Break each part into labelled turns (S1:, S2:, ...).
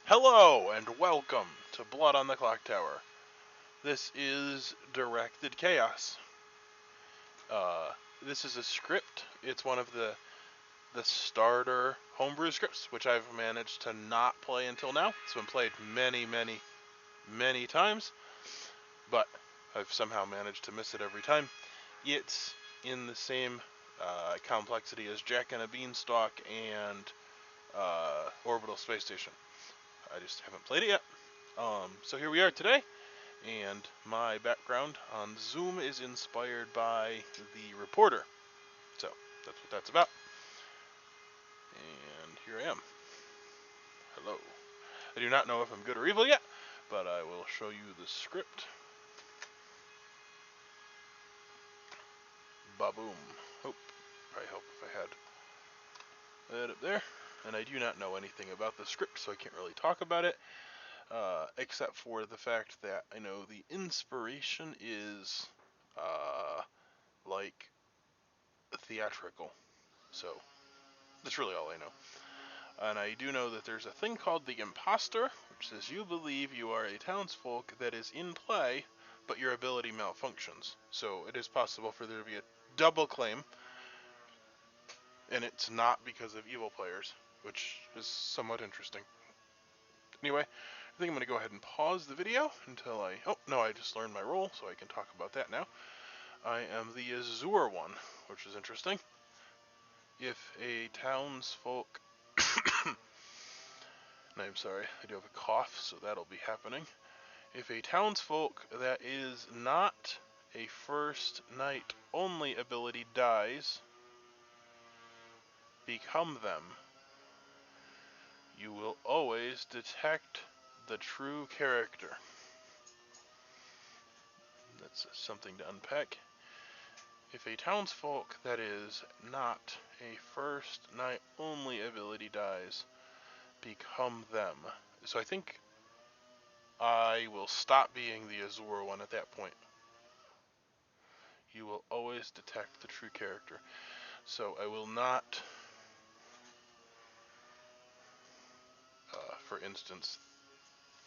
S1: Hello and welcome to Blood on the Clocktower. This is Directed Chaos. This is a script. It's one of the starter homebrew scripts, which I've managed to not play until now. It's been played many times, but I've somehow managed to miss it every time. It's in the same complexity as Jack and a Beanstalk and Orbital Space Station. I just haven't played it yet. So here we are today, and my background on Zoom is inspired by The Reporter. So that's what that's about. And here I am. Hello. I do not know if I'm good or evil yet, but I will show you the script. Ba-boom. Oh, probably help if I had that up there. And I do not know anything about the script, so I can't really talk about it. Except for the fact that I know the inspiration is like theatrical. So that's really all I know. And I do know that there's a thing called the imposter, which says you believe you are a townsfolk that is in play, but your ability malfunctions. So it is possible for there to be a double claim, and it's not because of evil players, which is somewhat interesting. Anyway, I think I'm going to go ahead and pause the video until I... Oh, no, I just learned my role, so I can talk about that now. I am the Azure one, which is interesting. If a townsfolk... I'm sorry, I do have a cough, so that'll be happening. If a townsfolk that is not a first night only ability dies, become them. You will always detect the true character. That's something to unpack. If a townsfolk that is not a first night only ability dies, become them. So I think I will stop being the Azure one at that point. You will always detect the true character. So I will not, for instance,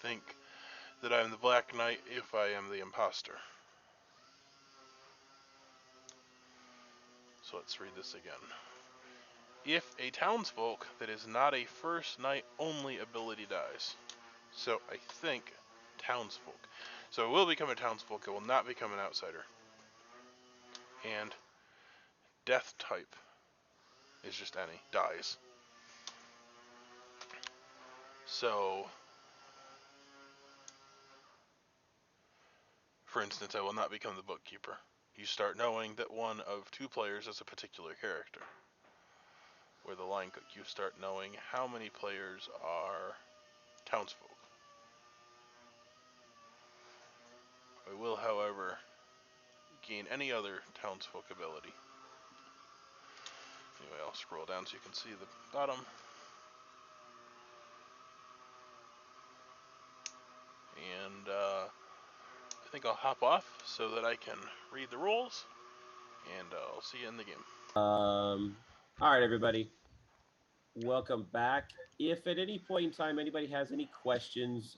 S1: think that I'm the Black Knight if I am the imposter. So let's read this again. If a townsfolk that is not a first night only ability dies. So I think townsfolk. So I will become a townsfolk, I will not become an outsider. And death type is just any, dies. So, for instance, I will not become the Bookkeeper. You start knowing that one of two players is a particular character. Where the line cook, you start knowing how many players are townsfolk. I will, however, gain any other townsfolk ability. Anyway, I'll scroll down so you can see the bottom. And I think I'll hop off so that I can read the rules, and I'll see you in the game.
S2: All right, everybody. Welcome back. If at any point in time anybody has any questions,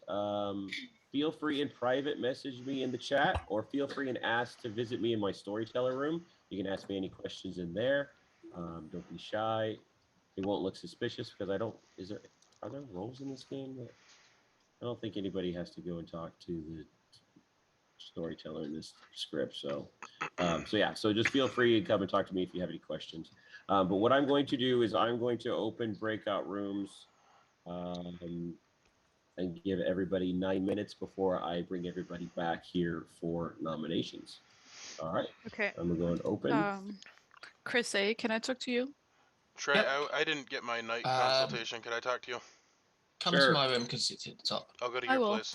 S2: feel free in private message me in the chat, or feel free and ask to visit me in my storyteller room. You can ask me any questions in there. Don't be shy. It won't look suspicious because are there roles in this game? I don't think anybody has to go and talk to the storyteller in this script. So just feel free to come and talk to me if you have any questions. But what I'm going to do is I'm going to open breakout rooms and give everybody 9 minutes before I bring everybody back here for nominations. All right.
S3: Okay.
S2: I'm going to go and open.
S3: Chris A., can I talk to you?
S1: Trey,
S4: Yep.
S1: I didn't get my night consultation. Could I talk to you?
S4: Come to my room because it's at the top.
S1: I'll go to
S3: I
S1: your
S3: will.
S1: place.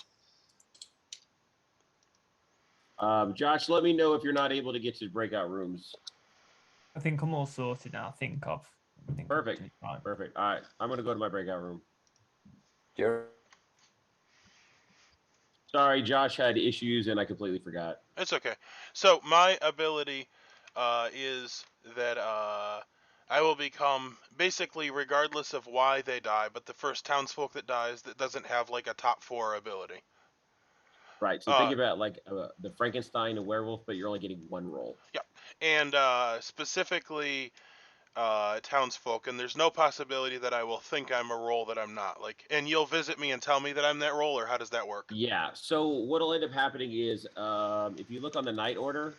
S2: Josh, let me know if you're not able to get to breakout rooms.
S5: I think I'm all sorted now. I think
S2: Perfect. Perfect. All right. I'm going to go to my breakout room. Sorry, Josh had issues and I completely forgot.
S1: It's okay. So my ability is that I will become, basically, regardless of why they die, but the first townsfolk that dies that doesn't have, like, a top 4 ability.
S2: Right. So think about like the Frankenstein, a werewolf, but you're only getting one roll.
S1: Yep. And specifically townsfolk, and there's no possibility that I will think I'm a role that I'm not. Like, and you'll visit me and tell me that I'm that role, or how does that work?
S2: Yeah. So what'll end up happening is if you look on the night order,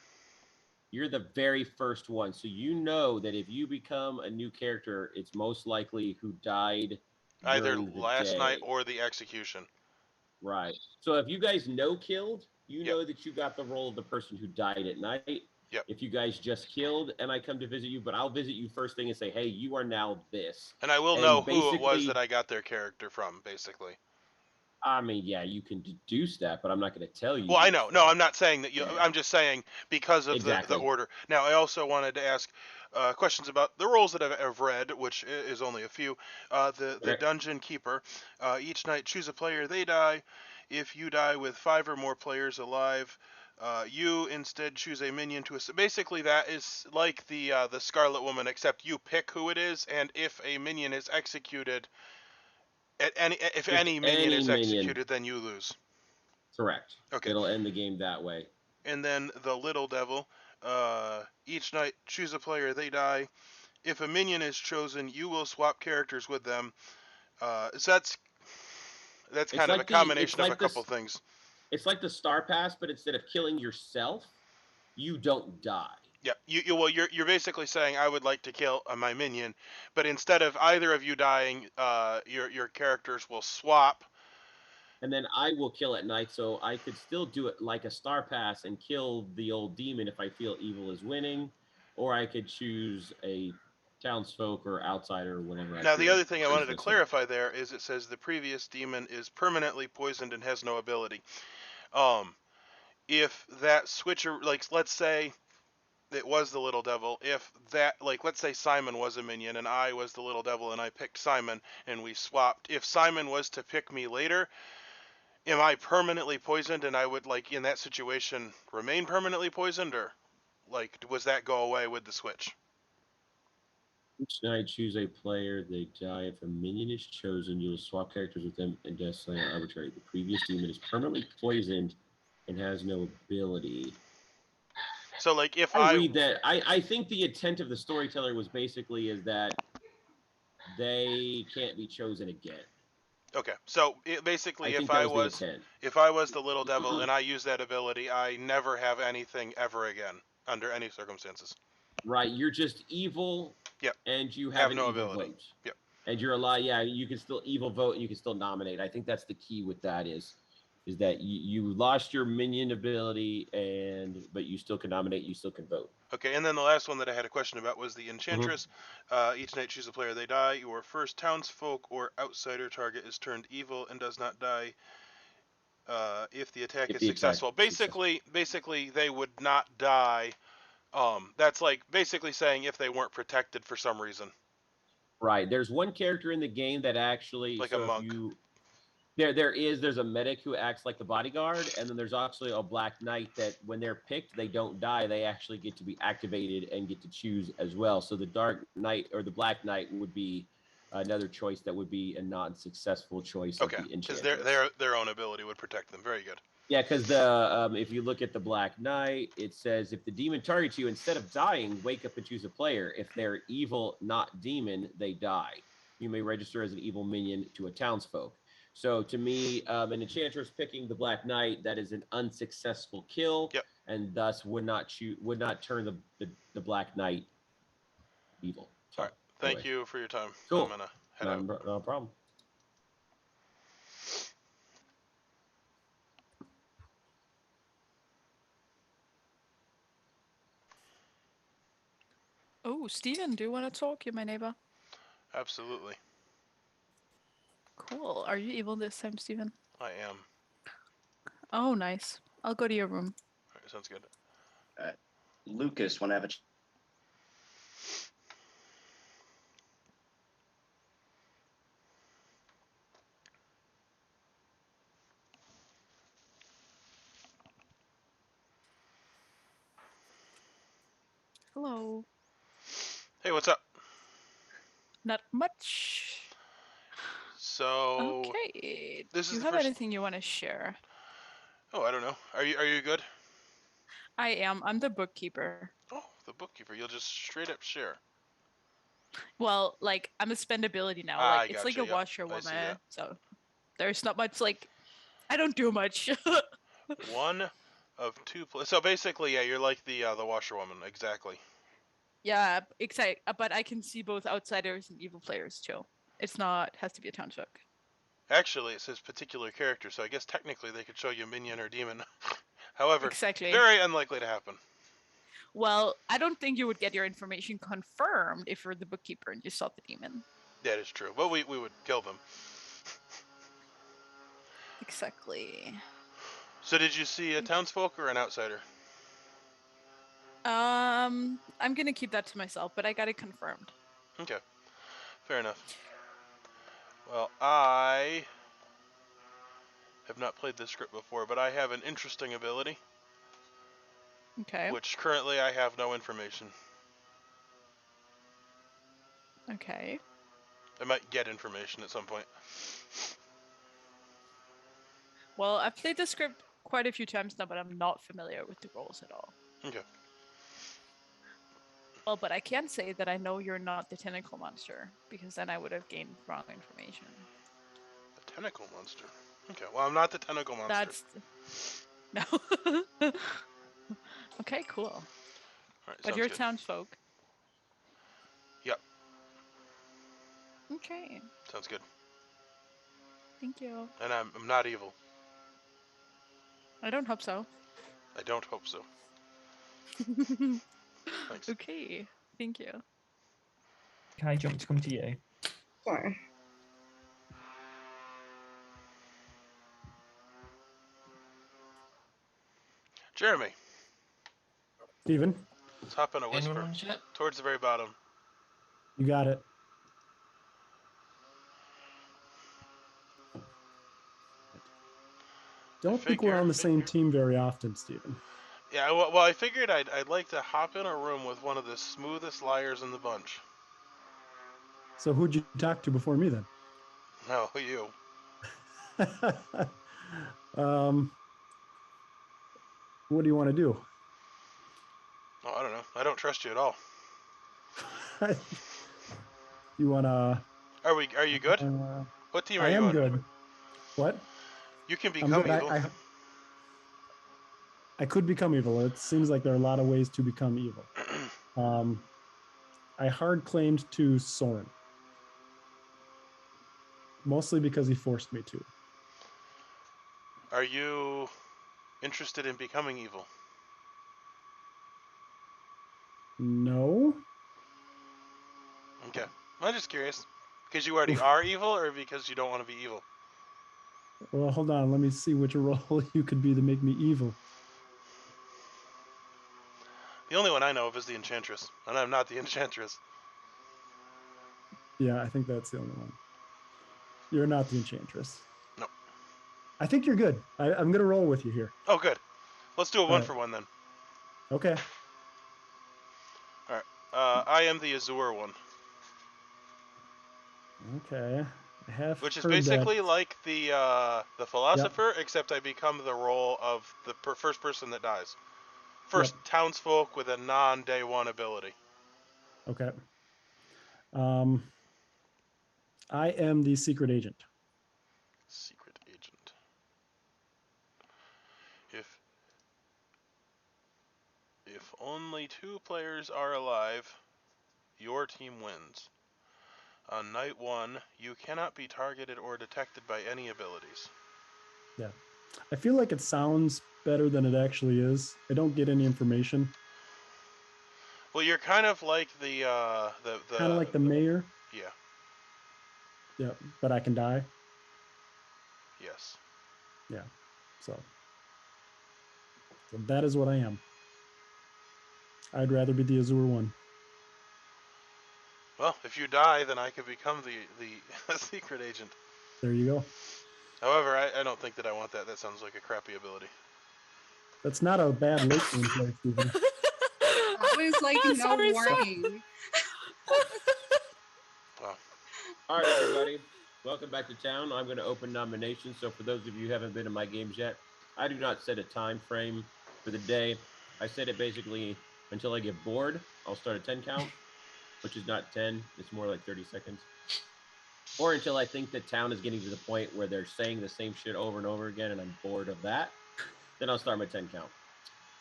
S2: you're the very first one. So you know that if you become a new character, it's most likely who died
S1: Either
S2: during the
S1: last
S2: day.
S1: night or the execution.
S2: Right. So if you guys no killed, you
S1: Yep.
S2: know that you got the role of the person who died at night.
S1: Yep.
S2: If you guys just killed and I come to visit you, but I'll visit you first thing and say, hey, you are now this.
S1: And I will
S2: And
S1: know who it was
S2: basically-
S1: that I got their character from, basically.
S2: I mean, yeah, you can deduce that, but I'm not going to tell you.
S1: Well, I know. No, I'm not saying that you. I'm just saying because of
S2: Exactly.
S1: the order. Now, I also wanted to ask questions about the roles that I've read, which is only a few. The
S2: Okay.
S1: Dungeon Keeper. Each night, choose a player. They die. If you die with 5 or more players alive, you instead choose a minion to assist. Basically, that is like the Scarlet Woman, except you pick who it is, and if a minion is executed, if any minion is executed, then you lose.
S2: Correct.
S1: Okay.
S2: It'll end the game that way.
S1: And then the Little Devil. Each night, choose a player. They die. If a minion is chosen, you will swap characters with them. So that's kind of
S2: like
S1: a combination of
S2: like
S1: a couple things.
S2: It's like the Star Pass, but instead of killing yourself, you don't die.
S1: Yeah, you're basically saying I would like to kill my minion, but instead of either of you dying, your characters will swap.
S2: And then I will kill at night, so I could still do it like a Star Pass and kill the old demon if I feel evil is winning, or I could choose a townsfolk or outsider or whatever.
S1: Now, the other thing I wanted to clarify there is it says the previous demon is permanently poisoned and has no ability. If that switcher, like, let's say it was the Little Devil, if that, like, let's say Simon was a minion and I was the Little Devil and I picked Simon and we swapped, if Simon was to pick me later, am I permanently poisoned and I would, like, in that situation remain permanently poisoned, or, like, was that go away with the switch?
S2: Each night, choose a player. They die. If a minion is chosen, you will swap characters with them and destiny arbitrary. The previous demon is permanently poisoned and has no ability.
S1: So, like, if
S2: I read that, I think the intent of the storyteller was basically is that they can't be chosen again.
S1: Okay, so basically, if I was the Little Devil and I use that ability, I never have anything ever again under any circumstances.
S2: Right, you're just evil.
S1: Yep.
S2: And you have an
S1: no
S2: evil
S1: ability.
S2: vote.
S1: Yep.
S2: And you're alive. Yeah, you can still evil vote and you can still nominate. I think that's the key with that is that you lost your minion ability but you still can nominate. You still can vote.
S1: Okay, and then the last one that I had a question about was the Enchantress. Each night, choose a player. They die. Your first townsfolk or outsider target is turned evil and does not die if the attack is successful. Basically, they would not die. That's like basically saying if they weren't protected for some reason.
S2: Right. There's one character in the game that actually,
S1: like a monk.
S2: There's a medic who acts like the bodyguard, and then there's actually a Black Knight that when they're picked, they don't die. They actually get to be activated and get to choose as well. So the Dark Knight or the Black Knight would be another choice that would be a non-successful choice.
S1: Okay, because their own ability would protect them. Very good.
S2: Yeah, because if you look at the Black Knight, it says if the demon targets you, instead of dying, wake up and choose a player. If they're evil, not demon, they die. You may register as an evil minion to a townsfolk. So to me, an enchantress picking the Black Knight, that is an unsuccessful kill, and thus would not turn the Black Knight evil. So,
S1: all right, thank you for your time.
S2: Cool.
S1: I'm gonna head out.
S2: No problem.
S3: Oh, Steven, do you want to talk? You're my neighbor.
S1: Absolutely.
S3: Cool. Are you evil this time, Steven?
S1: I am.
S3: Oh, nice. I'll go to your room.
S1: All right, sounds good.
S6: Lucas, want to have a
S3: Hello.
S1: Hey, what's up?
S3: Not much.
S1: So
S3: Okay.
S1: this
S3: Do
S1: is
S3: you
S1: the
S3: have
S1: first.
S3: anything you want to share?
S1: Oh, I don't know. Are you good?
S3: I am. I'm the bookkeeper.
S1: Oh, the bookkeeper. You'll just straight up share.
S3: Well, like I'm a spendability now.
S1: Ah,
S3: Like
S1: I
S3: it's like
S1: gotcha,
S3: a
S1: yep, I see
S3: washerwoman.
S1: that.
S3: So there's not much like I don't do much.
S1: One of two. So basically, yeah, you're like the washerwoman. Exactly.
S3: Yeah, exactly. But I can see both outsiders and evil players too. It's not has to be a townsfolk.
S1: Actually, it says particular character, so I guess technically they could show you minion or demon. However,
S3: Exactly.
S1: very unlikely to happen.
S3: Well, I don't think you would get your information confirmed if you're the bookkeeper and you saw the demon.
S1: That is true. Well, we would kill them.
S3: Exactly.
S1: So did you see a townsfolk or an outsider?
S3: I'm gonna keep that to myself, but I got it confirmed.
S1: Okay, fair enough. Well, I have not played this script before, but I have an interesting ability,
S3: Okay.
S1: which currently I have no information.
S3: Okay.
S1: I might get information at some point.
S3: Well, I've played the script quite a few times now, but I'm not familiar with the roles at all.
S1: Okay.
S3: Well, but I can say that I know you're not the tentacle monster, because then I would have gained wrong information.
S1: The tentacle monster. Okay, well, I'm not the tentacle monster.
S3: That's no. Okay, cool.
S1: All right,
S3: But
S1: sounds
S3: you're
S1: good.
S3: townsfolk.
S1: Yep,
S3: Okay.
S1: sounds good.
S3: Thank you.
S1: And I'm not evil.
S3: I don't hope so.
S1: I don't hope so. Thanks.
S3: Okay. Thank you.
S5: Can I jump to come to you?
S7: Sure.
S1: Jeremy,
S8: Steven,
S1: let's hop in a
S4: Anyone
S1: whisper
S4: on the chat?
S1: towards the very bottom.
S8: you got it. Don't think we're on the same team very often, Steven.
S1: Yeah, well, I figured I'd like to hop in a room with one of the smoothest liars in the bunch.
S8: So who'd you talk to before me then?
S1: No, you.
S8: What do you want to do?
S1: Oh, I don't know. I don't trust you at all.
S8: You want to?
S1: Are you good? What team are
S8: I
S1: you
S8: am
S1: on?
S8: good. What?
S1: You can
S8: I'm
S1: become
S8: good.
S1: evil.
S8: I could become evil. It seems like there are a lot of ways to become evil. I hard claimed to Soren. Mostly because he forced me to.
S1: Are you interested in becoming evil?
S8: No.
S1: Okay. I'm just curious. Because you already are evil, or because you don't want to be evil?
S8: Well, hold on. Let me see which role you could be to make me evil.
S1: The only one I know of is the Enchantress, and I'm not the Enchantress.
S8: Yeah, I think that's the only one. You're not the Enchantress.
S1: No.
S8: I think you're good. I'm going to roll with you here.
S1: Oh, good. Let's do a one
S8: right.
S1: for one then.
S8: Okay.
S1: All right. I am the Azure one.
S8: Okay. I have
S1: Which is
S8: heard
S1: basically
S8: that.
S1: like the philosopher, except I become the role of the first person that dies. First townsfolk with a non-day one ability.
S8: Okay. I am the secret agent.
S1: Secret agent. If only 2 players are alive, your team wins. On night 1, you cannot be targeted or detected by any abilities.
S8: Yeah. I feel like it sounds better than it actually is. I don't get any information.
S1: Well, you're kind of like the
S8: kind of like the mayor.
S1: Yeah.
S8: Yeah, but I can die.
S1: Yes.
S8: Yeah. So that is what I am. I'd rather be the Azure one.
S1: Well, if you die, then I could become the secret agent.
S8: There you go.
S1: However, I don't think that I want that. That sounds like a crappy ability.
S8: That's not a bad late game play, Steven.
S7: That was like no warning.
S1: Wow.
S2: All right, everybody. Welcome back to town. I'm going to open nominations. So for those of you who haven't been in my games yet, I do not set a time frame for the day. I set it basically until I get bored. I'll start a 10 count, which is not 10. It's more like 30 seconds. Or until I think the town is getting to the point where they're saying the same shit over and over again and I'm bored of that. Then I'll start my 10 count.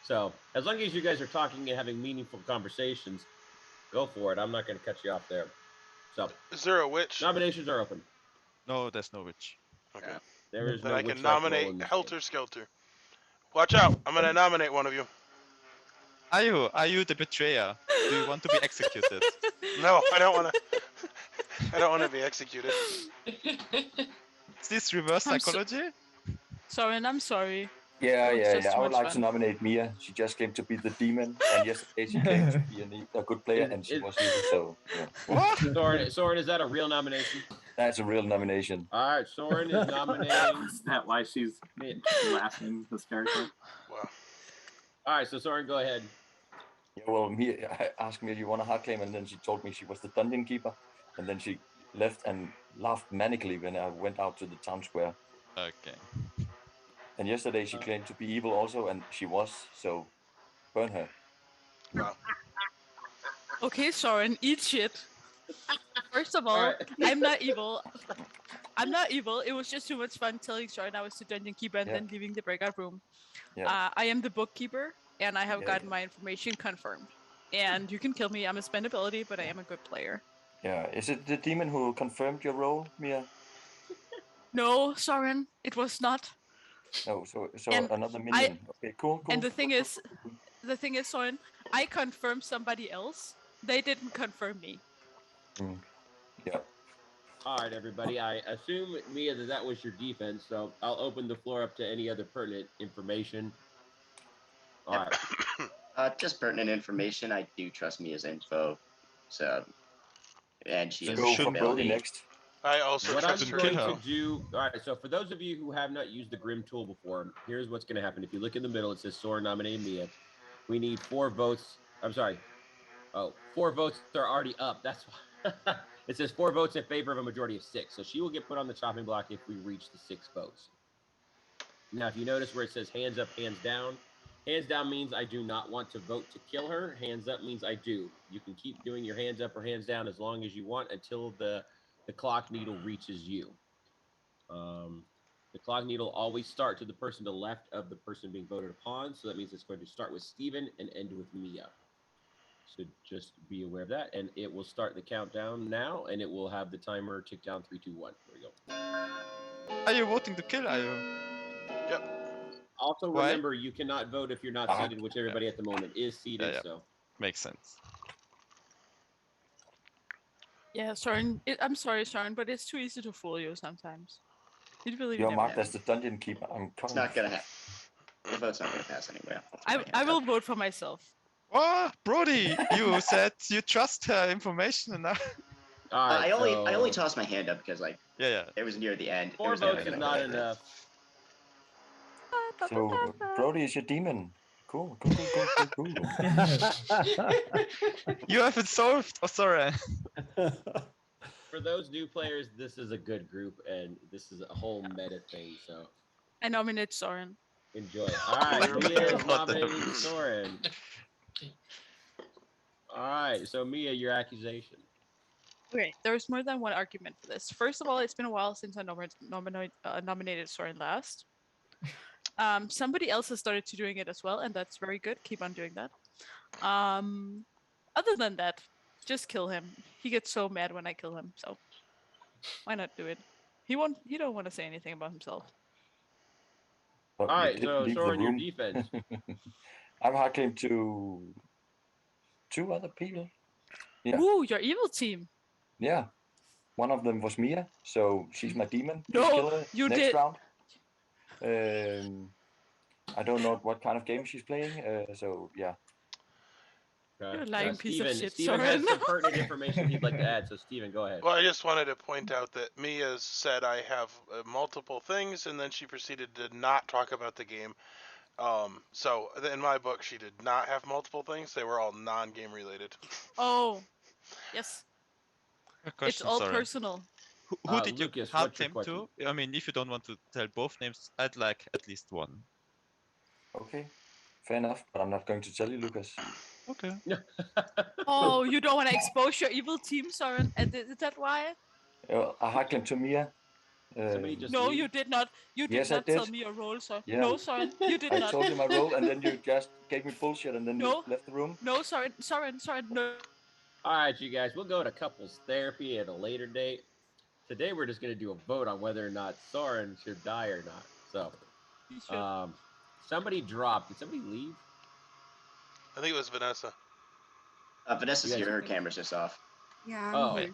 S2: So as long as you guys are talking and having meaningful conversations, go for it. I'm not going to cut you off there. So
S1: Is there a witch?
S2: nominations are open.
S7: No, there's no witch.
S1: Okay.
S2: There is
S1: Then
S2: no
S1: I can
S2: witch-like role
S1: nominate
S2: in this
S1: Helter
S2: game.
S1: Skelter. Watch out! I'm gonna nominate one of you.
S7: Are you the betrayer? Do you want to be executed?
S1: No, I don't wanna. I don't wanna be executed.
S7: Is this reverse
S3: I'm so-
S7: psychology?
S3: Soren, I'm sorry.
S9: Yeah,
S3: It was
S9: yeah,
S3: just
S9: yeah.
S3: too
S9: I would
S3: much
S9: like to
S3: fun.
S9: nominate Mia. She just came to be the demon, and yesterday she came to be a good player, and she was evil. So yeah,
S7: What?
S2: Soren, is that a real nomination?
S9: that's a real nomination.
S2: All right, Soren is nominating.
S10: Is that why she's laughing hysterically?
S1: Wow.
S2: All right, so Soren, go ahead.
S9: Yeah, well, Mia I asked Mia, "Do you want a hard claim?" And then she told me she was the dungeon keeper, and then she left and laughed manically when I went out to the town square.
S7: Okay.
S9: And yesterday she claimed to be evil also, and she was. So burn her.
S1: Wow.
S3: Okay, Soren, eat shit. First of all,
S2: Alright.
S3: I'm not evil. I'm not evil. It was just too much fun telling Soren I was the dungeon keeper and
S9: Yeah.
S3: then leaving the breakout room.
S9: Yeah.
S3: I am the bookkeeper, and I have
S9: Yeah,
S3: gotten
S9: yeah.
S3: my information confirmed. And you can kill me. I'm a spendability, but I am a good player.
S9: Yeah. Is it the demon who confirmed your role, Mia?
S3: No, Soren, it was not.
S9: No. So
S3: And
S9: another minion. Okay. Cool.
S3: And the thing is, Soren, I confirmed somebody else. They didn't confirm me.
S9: Yeah.
S2: All right, everybody. I assume, Mia, that was your defense, so I'll open the floor up to any other pertinent information. All right.
S6: Just pertinent information. I do trust Mia's info. So, and she
S7: Then
S6: has
S7: you
S9: Go
S6: a
S9: for
S7: shouldn't
S9: Brody
S6: ability.
S9: next.
S1: I also
S2: What I'm
S1: trust her.
S2: going
S7: kill
S2: to
S7: her.
S2: do, all right, so for those of you who have not used the Grim tool before, here's what's going to happen. If you look in the middle, it says Soren nominated Mia. We need 4 votes. I'm sorry. Oh, 4 votes are already up. That's why. It says 4 votes in favor of a majority of 6. So she will get put on the chopping block if we reach the 6 votes. Now, if you notice where it says hands up, hands down means I do not want to vote to kill her. Hands up means I do. You can keep doing your hands up or hands down as long as you want until the clock needle reaches you. The clock needle always start to the person to the left of the person being voted upon. So that means it's going to start with Steven and end with Mia. So just be aware of that. And it will start the countdown now, and it will have the timer tick down 3, 2, 1. There we go.
S7: Are you voting to kill? Are you?
S2: Also,
S7: Why?
S2: remember, you cannot vote if you're not seated, which everybody at the moment is seated.
S7: Yeah.
S2: So
S7: Makes sense.
S3: Yeah, Soren. I'm sorry, Soren, but it's too easy to fool you sometimes. You'd believe
S9: You're
S3: never
S9: marked
S3: have.
S9: as the dungeon keeper. I'm
S6: It's not gonna happen. The vote's not gonna pass anyway.
S3: I will vote for myself.
S7: Oh, Brody, you said you trust her information and now.
S2: all right.
S6: I only tossed my hand up because like
S7: Yeah.
S6: it was near the end. It
S2: 4
S6: was never
S2: votes is
S6: gonna
S2: not
S6: happen.
S2: enough.
S9: So Brody is your demon. Cool.
S7: You haven't solved. Oh, sorry.
S2: For those new players, this is a good group, and this is a whole meta thing. So
S3: I nominate Soren.
S2: enjoy. All right, Mia is
S7: What the-
S2: nominating Soren. All right, so Mia, your accusation.
S3: Okay, there's more than one argument for this. First of all, it's been a while since I nominated Soren last. Somebody else has started to doing it as well, and that's very good. Keep on doing that. Other than that, just kill him. He gets so mad when I kill him, so why not do it? He don't want to say anything about himself.
S9: But
S2: All
S9: you
S2: right,
S9: did
S2: so
S9: leave the
S2: Soren, your
S9: room.
S2: defense.
S9: I've hard claim to 2 other people. Yeah.
S3: Ooh, your evil team.
S9: Yeah. One of them was Mia, so she's my demon.
S3: No,
S9: Please kill her
S3: you
S9: next
S3: did-
S9: round. I don't know what kind of game she's playing. So yeah.
S3: You're a lying piece of shit,
S2: Steven has
S3: Soren.
S2: some pertinent information he'd like to add. So Steven, go ahead.
S1: Well, I just wanted to point out that Mia said I have multiple things, and then she proceeded to not talk about the game. So in my book, she did not have multiple things. They were all non-game related.
S3: Oh, yes.
S7: A
S3: It's
S7: question,
S3: all
S7: sorry.
S3: personal.
S7: Who did you
S2: Lucas,
S7: hard
S2: what's your
S7: claim to? I mean, if you don't want to tell both names, I'd like at least one.
S9: Okay, fair enough, but I'm not going to tell you, Lucas.
S7: Okay.
S3: Oh, you don't want to expose your evil team, Soren? Is that why?
S9: I hard claim to Mia.
S2: Somebody just
S3: No,
S2: leave?
S3: you did not. You did
S9: Yes, I
S3: not tell
S9: did.
S3: me your role, Soren.
S9: Yeah.
S3: No, Soren, you did
S9: I
S3: not.
S9: told you my role, and then you just gave me bullshit, and then you
S3: No.
S9: left the room.
S3: No, Soren, no.
S2: All right, you guys, we'll go to couples therapy at a later date. Today, we're just going to do a vote on whether or not Soren should die or not. So, somebody dropped. Did somebody leave?
S1: I think it was Vanessa.
S6: Vanessa's
S2: You guys-
S6: here. Her camera's just off.
S11: Yeah,
S2: Oh.
S11: I'm here.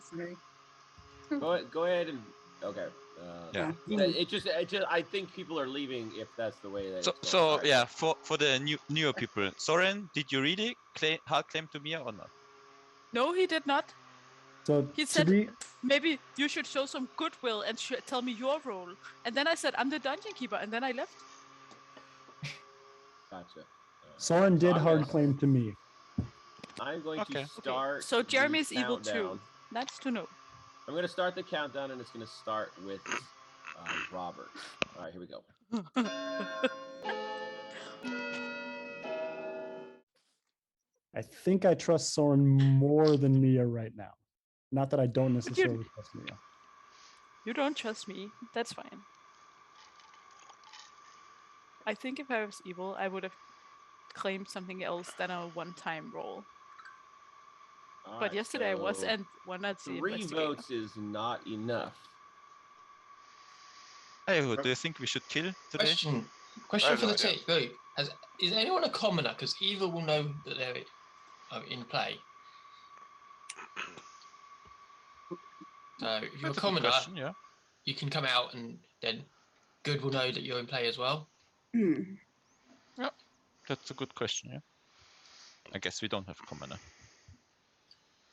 S11: Sorry.
S2: Go ahead and okay.
S7: Yeah.
S2: It just I think people are leaving if that's the way that.
S7: So,
S2: it's going.
S7: so yeah, for the newer people, Soren, did you really hard claim to Mia or not?
S3: No, he did not.
S8: So
S3: He
S8: to
S3: said
S8: be
S3: maybe you should show some goodwill and tell me your role. And then I said I'm the dungeon keeper, and then I left.
S2: Gotcha.
S8: Soren
S2: So
S8: did
S2: I'm
S8: hard
S2: gonna-
S8: claim to me.
S2: I'm going
S7: Okay.
S2: to start.
S3: So Jeremy's
S2: the
S3: evil too.
S2: countdown.
S3: That's to know.
S2: I'm going to start the countdown, and it's going to start with Robert. All right, here we go.
S8: I think I trust Soren more than Mia right now. Not that I don't necessarily trust Mia.
S3: You don't trust me. That's fine. I think if I was evil, I would have claimed something else than a one-time roll.
S2: All
S3: But
S2: right,
S3: yesterday I was,
S2: so
S3: and one at the
S2: 3
S3: investigator.
S2: votes is not enough.
S7: Hey, who do you think we should kill today?
S4: Question
S1: I have
S4: for
S1: no
S4: the
S1: idea.
S4: group. Is anyone a commoner? Because either will know that they're in play. So if you're
S7: That's
S4: a
S7: a good
S4: commoner,
S7: question, yeah.
S4: you can come out and then Good will know that you're in play as well.
S11: Hmm.
S7: That's a good question, yeah. I guess we don't have commoner.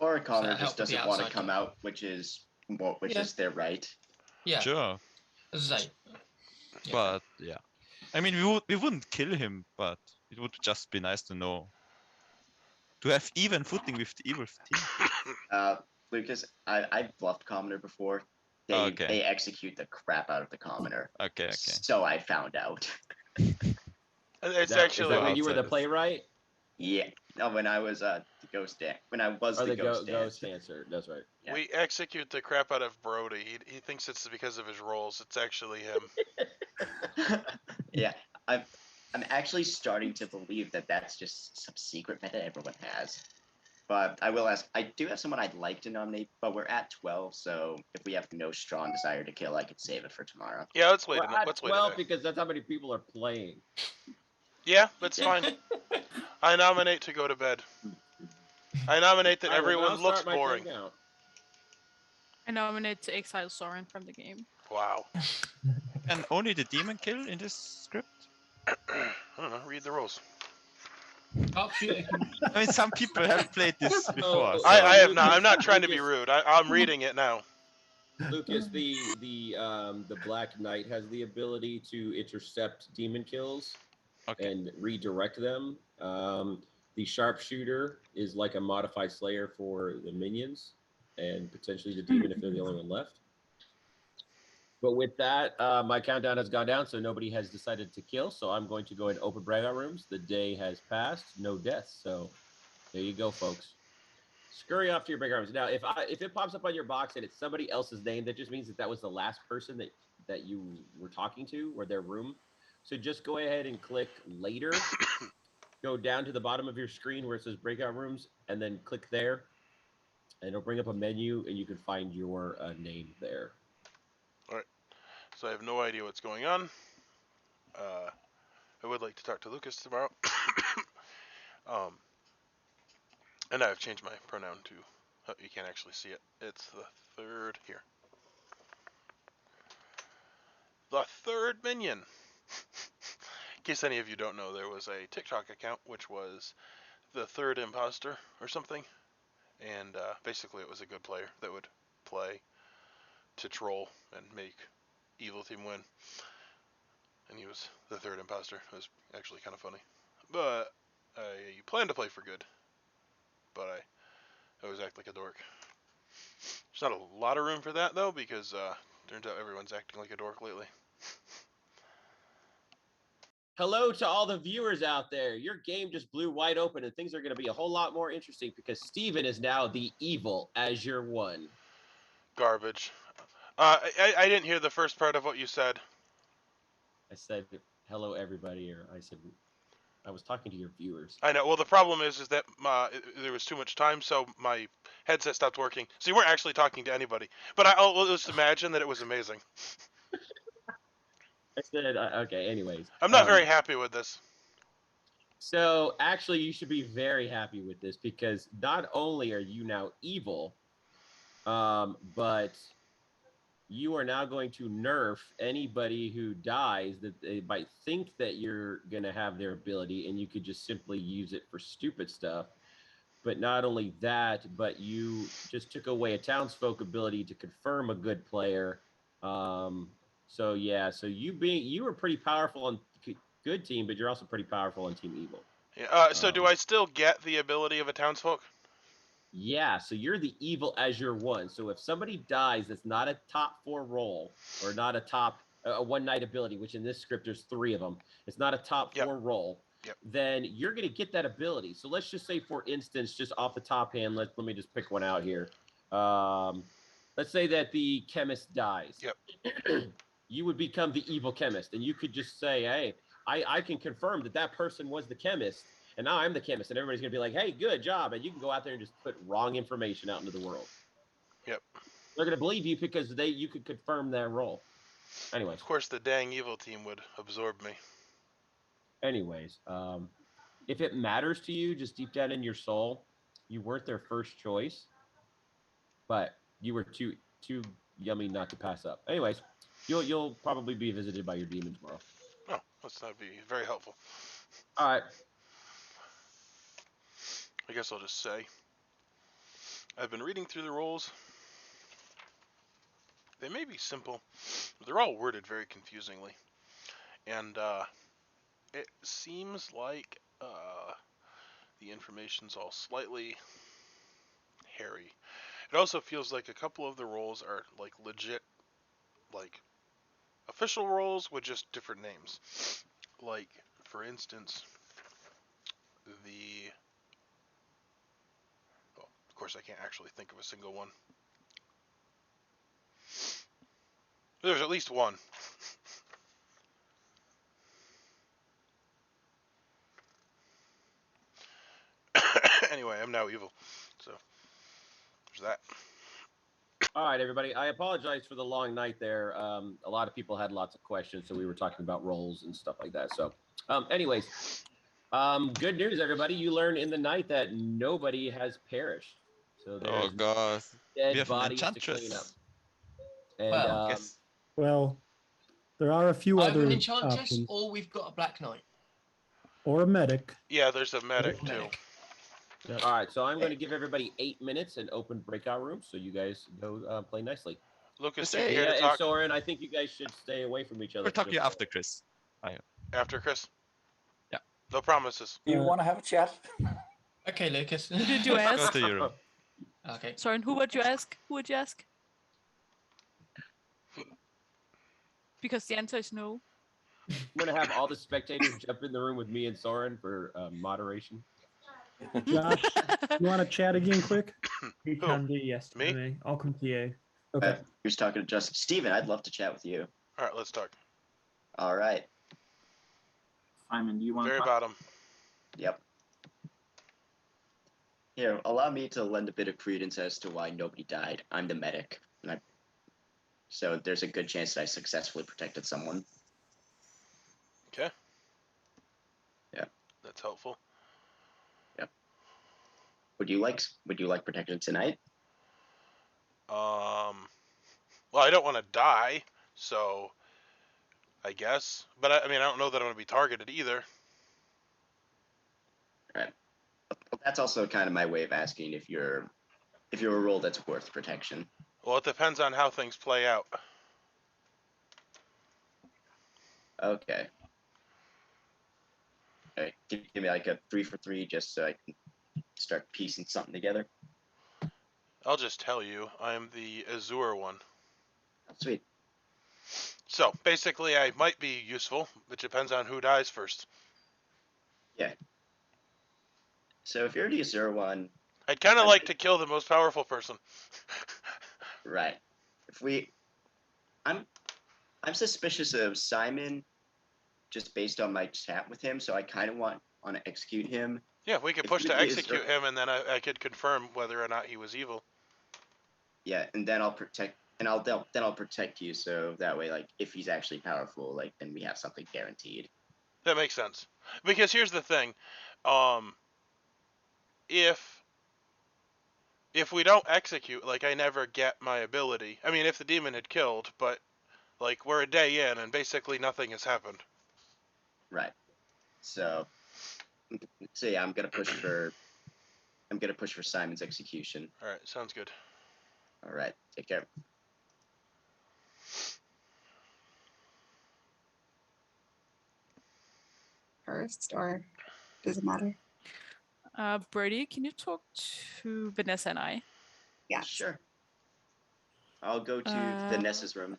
S6: Or a commoner
S4: that
S6: just
S4: help with the
S6: doesn't want to
S4: outside
S6: come
S4: guy.
S6: out, which is their right.
S4: Yeah,
S7: Sure,
S4: as I say. Yeah.
S7: but yeah. I mean, we wouldn't kill him, but it would just be nice to know. To have even footing with the evil team.
S6: Lucas, I've bluffed commoner before.
S7: Okay.
S6: They execute the crap out of the commoner.
S7: Okay.
S6: So I found out.
S1: It's
S2: Is
S1: actually
S2: that when you were the
S7: outsiders.
S2: playwright?
S6: Yeah. No, when I was the ghost when I was
S2: Or
S6: the
S2: the
S6: ghost
S2: ghost
S6: dancer.
S2: dancer. That's right.
S6: Yeah.
S1: We execute the crap out of Brody. He thinks it's because of his roles. It's actually him.
S6: Yeah, I'm actually starting to believe that that's just some secret meta everyone has. But I will ask. I do have someone I'd like to nominate, but we're at 12, so if we have no strong desire to kill, I could save it for tomorrow.
S1: Yeah, let's wait.
S2: We're at
S1: Let's wait.
S2: 12 because that's how many people are playing.
S1: Yeah, that's fine. I nominate to go to bed. I nominate that
S2: All right, well,
S1: everyone
S2: I'll
S1: looks
S2: start my
S1: boring.
S2: countdown.
S3: I nominate to exile Soren from the game.
S1: Wow.
S7: And only the demon kill in this script?
S1: I don't know. Read the rules.
S4: Oh, shoot.
S7: I mean, some people have played this before.
S2: Oh,
S7: so-
S1: I have not.
S2: Lucas-
S1: I'm not trying to be
S2: Lucas-
S1: rude. I'm reading it now.
S2: Lucas, the Black Knight has the ability to intercept demon kills
S7: Okay.
S2: and redirect them. The Sharpshooter is like a modified Slayer for the minions and potentially the demon if they're the only one left. But with that, my countdown has gone down, so nobody has decided to kill. So I'm going to go and open breakout rooms. The day has passed, no deaths. So there you go, folks. Scurry off to your breakout rooms. Now, if it pops up on your box and it's somebody else's name, that just means that was the last person that you were talking to or their room. So just go ahead and click later. Go down to the bottom of your screen where it says breakout rooms, and then click there, and it'll bring up a menu, and you can find your name there.
S1: So I have no idea what's going on. I would like to talk to Lucas tomorrow. And I've changed my pronoun to. Oh, you can't actually see it. It's the third here. The third minion. In case any of you don't know, there was a TikTok account which was the third imposter or something, and basically it was a good player that would play to troll and make evil team win, and he was the third imposter. It was actually kind of funny, but I planned to play for good, but I always act like a dork. There's not a lot of room for that though, because turns out everyone's acting like a dork lately.
S2: Hello to all the viewers out there. Your game just blew wide open, and things are going to be a whole lot more interesting because Steven is now the evil Azure One.
S1: Garbage. I didn't hear the first part of what you said.
S2: I said, hello, everybody, or I was talking to your viewers.
S1: I know. Well, the problem is that there was too much time, so my headset stopped working. So you weren't actually talking to anybody. But I'll just imagine that it was amazing.
S2: I said, okay, anyways.
S1: I'm not very happy with this.
S2: So actually, you should be very happy with this because not only are you now evil, but you are now going to nerf anybody who dies that they might think that you're going to have their ability and you could just simply use it for stupid stuff. But not only that, but you just took away a townsfolk ability to confirm a good player. So yeah, so you were pretty powerful on good team, but you're also pretty powerful on team evil.
S1: Yeah, so do I still get the ability of a townsfolk?
S2: Yeah, so you're the evil Azure One. So if somebody dies that's not a top 4 roll or not a top a one night ability, which in this script there's 3 of them, it's not a top 4 roll, then you're going to get that ability. So let's just say, for instance, just off the top hand, let me just pick one out here. Let's say that the chemist dies. You would become the evil chemist, and you could just say, hey, I can confirm that person was the chemist. And now I'm the chemist, and everybody's going to be like, hey, good job. And you can go out there and just put wrong information out into the world.
S1: Yep.
S2: They're going to believe you because you could confirm that role. Anyways.
S1: Of course, the dang evil team would absorb me.
S2: Anyways, if it matters to you, just deep down in your soul, you weren't their first choice, but you were too yummy not to pass up. Anyways, you'll probably be visited by your demon tomorrow.
S1: Oh, that'd be very helpful.
S2: All right.
S1: I guess I'll just say, I've been reading through the rules. They may be simple, but they're all worded very confusingly. And it seems like the information's all slightly hairy. It also feels like a couple of the roles are like legit, like official roles with just different names. Like, for instance, well, of course I can't actually think of a single one. There's at least one. Anyway, I'm now evil, so there's that.
S2: All right, everybody. I apologize for the long night there. A lot of people had lots of questions, so we were talking about roles and stuff like that. So, anyways, good news, everybody. You learned in the night that nobody has perished. So there's
S7: God,
S2: dead bodies to clean up. And
S8: well, there are a few
S4: Either
S8: other
S4: an enchantress
S8: options,
S4: or we've got a black knight.
S8: or a medic.
S1: Yeah, there's a medic too.
S2: Yep. All right, so I'm going to give everybody 8 minutes and open breakout rooms, so you guys go play nicely.
S1: Lucas,
S2: yeah,
S1: here to
S2: and
S1: talk.
S2: Soren, I think you guys should stay away from each other.
S7: We'll talk to you after, Chris.
S1: After Chris?
S7: Yeah.
S1: No promises.
S9: Do you want to have a chat?
S4: Okay, Lucas.
S3: Who did you ask?
S7: Go to your room.
S4: Okay.
S3: Soren, who would you ask? Who would you ask? Because the answer is no.
S2: I'm going to have all the spectators jump in the room with me and Soren for moderation.
S8: Josh, you want to chat again quick?
S5: You can do, yes.
S1: Me?
S5: To me. I'll come to you.
S8: Okay.
S6: Who's talking to Justin? Steven, I'd love to chat with you.
S1: All right, let's talk.
S6: All right.
S10: Simon, do you want to
S1: Very
S10: talk?
S1: bottom.
S6: Yep. Here, allow me to lend a bit of credence as to why nobody died. I'm the medic. So there's a good chance that I successfully protected someone.
S1: Okay.
S6: Yeah.
S1: That's helpful.
S6: Yep. Would you like protection tonight?
S1: Well, I don't want to die, so I guess. But I mean, I don't know that I'm going to be targeted either.
S6: Right. That's also kind of my way of asking if you're a role that's worth protection.
S1: Well, it depends on how things play out.
S6: Okay. All right. Give me like a 3 for 3 just so I can start piecing something together.
S1: I'll just tell you, I'm the Azure one.
S6: Sweet.
S1: So basically, I might be useful. It depends on who dies first.
S6: Yeah. So if you're the Azure one,
S1: I'd kind of
S6: I'm-
S1: like to kill the most powerful person.
S6: right? I'm suspicious of Simon, just based on my chat with him. So I kind of want to execute him.
S1: Yeah, we could
S6: If
S1: push
S6: you're
S1: to
S6: the
S1: execute
S6: Azure-
S1: him, and then I could confirm whether or not he was evil.
S6: Yeah, and then I'll protect, and then I'll protect you. So that way, like, if he's actually powerful, like, then we have something guaranteed.
S1: That makes sense. Because here's the thing, if we don't execute, like, I never get my ability. I mean, if the demon had killed, but like we're a day in and basically nothing has happened.
S6: Right. So yeah, I'm gonna push for Simon's execution.
S1: All right, sounds good.
S6: All right, take care.
S11: First, or does it matter?
S3: Brady, can you talk to Vanessa and I?
S11: Yeah.
S6: Sure. I'll go to Vanessa's room.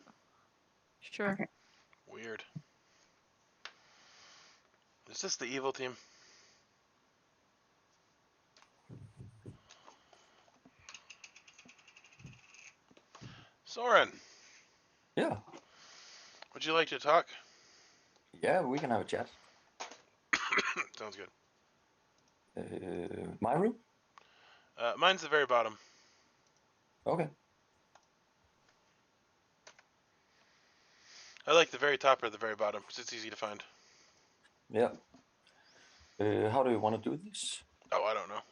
S3: Sure.
S11: Okay.
S1: Weird. Is this the evil team? Soren,
S9: Yeah.
S1: would you like to talk?
S9: Yeah, we can have a chat.
S1: Sounds good.
S9: My room?
S1: Mine's the very bottom.
S9: Okay.
S1: I like the very top or the very bottom because it's easy to find.
S9: Yeah. How do you want to do this?
S1: Oh, I don't know.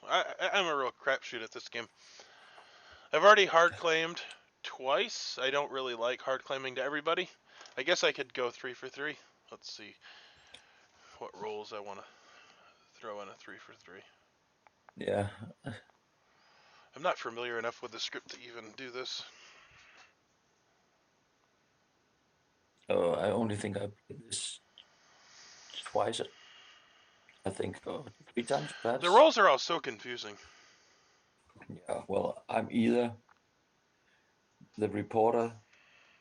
S1: I'm a real crapshoot at this game. I've already hard claimed twice. I don't really like hard claiming to everybody. I guess I could go 3 for 3. Let's see what rolls I want to throw in a 3 for 3.
S9: Yeah.
S1: I'm not familiar enough with the script to even do this.
S9: I only think I played this twice. I think 3 times perhaps.
S1: The rolls are all so confusing.
S9: Yeah, well, I'm either the reporter,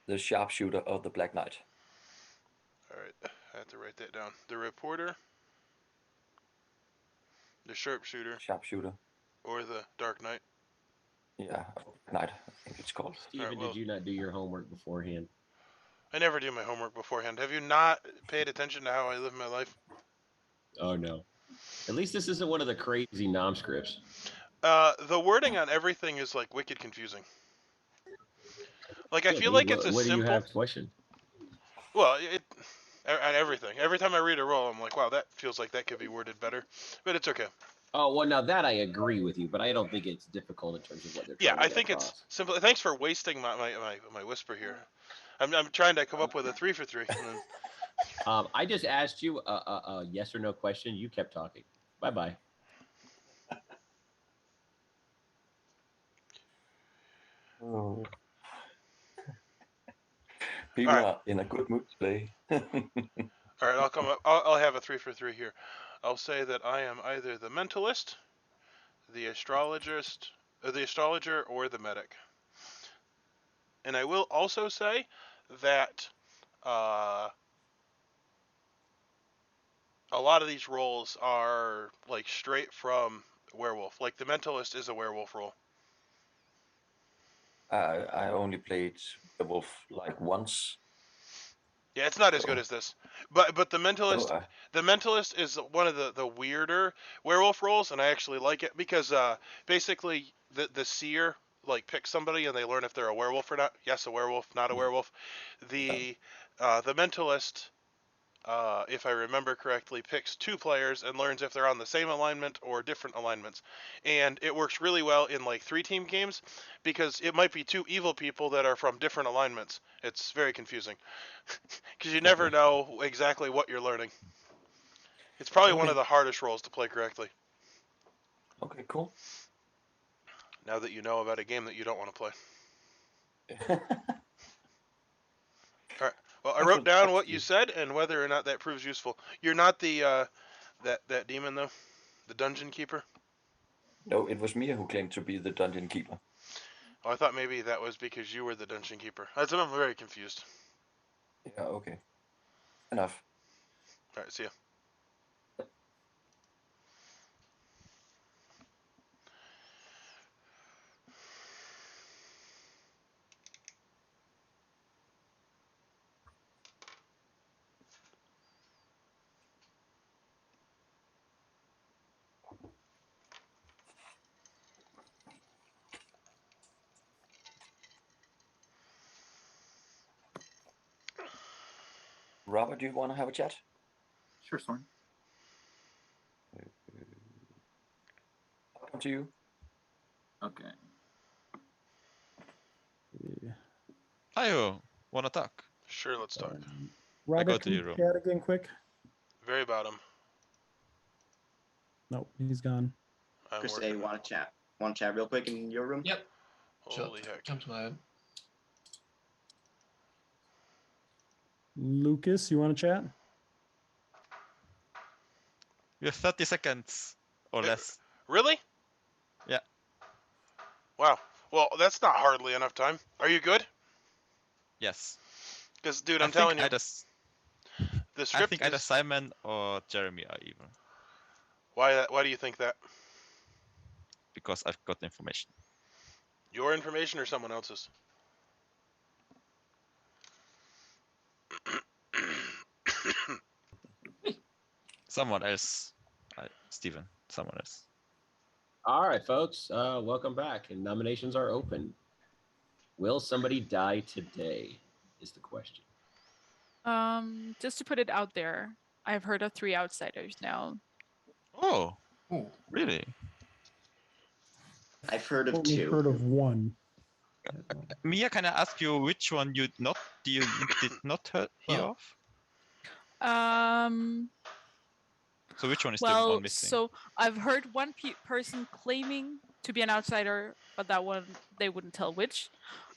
S9: the sharpshooter, or the Black Knight.
S1: Alright, I have to write that down. The reporter, the sharpshooter,
S9: Sharpshooter.
S1: or the Dark Knight.
S9: Yeah, Knight, I think it's called.
S2: Steven,
S1: Alright, well,
S2: did you not do your homework beforehand?
S1: I never do my homework beforehand. Have you not paid attention to how I live my life?
S2: Oh no. At least this isn't one of the crazy nom scripts.
S1: The wording on everything is like wicked confusing. Like I feel like it's a
S2: what do you
S1: simple.
S2: have questioned?
S1: Well, on everything. Every time I read a roll, I'm like, wow, that feels like that could be worded better. But it's okay.
S2: Oh well, now that I agree with you, but I don't think it's difficult in terms of what they're trying
S1: Yeah,
S2: to
S1: I
S2: get
S1: think
S2: across.
S1: it's simple. Thanks for wasting my whisper here. I'm trying to come up with a 3 for 3. And then...
S2: I just asked you a yes or no question. You kept talking. Bye bye.
S9: Oh. People are in a good mood today.
S1: All right, I'll come up. I'll have a 3 for 3 here. I'll say that I am either the mentalist, the astrologer, or the medic. And I will also say that a lot of these roles are like straight from werewolf. Like the mentalist is a werewolf role.
S9: I only played the wolf like once.
S1: Yeah, it's not as good as this. But the mentalist
S9: Oh,
S1: the mentalist is one of the weirder werewolf roles, and I actually like it because basically the seer like picks somebody and they learn if they're a werewolf or not. Yes, a werewolf, not a werewolf. The mentalist, if I remember correctly, picks 2 players and learns if they're on the same alignment or different alignments. And it works really well in like 3-team games because it might be 2 evil people that are from different alignments. It's very confusing because you never know exactly what you're learning. It's probably one of the hardest roles to play correctly.
S9: Okay, cool.
S1: Now that you know about a game that you don't want to play. All right. Well, I wrote down what you said and whether or not that proves useful. You're not the that demon though, the dungeon keeper.
S9: No, it was Mia who claimed to be the dungeon keeper.
S1: Oh, I thought maybe that was because you were the dungeon keeper. I'm very confused.
S9: Yeah, okay. Enough.
S1: All right, see ya.
S9: Robert, do you want to have a chat?
S10: Sure, Soren.
S9: I'll come to you.
S10: Okay.
S8: Yeah.
S7: Hiyo, wanna talk?
S1: Sure, let's talk.
S8: Robert,
S7: to
S8: can you
S7: your room.
S8: chat again quick?
S1: Very bottom.
S8: Nope, he's gone.
S1: I'm
S6: Chris,
S1: working.
S6: you want to chat? Want to chat real quick in your room?
S4: Yep.
S1: Holy
S4: Sure.
S1: heck.
S4: Come to my home.
S8: Lucas, you want to chat?
S7: You have 30 seconds or
S1: Hey,
S7: less.
S1: Really?
S7: Yeah.
S1: Wow. Well, that's not hardly enough time. Are you good?
S7: Yes.
S1: Because, dude,
S7: I
S1: I'm
S7: think
S1: telling you,
S7: either,
S1: the
S7: I
S1: script
S7: think either
S1: is...
S7: Simon or Jeremy are evil
S1: Why do you think that?
S7: because I've got the information.
S1: Your information or someone else's?
S7: Someone else. Steven. Someone else.
S2: All right, folks. Welcome back. And nominations are open. Will somebody die today? Is the question.
S3: Just to put it out there, I've heard of 3 outsiders now.
S7: Oh,
S4: Ooh.
S7: really?
S6: I've heard of
S8: Only
S6: 2.
S8: heard of one.
S7: Mia, can I ask you which one you did not hear
S4: Well,
S7: of?
S3: Um,
S7: So which one is the
S3: well,
S7: one missing?
S3: so I've heard one person claiming to be an outsider, but that one they wouldn't tell which.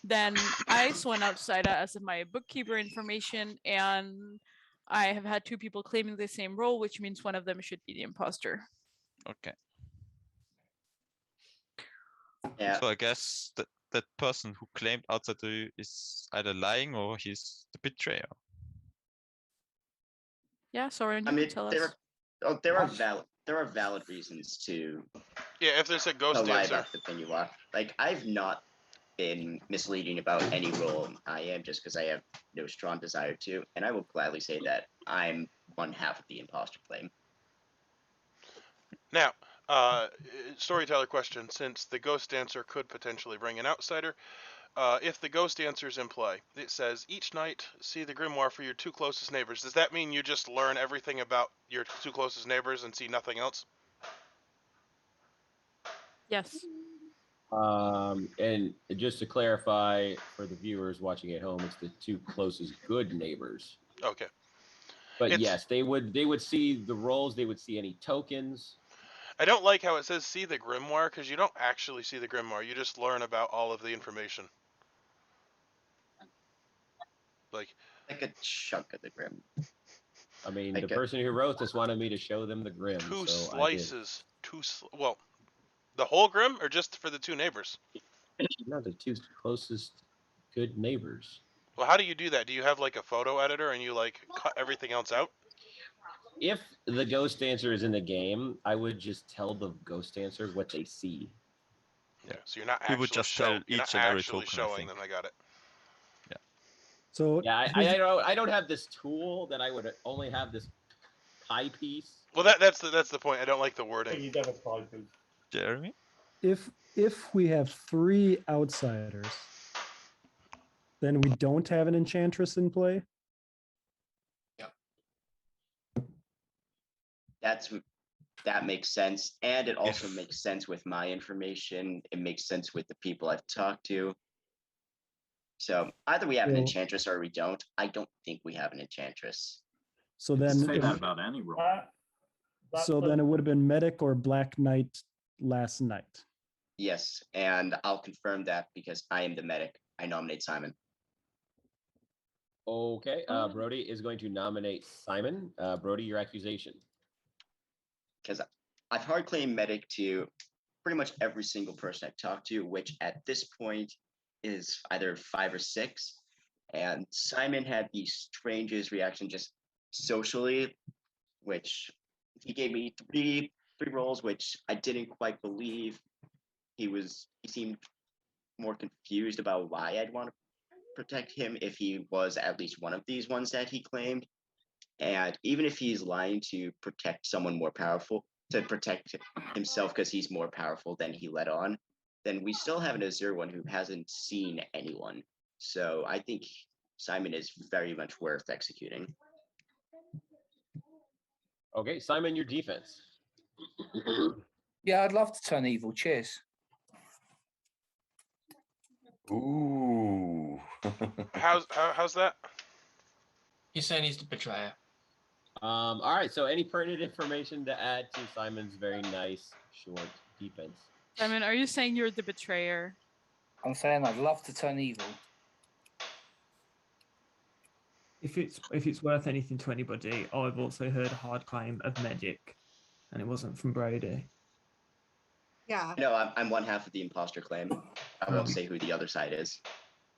S3: Then I saw an outsider as my bookkeeper information, and I have had 2 people claiming the same role, which means one of them should be the imposter.
S7: Okay.
S6: Yeah.
S7: So I guess that person who claimed outside to you is either lying or he's the betrayer.
S3: Yeah, Soren, you
S6: I mean,
S3: can tell
S6: there
S3: us.
S6: are there are valid reasons to
S1: Yeah, if there's a ghost
S6: lie
S1: dancer.
S6: about the thing you are. Like, I've not been misleading about any role I am just because I have no strong desire to, and I will gladly say that I'm one half of the imposter claim.
S1: Now, storyteller question, since the ghost dancer could potentially bring an outsider, if the ghost dancer's in play, it says, each night, see the grimoire for your 2 closest neighbors. Does that mean you just learn everything about your 2 closest neighbors and see nothing else?
S3: Yes.
S2: And just to clarify for the viewers watching at home, it's the 2 closest good neighbors.
S1: Okay.
S2: But yes, they would see the roles. They would see any tokens.
S1: I don't like how it says see the grimoire, because you don't actually see the grimoire. You just learn about all of the information. Like
S6: a chunk of the grim.
S2: I mean, the person who wrote this wanted me to show them the grim,
S1: 2
S2: so
S1: slices. Well, the whole grim, or just for the 2 neighbors?
S2: No, the 2 closest good neighbors.
S1: Well, how do you do that? Do you have like a photo editor and you like cut everything else out?
S2: If the ghost dancer is in the game, I would just tell the ghost dancer what they see.
S1: Yeah, so you're not
S7: We
S1: actually
S7: would just tell each and every token, I
S1: showing
S7: think.
S1: them. I got it.
S7: Yeah.
S8: So
S2: yeah, I don't have this tool that I would only have this pie piece.
S1: Well, that's the point. I don't like the wording.
S7: Jeremy?
S8: If we have 3 outsiders, then we don't have an enchantress in play.
S6: That makes sense, and it also makes sense with my information. It makes sense with the people I've talked to. So either we have an enchantress or we don't. I don't think we have an enchantress.
S8: So then,
S10: say that about any role.
S8: So then it would have been medic or black knight last night.
S6: Yes, and I'll confirm that because I am the medic. I nominate Simon.
S2: Okay, Brody is going to nominate Simon. Brody, your accusation.
S6: Because I've hard claimed medic to pretty much every single person I've talked to, which at this point is either 5 or 6. And Simon had the strangest reaction just socially, which he gave me three rolls, which I didn't quite believe. He seemed more confused about why I'd want to protect him if he was at least one of these ones that he claimed. And even if he's lying to protect someone more powerful, to protect himself because he's more powerful than he let on, then we still have an Azure one who hasn't seen anyone. So I think Simon is very much worth executing.
S2: Okay, Simon, your defense.
S12: Yeah, I'd love to turn evil. Cheers.
S9: Ooh.
S1: How's that?
S4: He's saying he's the betrayer.
S2: All right, so any pertinent information to add to Simon's very nice short defense?
S3: Simon, are you saying you're the betrayer?
S12: I'm saying I'd love to turn evil.
S5: If it's worth anything to anybody, I've also heard a hard claim of magic, and it wasn't from Brody.
S11: Yeah.
S6: No, I'm one half of the imposter claim. I won't say who the other side is.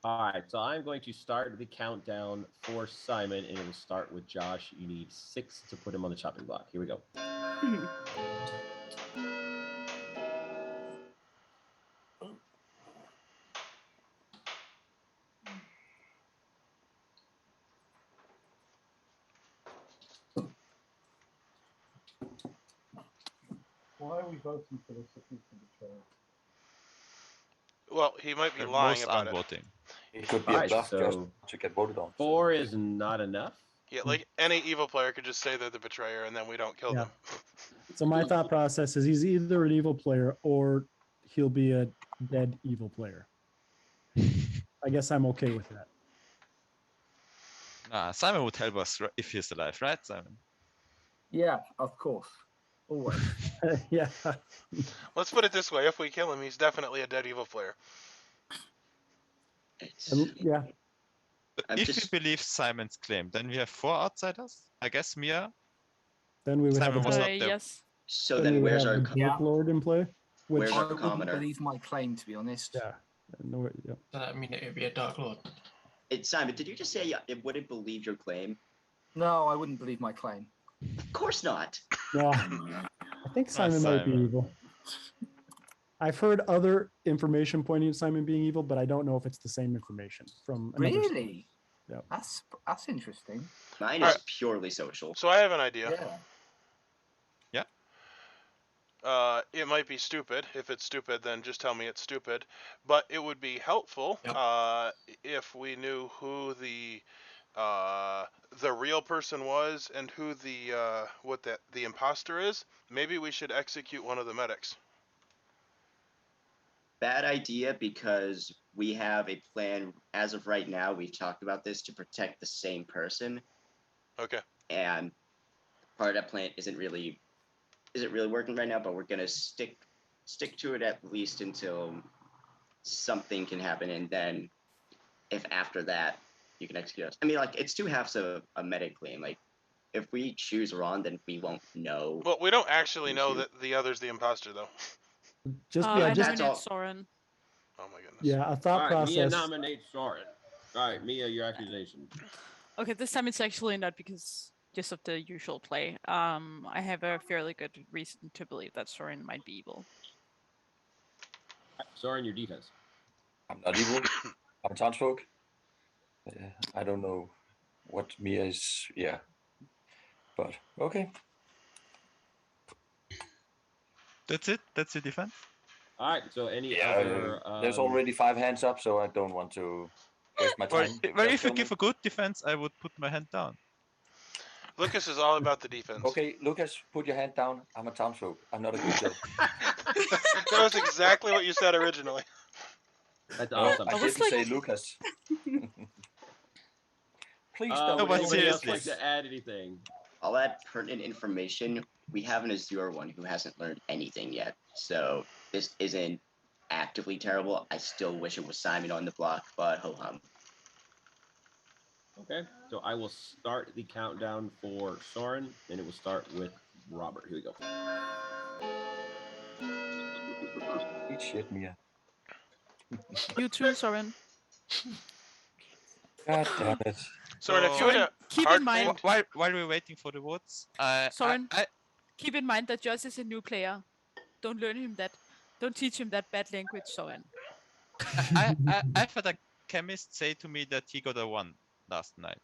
S2: All right, so I'm going to start the countdown for Simon, and it will start with Josh. You need 6 to put him on the chopping block. Here we go.
S5: Why are we voting for this if he's the betrayer?
S1: Well, he might be
S7: Most
S1: lying about
S7: aren't
S1: it.
S7: voting.
S9: It could be
S2: All
S9: a
S2: right,
S9: bluff just
S2: so
S9: to get voted on.
S2: 4 is not enough.
S1: Yeah, like any evil player could just say they're the betrayer, and then we don't kill
S8: Yeah.
S1: them.
S8: So my thought process is he's either an evil player or he'll be a dead evil player. I guess I'm okay with that.
S7: Nah, Simon would help us if he's alive, right, Simon?
S12: Yeah, of course. Always.
S8: Yeah.
S1: Let's put it this way: if we kill him, he's definitely a dead evil player.
S8: Yeah.
S7: But
S6: I'm
S7: if
S6: just-
S7: we believe Simon's claim, then we have 4 outsiders. I guess Mia.
S8: Then we would
S7: Simon
S8: have
S7: was
S8: a
S7: not there.
S3: Yes.
S6: So
S8: then
S6: then
S8: we would
S6: where's
S8: have
S6: our
S8: the Dark Lord in play? Which,
S6: Where's
S12: I
S6: our
S12: wouldn't
S6: commoner?
S12: believe my claim, to be honest.
S8: yeah. No, yeah.
S4: Does that mean it would be a Dark Lord?
S6: Simon, did you just say it wouldn't believe your claim?
S12: No, I wouldn't believe my claim.
S6: Of course not.
S8: No, I think Simon might be
S7: Simon.
S8: evil. I've heard other information pointing to Simon being evil, but I don't know if it's the same information from another source.
S12: Really?
S8: Yeah.
S12: That's interesting.
S6: Mine is
S1: Alright.
S6: purely social.
S1: So I have an idea.
S12: Yeah.
S1: It might be stupid. If it's stupid, then just tell me it's stupid. But it would be helpful if we knew who the real person was and who the imposter is. Maybe we should execute one of the medics.
S6: Bad idea, because we have a plan as of right now. We've talked about this to protect the same person,
S1: Okay.
S6: and part of that plan isn't really working right now. But we're gonna stick to it at least until something can happen, and then if after that you can execute us. I mean, like, it's 2 halves of a medic claim. Like, if we choose Ron, then we won't know.
S1: Well, we don't actually know that the other's the imposter, though.
S8: Just
S3: I
S8: yeah, just
S6: That's
S3: nominate
S6: all.
S3: Soren.
S1: Oh my goodness.
S8: yeah, a thought
S2: All right, Mia
S8: process.
S2: nominates Soren. All right, Mia, your accusation.
S3: Okay, this time it's actually not because just of the usual play. I have a fairly good reason to believe that Soren might be evil.
S2: Soren, your defense.
S9: I'm not evil. I'm townsfolk. I don't know what Mia is. Yeah. But okay.
S7: That's it. That's your defense.
S2: All right, so any
S9: Yeah,
S2: other...
S9: there's already 5 hands up, so I don't want to waste my
S7: Well,
S9: time.
S7: well,
S9: Just
S7: if you
S9: tell me.
S7: give a good defense, I would put my hand down.
S1: Lucas is all about the defense.
S9: Okay, Lucas, put your hand down. I'm a townsfolk. I'm not a good judge.
S1: That was exactly what you said originally.
S2: That's
S9: No,
S2: awesome.
S9: I
S3: I was
S9: didn't say
S3: like-
S9: Lucas. Please
S2: No,
S9: don't.
S2: would
S7: but
S2: anybody else
S7: seriously.
S2: like to add anything?
S6: I'll add pertinent information. We have an Azure one who hasn't learned anything yet, so this isn't actively terrible. I still wish it was Simon on the block, but ho hum.
S2: Okay, so I will start the countdown for Soren, and it will start with Robert. Here we go.
S9: Eat shit, Mia.
S3: You too, Soren.
S9: God damn it.
S1: Soren, if you had
S3: Soren,
S1: a
S3: keep
S1: hard
S3: in mind.
S1: claim,
S7: While we're waiting for the votes,
S3: Soren, keep in mind that Josh is a new player. Don't learn him that. Don't teach him that bad language, Soren.
S7: I've had a chemist say to me that he got a 1 last night.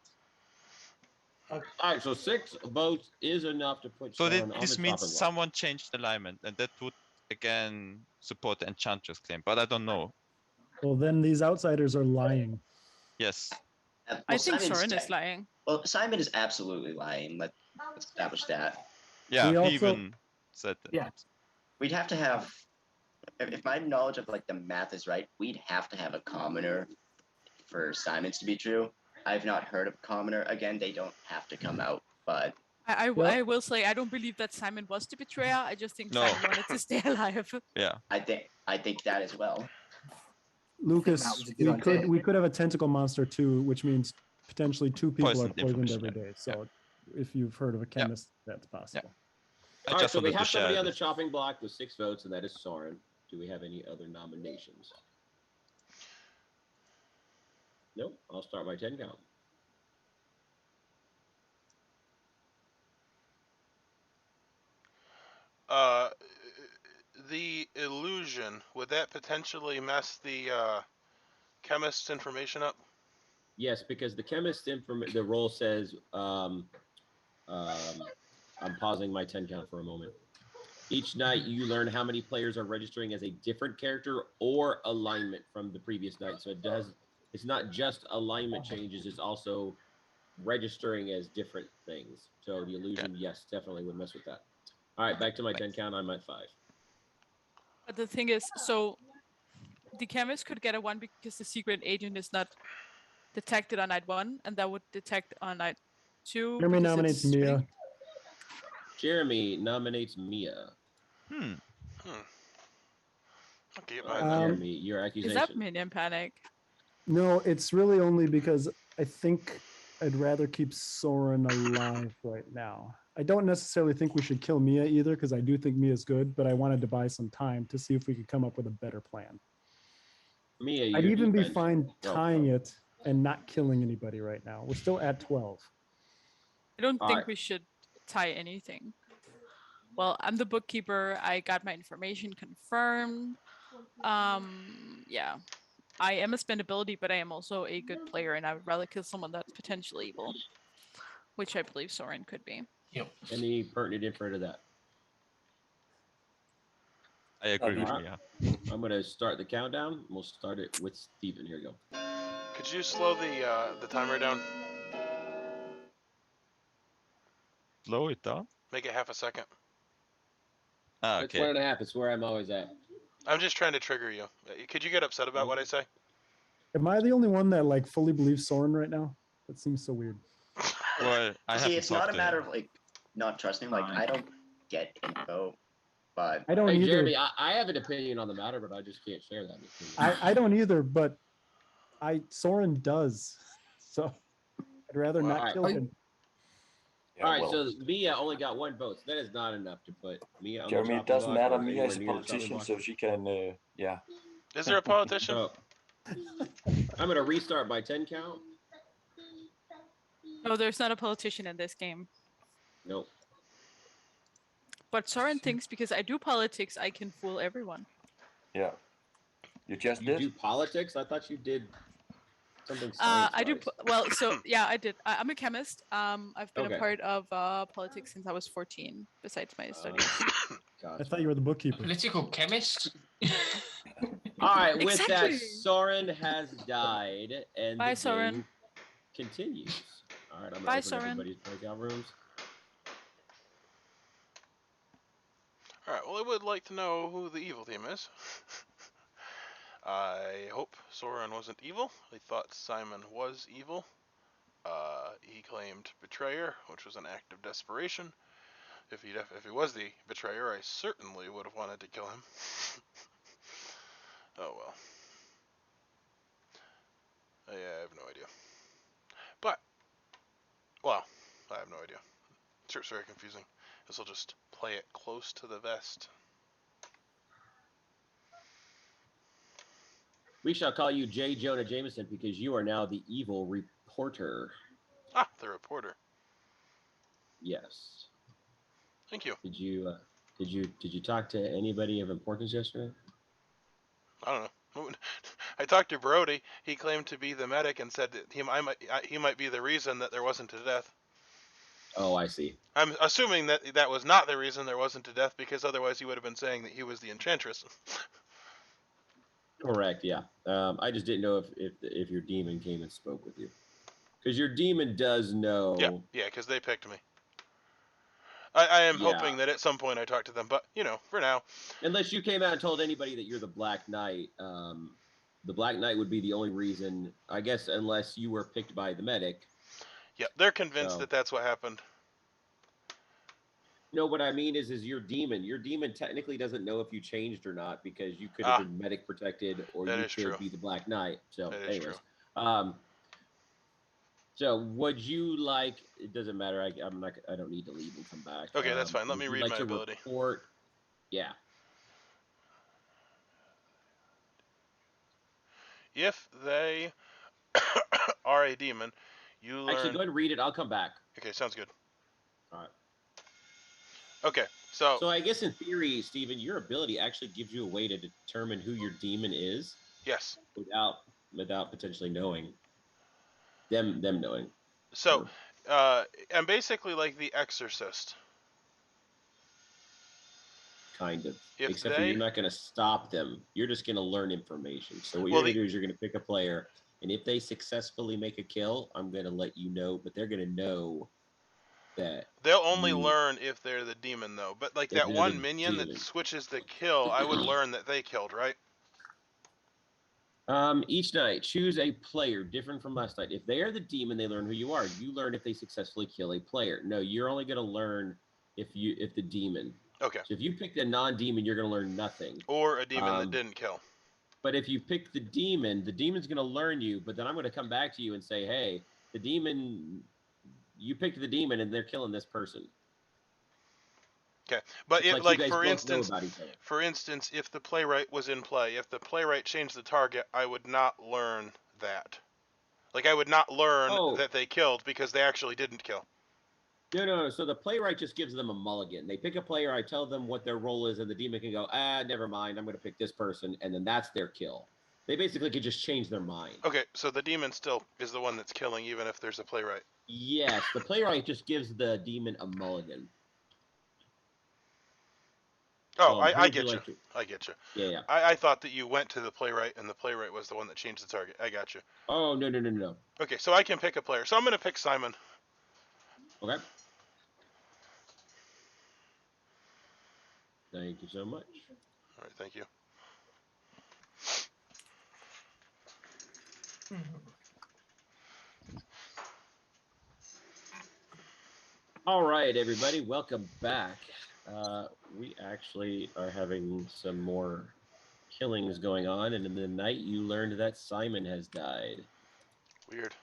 S2: All right, so 6 votes is enough to put
S7: So
S2: Soren on
S7: this
S2: the
S7: means
S2: chopping block.
S7: someone changed alignment, and that would again support the Enchantress claim, but I don't know.
S8: Well, then these outsiders are lying.
S7: Yes.
S3: I think Soren is lying.
S6: Well, Simon is absolutely lying. Let's establish that.
S7: Yeah,
S8: We
S7: he
S8: also-
S7: even said that.
S10: Yeah.
S6: We'd have to have, if my knowledge of like the math is right, we'd have to have a commoner for Simon's to be true. I've not heard of a commoner. Again, they don't have to come out, but
S3: I will say I don't believe that Simon was the betrayer. I just think
S7: No.
S3: Simon wanted to stay alive.
S7: Yeah.
S6: I think that as well.
S8: Lucas,
S10: was a good idea.
S8: we could have a tentacle monster too, which means potentially 2 people
S7: Poisoned
S8: are poisoned
S7: information,
S8: every day. So if you've heard of a chemist, that's possible.
S7: I
S2: All right,
S7: just
S2: so we
S7: wanted to
S2: have somebody
S7: share
S2: on the
S7: this.
S2: chopping block with 6 votes, and that is Soren. Do we have any other nominations? Nope. I'll start my 10 count.
S1: the illusion, would that potentially mess the chemist's information up?
S2: Yes, because the chemist the role says, I'm pausing my 10 count for a moment. Each night you learn how many players are registering as a different character or alignment from the previous night. So it's not just alignment changes, it's also registering as different things. So the illusion, yes, definitely would mess with that. All right, back to my 10 count. I'm at 5.
S3: But the thing is, so the chemist could get a 1 because the secret agent is not detected on night 1, and that would detect on night 2.
S8: Jeremy
S3: because
S8: nominates
S3: it's
S8: Mia.
S3: swing.
S2: Jeremy nominates Mia.
S1: Okay,
S2: All right,
S8: Um,
S2: Jeremy, your
S3: Is
S2: accusation.
S3: that minion panic?
S8: No, it's really only because I think I'd rather keep Soren alive right now. I don't necessarily think we should kill Mia either, because I do think Mia's good, but I wanted to buy some time to see if we could come up with a better plan.
S2: Mia,
S8: I'd
S2: your
S8: even be
S2: defense.
S8: fine
S2: Oh,
S8: tying it and not killing anybody right now. We're still at 12.
S3: I don't
S2: All
S3: think
S2: right.
S3: we should tie anything. Well, I'm the bookkeeper. I got my information confirmed. Yeah. I am a spendability, but I am also a good player, and I would rather kill someone that's potentially evil, which I believe Soren could be.
S4: Yep.
S2: Any pertinent info to that?
S7: I agree with
S2: All right.
S7: Mia.
S2: I'm going to start the countdown. We'll start it with Steven. Here you go.
S1: Could you slow the timer down?
S7: Slow it down.
S1: Make it half a second.
S7: Ah,
S2: It's
S7: okay.
S2: 1.5. It's where I'm always at.
S1: I'm just trying to trigger you. Could you get upset about what I say?
S8: Am I the only one that like fully believes Soren right now? That seems so weird.
S7: Well, I
S6: See,
S7: haven't
S6: it's not
S7: talked
S6: a
S7: to
S6: matter
S7: him.
S6: of like not trusting. Like I don't get info, but
S8: I don't
S2: Hey,
S8: either.
S2: Jeremy, I have an opinion on the matter, but I just can't share that opinion.
S8: I don't either, but Soren does. So I'd rather
S1: Wow.
S8: not
S2: Alright.
S8: kill him.
S9: Yeah,
S2: All right,
S9: well,
S2: so Mia only got 1 vote. So that is not enough to put Mia on
S9: Jeremy,
S2: the
S9: it
S2: chopping
S9: doesn't
S2: block
S9: matter.
S2: or
S9: Mia
S2: anywhere
S9: is a
S2: near the chopping
S9: politician,
S2: block.
S9: so she can, yeah.
S1: Is there a politician?
S2: So I'm going to restart my 10 count.
S3: No, there's not a politician in this game.
S2: Nope.
S3: But Soren thinks because I do politics, I can fool everyone.
S9: Yeah. You just
S2: You
S9: did?
S2: do politics? I thought you did something
S3: I do
S2: science-wise.
S3: well. So yeah, I did. I'm a chemist. I've been
S2: Okay.
S3: a part of politics since I was 14. Besides my studies.
S8: I
S2: Gotcha.
S8: thought you were the bookkeeper.
S4: Political chemist.
S2: All right, with that,
S3: Exactly.
S2: Soren has died, and
S3: Bye,
S2: the
S3: Soren.
S2: game continues. All right, I'm
S3: Bye,
S2: going to open
S3: Soren.
S2: everybody's breakout rooms.
S1: Alright, well, I would like to know who the evil team is. I hope Soren wasn't evil. I thought Simon was evil. He claimed betrayer, which was an act of desperation. If he was the betrayer, I certainly would have wanted to kill him. Oh well. I have no idea. But, well, I have no idea. It's very confusing. Guess I'll just play it close to the vest.
S2: We shall call you J. Jonah Jameson because you are now the evil reporter.
S1: Ah, the reporter.
S2: Yes.
S1: Thank you.
S2: Did you talk to anybody of importance yesterday?
S1: I don't know. I talked to Brody. He claimed to be the medic and said that he might be the reason that there wasn't a death.
S2: Oh, I see.
S1: I'm assuming that that was not the reason there wasn't a death, because otherwise he would have been saying that he was the enchantress.
S2: Correct. Yeah. I just didn't know if your demon came and spoke with you, because your demon does know.
S1: Yeah, because they picked me. I am
S2: Yeah.
S1: hoping that at some point I talk to them, but for now.
S2: Unless you came out and told anybody that you're the Black Knight, the Black Knight would be the only reason, I guess, unless you were picked by the medic.
S1: Yeah, they're convinced that that's what happened.
S2: No, what I mean is your demon. Your demon technically doesn't know if you changed or not, because you could have been medic protected, or you could be the Black Knight. So, anyways, so would you like? It doesn't matter. I'm not. I don't need to leave and come back.
S1: Okay, that's fine. Let me read my ability.
S2: Report? Yeah.
S1: If they are a demon, you learn...
S2: Actually, go ahead and read it. I'll come back.
S1: Okay, sounds good.
S2: All right.
S1: Okay, so...
S2: So I guess in theory, Steven, your ability actually gives you a way to determine who your demon is.
S1: Yes.
S2: Without potentially knowing. Them knowing.
S1: So, I'm basically like the Exorcist.
S2: Kind of. Except for you're not going to stop them. You're just going to learn information. So what you're going to do is you're going to pick a player, and if they successfully make a kill, I'm going to let you know, but they're going to know that...
S1: They'll only learn if they're the demon, though. But like that one minion that switches the kill, I would learn that they killed, right?
S2: Each night, choose a player different from last night. If they are the demon, they learn who you are. You learn if they successfully kill a player. No, you're only going to learn if the demon...
S1: Okay.
S2: So if you pick a non-demon, you're going to learn nothing.
S1: Or a demon that didn't kill.
S2: But if you pick the demon's going to learn you, but then I'm going to come back to you and say, hey, the demon, you picked the demon and they're killing this person.
S1: Okay. But if, like for instance, if the playwright was in play, if the playwright changed the target, I would not learn that. Like I would not learn that they killed because they actually didn't kill.
S2: No. So the playwright just gives them a mulligan. They pick a player, I tell them what their role is, and the demon can go, never mind, I'm going to pick this person, and then that's their kill. They basically could just change their mind.
S1: Okay, so the demon still is the one that's killing, even if there's a playwright.
S2: Yes, the playwright just gives the demon a mulligan.
S1: Oh, I get you. I get you.
S2: Yeah.
S1: I thought that you went to the playwright, and the playwright was the one that changed the target. I got you.
S2: Oh, no.
S1: Okay, so I can pick a player. So I'm going to pick Simon.
S2: Okay. Thank you so much.
S1: All right, thank you.
S2: All right, everybody, welcome back. We actually are having some more killings going on, and in the night you learned that Simon has died.
S1: Weird.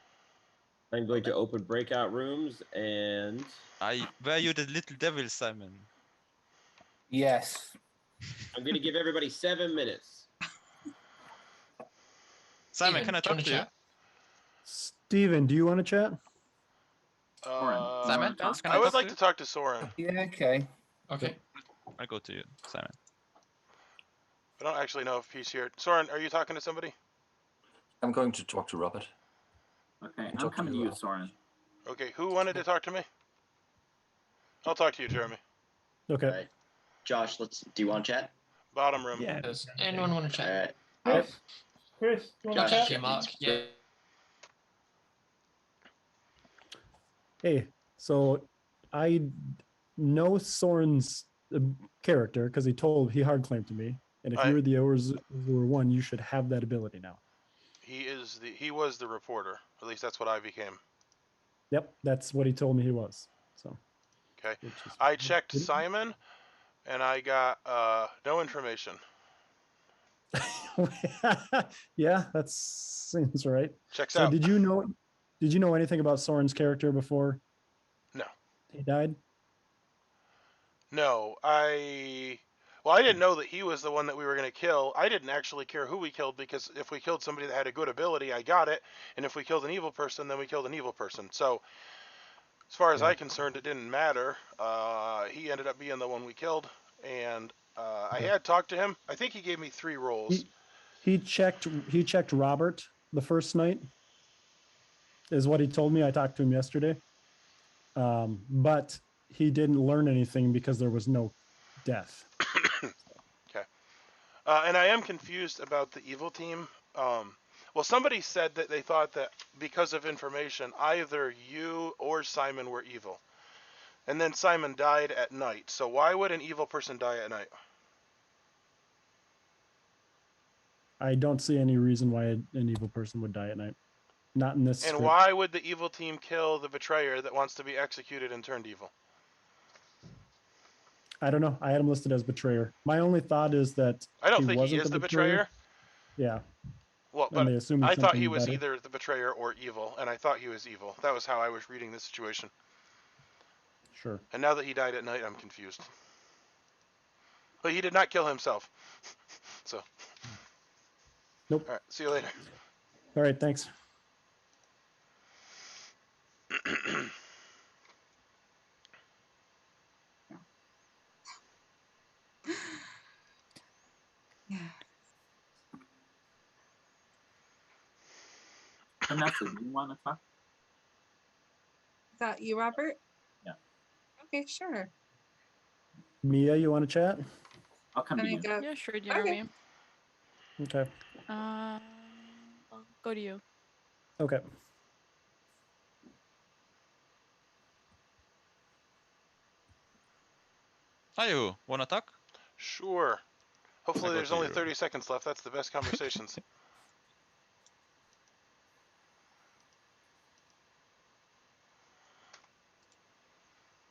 S2: I'm going to open breakout rooms, and...
S7: Were you the little devil, Simon?
S12: Yes.
S2: I'm going to give everybody 7 minutes.
S7: Simon, can I talk to you?
S8: Steven, do you want to chat?
S7: Simon,
S1: I would like to talk to Soren.
S12: Yeah, okay.
S4: Okay.
S7: I'll go to you, Simon.
S1: I don't actually know if he's here. Soren, are you talking to somebody?
S9: I'm going to talk to Robert.
S10: Okay, I'm coming to you, Soren.
S1: Okay, who wanted to talk to me? I'll talk to you, Jeremy.
S8: Okay.
S6: Right. Josh, do you want to chat?
S1: Bottom room.
S4: Yeah. Does anyone want to chat?
S5: Chris, you want to
S6: Josh,
S5: chat?
S4: Mark. Yeah.
S8: Hey, so I know Soren's character because he hard claimed to me, and if you're the Azure one, you should have that ability now.
S1: He was the reporter. At least that's what I became.
S8: Yep, that's what he told me he was. So.
S1: Okay. I checked Simon, and I got no information.
S8: Yeah, that seems right.
S1: Checks out.
S8: Did you know anything about Soren's character before?
S1: No.
S8: He died?
S1: No, Well, I didn't know that he was the one that we were going to kill. I didn't actually care who we killed because if we killed somebody that had a good ability, I got it. And if we killed an evil person, then we killed an evil person. So, as far as I'm concerned, it didn't matter. He ended up being the one we killed. And I had talked to him. I think he gave me 3 rolls.
S8: He checked Robert the first night, is what he told me. I talked to him yesterday. But he didn't learn anything because there was no death.
S1: Okay. And I am confused about the evil team. Well, somebody said that they thought that because of information, either you or Simon were evil. And then Simon died at night. So why would an evil person die at night?
S8: I don't see any reason why an evil person would die at night. Not in this
S1: And
S8: script.
S1: why would the evil team kill the betrayer that wants to be executed and turned evil?
S8: I don't know. I had him listed as betrayer. My only thought is that
S1: I don't
S8: he
S1: think he
S8: wasn't
S1: is the betrayer.
S8: Yeah.
S1: Well,
S8: And
S1: but
S8: they assumed
S1: I thought he
S8: something
S1: was
S8: better.
S1: either the betrayer or evil, and I thought he was evil. That was how I was reading this situation.
S8: Sure.
S1: And now that he died at night, I'm confused. But he did not kill himself. So.
S8: Nope.
S1: All right. See you later.
S8: All right. Thanks.
S10: Vanessa, do you want to talk?
S11: Is that you, Robert?
S10: Yeah.
S11: Okay, sure.
S8: Mia, you want to chat?
S10: I'll come
S11: Let
S10: to
S11: me
S10: you.
S11: go.
S3: Yeah, sure, Jeremy.
S8: Okay.
S3: I'll go to you.
S8: Okay.
S7: Hi, wanna talk?
S1: Sure. Hopefully
S7: go
S1: there's
S7: to
S1: only
S7: you.
S1: 30 seconds left. That's the best conversations.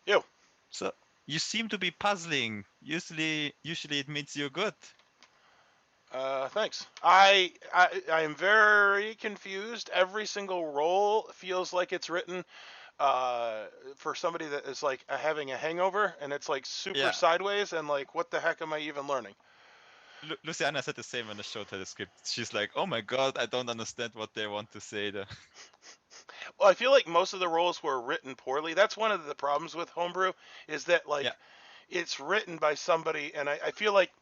S1: Yo.
S7: So you seem to be puzzling. Usually it means you're good.
S1: Thanks. I am very confused. Every single roll feels like it's written for somebody that is like having a hangover, and it's like super sideways, and like, what the heck am I even learning?
S7: Luciana said the same when I showed her the script. She's like, "Oh my god, I don't understand what they want to say there."
S1: Well, I feel like most of the roles were written poorly. That's one of the problems with Homebrew, is that like it's written by somebody, and I feel like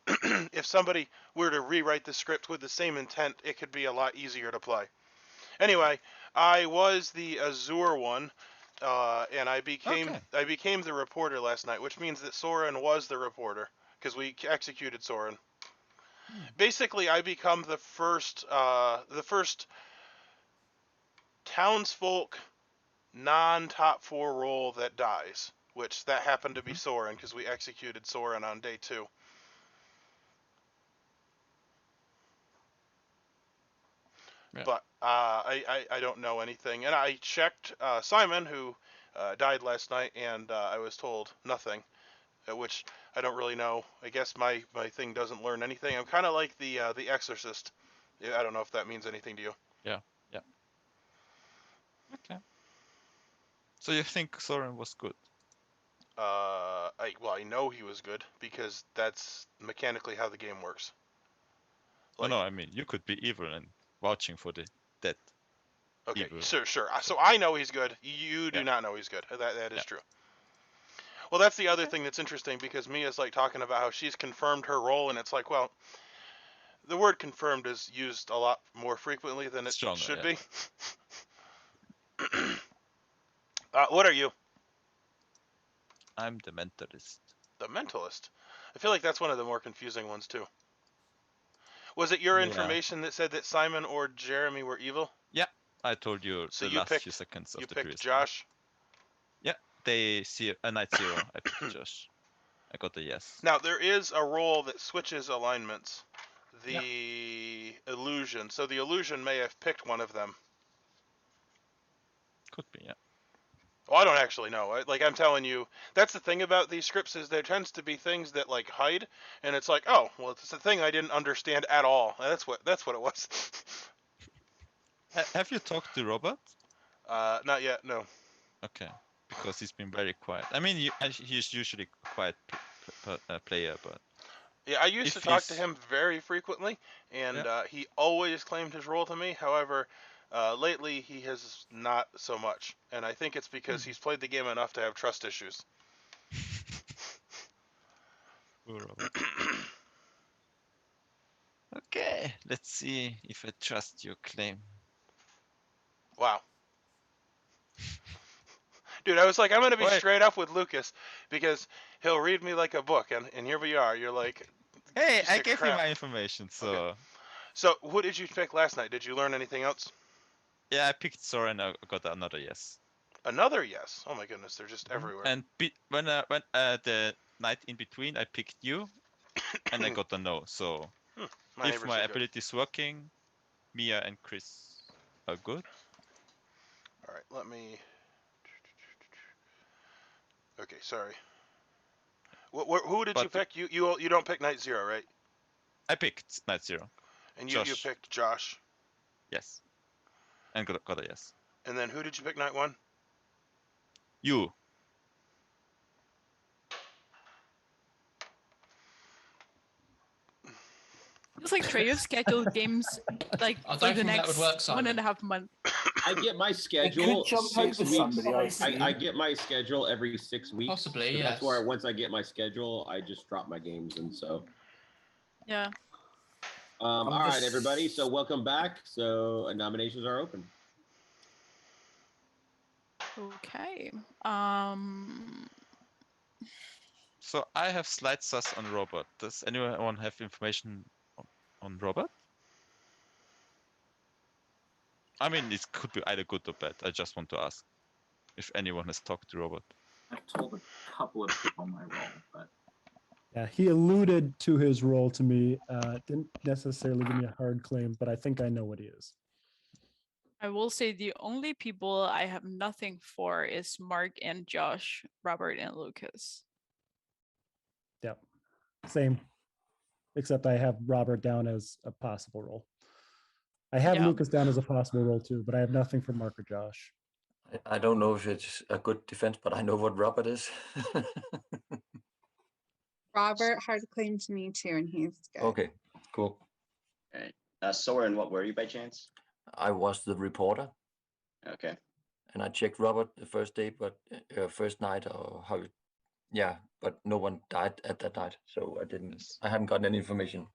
S1: if somebody were to rewrite the script with the same intent, it could be a lot easier to play. Anyway, I was the Azure one, and I became the reporter last night, which means that Soren was the reporter because we executed Soren. Basically, I become the first townsfolk non-top 4 role that dies, which that happened to be Soren because we executed Soren on day 2.
S7: Yeah.
S1: But I don't know anything, and I checked Simon, who died last night, and I was told nothing, which I don't really know. I guess my thing doesn't learn anything. I'm kind of like the Exorcist. I don't know if that means anything to you.
S7: Yeah. Okay. So you think Soren was good?
S1: I know he was good because that's mechanically how the game works.
S7: No, I mean you could be evil and vouching for the dead.
S1: Okay,
S7: evil.
S1: sure. So I know he's good. You do not know he's good. That is true. Well, that's the other thing that's interesting because Mia's like talking about how she's confirmed her role, and it's like, well, the word confirmed is used a lot more frequently than it should be. What are you?
S7: I'm the mentalist.
S1: The mentalist. I feel like that's one of the more confusing ones too. Was it your information that said that Simon or Jeremy were evil?
S7: Yeah, I told you
S1: so
S7: the last few seconds of the previous
S1: Josh?
S7: Yeah, they see a night 0. I picked Josh. I got a yes.
S1: Now, there is a role that switches alignments. The illusion. So the illusion may have picked one of them.
S7: Could be, yeah.
S1: Well, I don't actually know. Like, I'm telling you, that's the thing about these scripts is there tends to be things that, like, hide, and it's like, oh, well, it's a thing I didn't understand at all. That's what it was.
S7: Have you talked to Robert?
S1: Not yet, no.
S7: Okay, because he's been very quiet. I mean, he's usually a quiet player, but
S1: Yeah, I used to
S7: If
S1: talk to
S7: he's-
S1: him very frequently, and he always claimed his role to me. However, lately he has not so much, and I think it's because he's played the game enough to have trust issues.
S7: Poor Robert. Okay, let's see if I trust your claim.
S1: Wow. Dude, I was like, I'm going to be
S7: Wait.
S1: straight up with Lucas, because he'll read me like a book, and here we are. You're like,
S7: Hey,
S1: piece
S7: I
S1: of
S7: gave you
S1: crap.
S7: my information, so
S1: Okay. So, what did you pick last night? Did you learn anything else?
S7: yeah, I picked Soren. I got another yes.
S1: Another yes. Oh my goodness, they're just everywhere.
S7: And when the night in between, I picked you, and I got a no. So
S1: My
S7: if
S1: neighbors
S7: my
S1: are good.
S7: ability is working, Mia and Chris are good.
S1: All right, let me. Okay, sorry. Who did you
S7: But-
S1: pick? You don't pick Night Zero, right?
S7: I picked Night Zero.
S1: And you
S7: Josh.
S1: picked Josh.
S7: Yes. And got a yes.
S1: And then who did you pick Night One?
S7: You.
S3: It's like Trey, you've scheduled games like
S4: I
S3: for
S4: don't
S3: the
S4: think that would
S3: next
S4: work, Simon.
S3: 1.5 months.
S2: I get my
S12: It
S2: schedule
S12: could jump
S2: 6
S12: over
S2: weeks.
S12: somebody, I assume.
S2: I get my schedule every 6 weeks.
S4: Possibly,
S2: so
S4: yes.
S2: That's where once I get my schedule, I just drop my games, and so.
S3: Yeah.
S2: All right, everybody. So welcome back. So nominations are open.
S3: Okay.
S7: So I have slight sus on Robert. Does anyone have information on Robert? I mean, it could be either good or bad. I just want to ask if anyone has talked to Robert.
S10: I've told a couple of people my role, but
S8: Yeah, he alluded to his role to me. Didn't necessarily give me a hard claim, but I think I know what he is.
S3: I will say the only people I have nothing for is Mark and Josh, Robert and Lucas.
S8: Yep, same. Except I have Robert down as a possible role. I have
S3: Yeah.
S8: Lucas down as a possible role too, but I have nothing for Mark or Josh.
S9: I don't know if it's a good defense, but I know what Robert is.
S11: Robert hard claim to me too, and he's good.
S9: Okay, cool.
S6: All right. Soren, what were you by chance?
S9: I was the reporter,
S6: Okay.
S9: and I checked Robert the first day, but first night or how? Yeah, but no one died at that night, so I didn't. I hadn't gotten any information.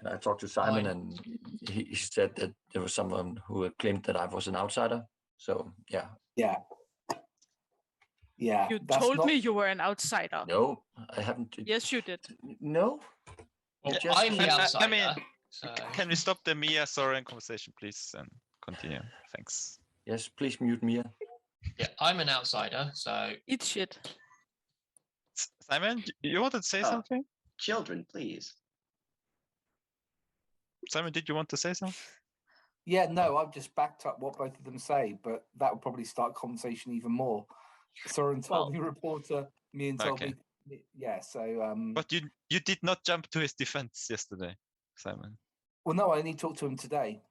S9: And I talked to Simon,
S4: Fine.
S9: and he said that there was someone who had claimed that I was an outsider. So yeah.
S12: Yeah. Yeah.
S3: You
S12: that's
S3: told
S12: not-
S3: me you were an outsider.
S9: No, I haven't.
S3: Yes, you did.
S9: No.
S4: Well,
S9: just-
S4: I'm the outsider.
S7: I mean,
S4: so...
S7: can we stop the Mia Soren conversation, please, and continue? Thanks.
S9: Yes, please mute Mia.
S4: Yeah, I'm an outsider, so
S3: Eat shit.
S7: Simon, you wanted to say
S6: Oh.
S7: something?
S6: Children, please.
S7: Simon, did you want to say something?
S12: Yeah, no, I've just backed up what both of them say, but that would probably start conversation even more. Soren told me reporter, me and told
S7: Okay.
S12: me, yeah. So,
S7: But you did not jump to his defense yesterday, Simon.
S12: well, no, I only talked to him today.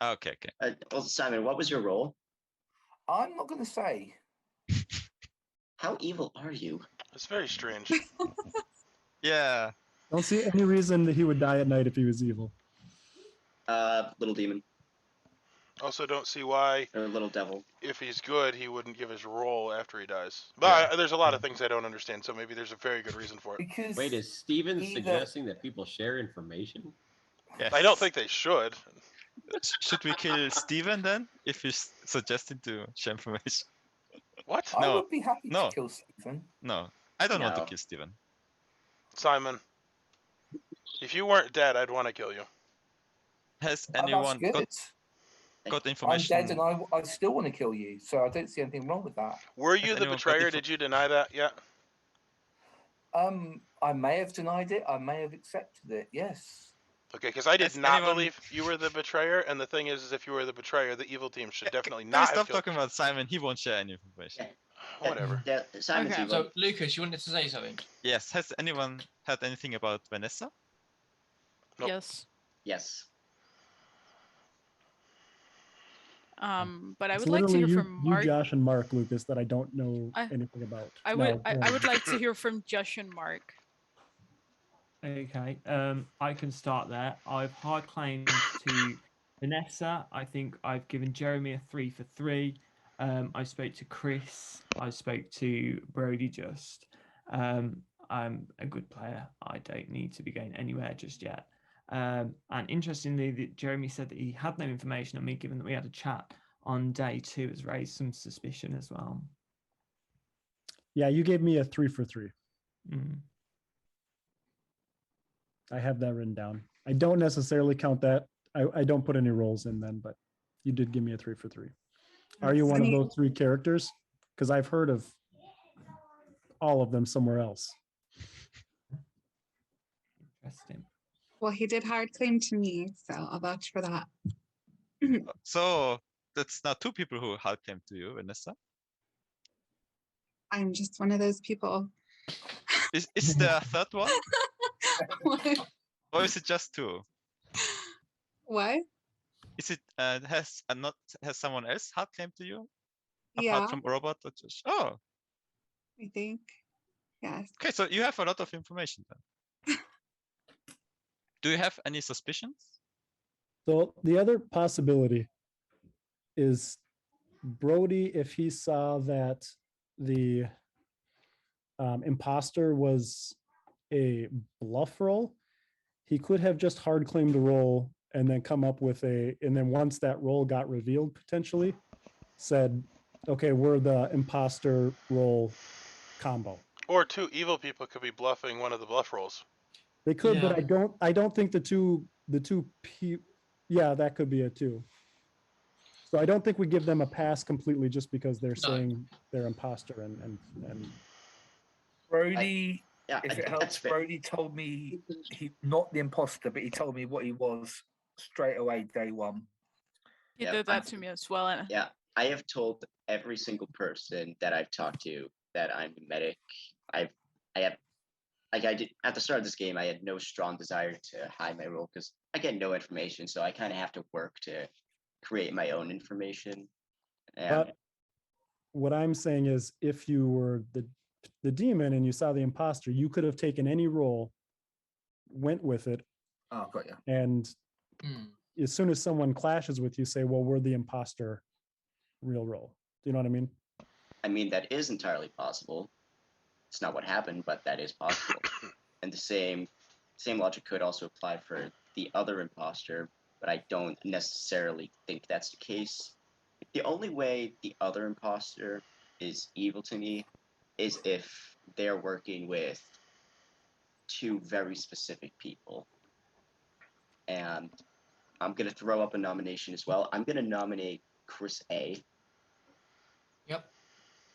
S7: Okay, okay.
S6: Well, Simon, what was your role?
S12: I'm not going to say.
S6: How evil are you?
S1: It's very strange.
S7: Yeah.
S8: Don't see any reason that he would die at night if he was evil.
S6: Little demon
S1: Also, don't see why,
S6: or little devil.
S1: if he's good, he wouldn't give his role after he dies. But there's a lot of things I don't understand, so maybe there's a very good reason for it.
S12: Because
S2: Wait, is Steven
S12: either-
S2: suggesting that people share information?
S7: Yes.
S1: I don't think they should.
S7: Should we kill Steven then, if he's suggesting to share information?
S1: What?
S12: I
S7: No,
S12: would be happy
S7: no.
S12: to kill Stephen.
S7: No, I don't want to
S6: No.
S7: kill Steven.
S1: Simon, if you weren't dead, I'd want to kill you.
S7: Has
S12: Oh,
S7: anyone
S12: that's good.
S7: got
S12: I'm
S7: information?
S12: dead and I still want to kill you, so I don't see anything wrong with that.
S1: Were
S7: Has
S1: you the
S7: anyone got
S1: betrayer?
S7: info-
S1: Did you deny that yet?
S12: I may have denied it. I may have accepted it. Yes.
S1: Okay, because I did
S7: Has
S1: not
S7: anyone-
S1: believe you were the betrayer, and the thing is if you were the betrayer, the evil team should definitely
S7: Can we
S1: not
S7: stop
S1: have killed.
S7: talking about Simon? He won't share any information.
S1: Whatever.
S6: Yeah, Simon's
S3: Okay.
S6: evil.
S4: So, Lucas, you wanted to say something?
S7: Yes, has anyone had anything about Vanessa?
S1: Nope.
S3: Yes.
S6: Yes.
S3: But I
S8: It's
S3: would like to
S8: literally
S3: hear
S8: you,
S3: from Mark.
S8: Josh, and Mark, Lucas, that I don't know
S3: I-
S8: anything about.
S3: I
S8: No,
S3: would I would like to hear from Josh and Mark.
S5: Okay, I can start there. I've hard claimed to Vanessa. I think I've given Jeremy a 3 for 3. I spoke to Chris. I spoke to Brody just. I'm a good player. I don't need to be going anywhere just yet. And interestingly, Jeremy said that he had no information on me, given that we had a chat on day 2, has raised some suspicion as well.
S8: Yeah, you gave me a 3 for 3.
S5: Mm.
S8: I have that written down. I don't necessarily count that. I don't put any rolls in then, but you did give me a 3 for 3. Are you one of those 3 characters? Because I've heard of all of them somewhere else.
S5: Interesting.
S11: Well, he did hard claim to me, so I'll vouch for that.
S7: So that's now 2 people who hard claim to you, Vanessa.
S11: I'm just one of those people.
S7: Is there a third one,
S11: What?
S7: or is it just 2?
S11: What?
S7: Is it has someone else hard claim to you apart
S11: Yeah,
S7: from Robert or just? Oh,
S11: I think. Yes.
S7: okay. So you have a lot of information then. Do you have any suspicions?
S8: So the other possibility is Brody, if he saw that the imposter was a bluff roll, he could have just hard claimed the roll and then come up with and then once that roll got revealed, potentially said, okay, we're the imposter roll combo.
S1: Or 2 evil people could be bluffing one of the bluff rolls.
S8: They could, but
S4: Yeah.
S8: I don't think yeah, that could be it too. So I don't think we give them a pass completely just because they're saying they're imposter and
S12: Brody,
S6: Yeah,
S12: if
S6: I
S12: it
S6: think
S12: helps,
S6: that's fair.
S12: Brody told me he not the imposter, but he told me what he was straight away day 1.
S3: He
S6: Yeah,
S3: did that to me as well. And
S6: Yeah, I have told every single person that I've talked to that I'm the medic. I have, like I did at the start of this game, I had no strong desire to hide my role because I get no information, so I kind of have to work to create my own information.
S8: But what I'm saying is, if you were the demon and you saw the imposter, you could have taken any role, went with it,
S12: Oh, got you.
S8: and
S4: Hmm.
S8: as soon as someone clashes with you, say, "Well, we're the imposter, real role." Do you know what I mean?
S6: I mean, that is entirely possible. It's not what happened, but that is possible. And the same logic could also apply for the other imposter, but I don't necessarily think that's the case. The only way the other imposter is evil to me is if they're working with 2 very specific people. And I'm going to throw up a nomination as well. I'm going to nominate Chris A.
S4: Yep,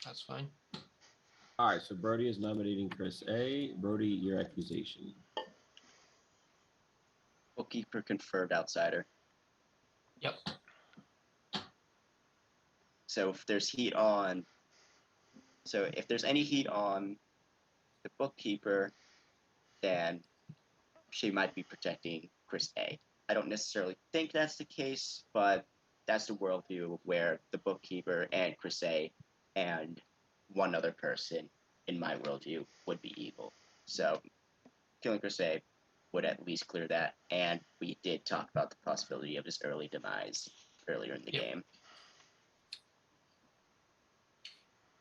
S4: that's fine.
S2: All right, so Brody is nominating Chris A. Brody, your accusation.
S6: Bookkeeper confirmed outsider.
S4: Yep.
S6: So if there's heat on, so if there's any heat on the bookkeeper, then she might be protecting Chris A. I don't necessarily think that's the case, but that's the worldview where the bookkeeper and Chris A and one other person in my worldview would be evil. So killing Chris A would at least clear that. And we did talk about the possibility of his early demise earlier in the game.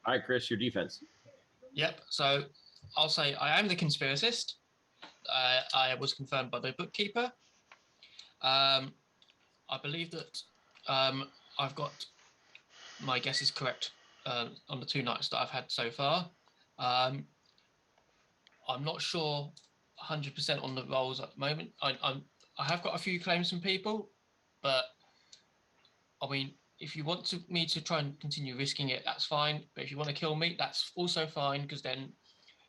S2: All right, Chris, your defense.
S4: Yep. So I'll say I am the conspiracist. I was confirmed by the bookkeeper. I believe that I've got my guess is correct on the 2 nights that I've had so far. I'm not sure 100% on the roles at the moment. I have got a few claims from people, but I mean, if you want me to try and continue risking it, that's fine. But if you want to kill me, that's also fine, because then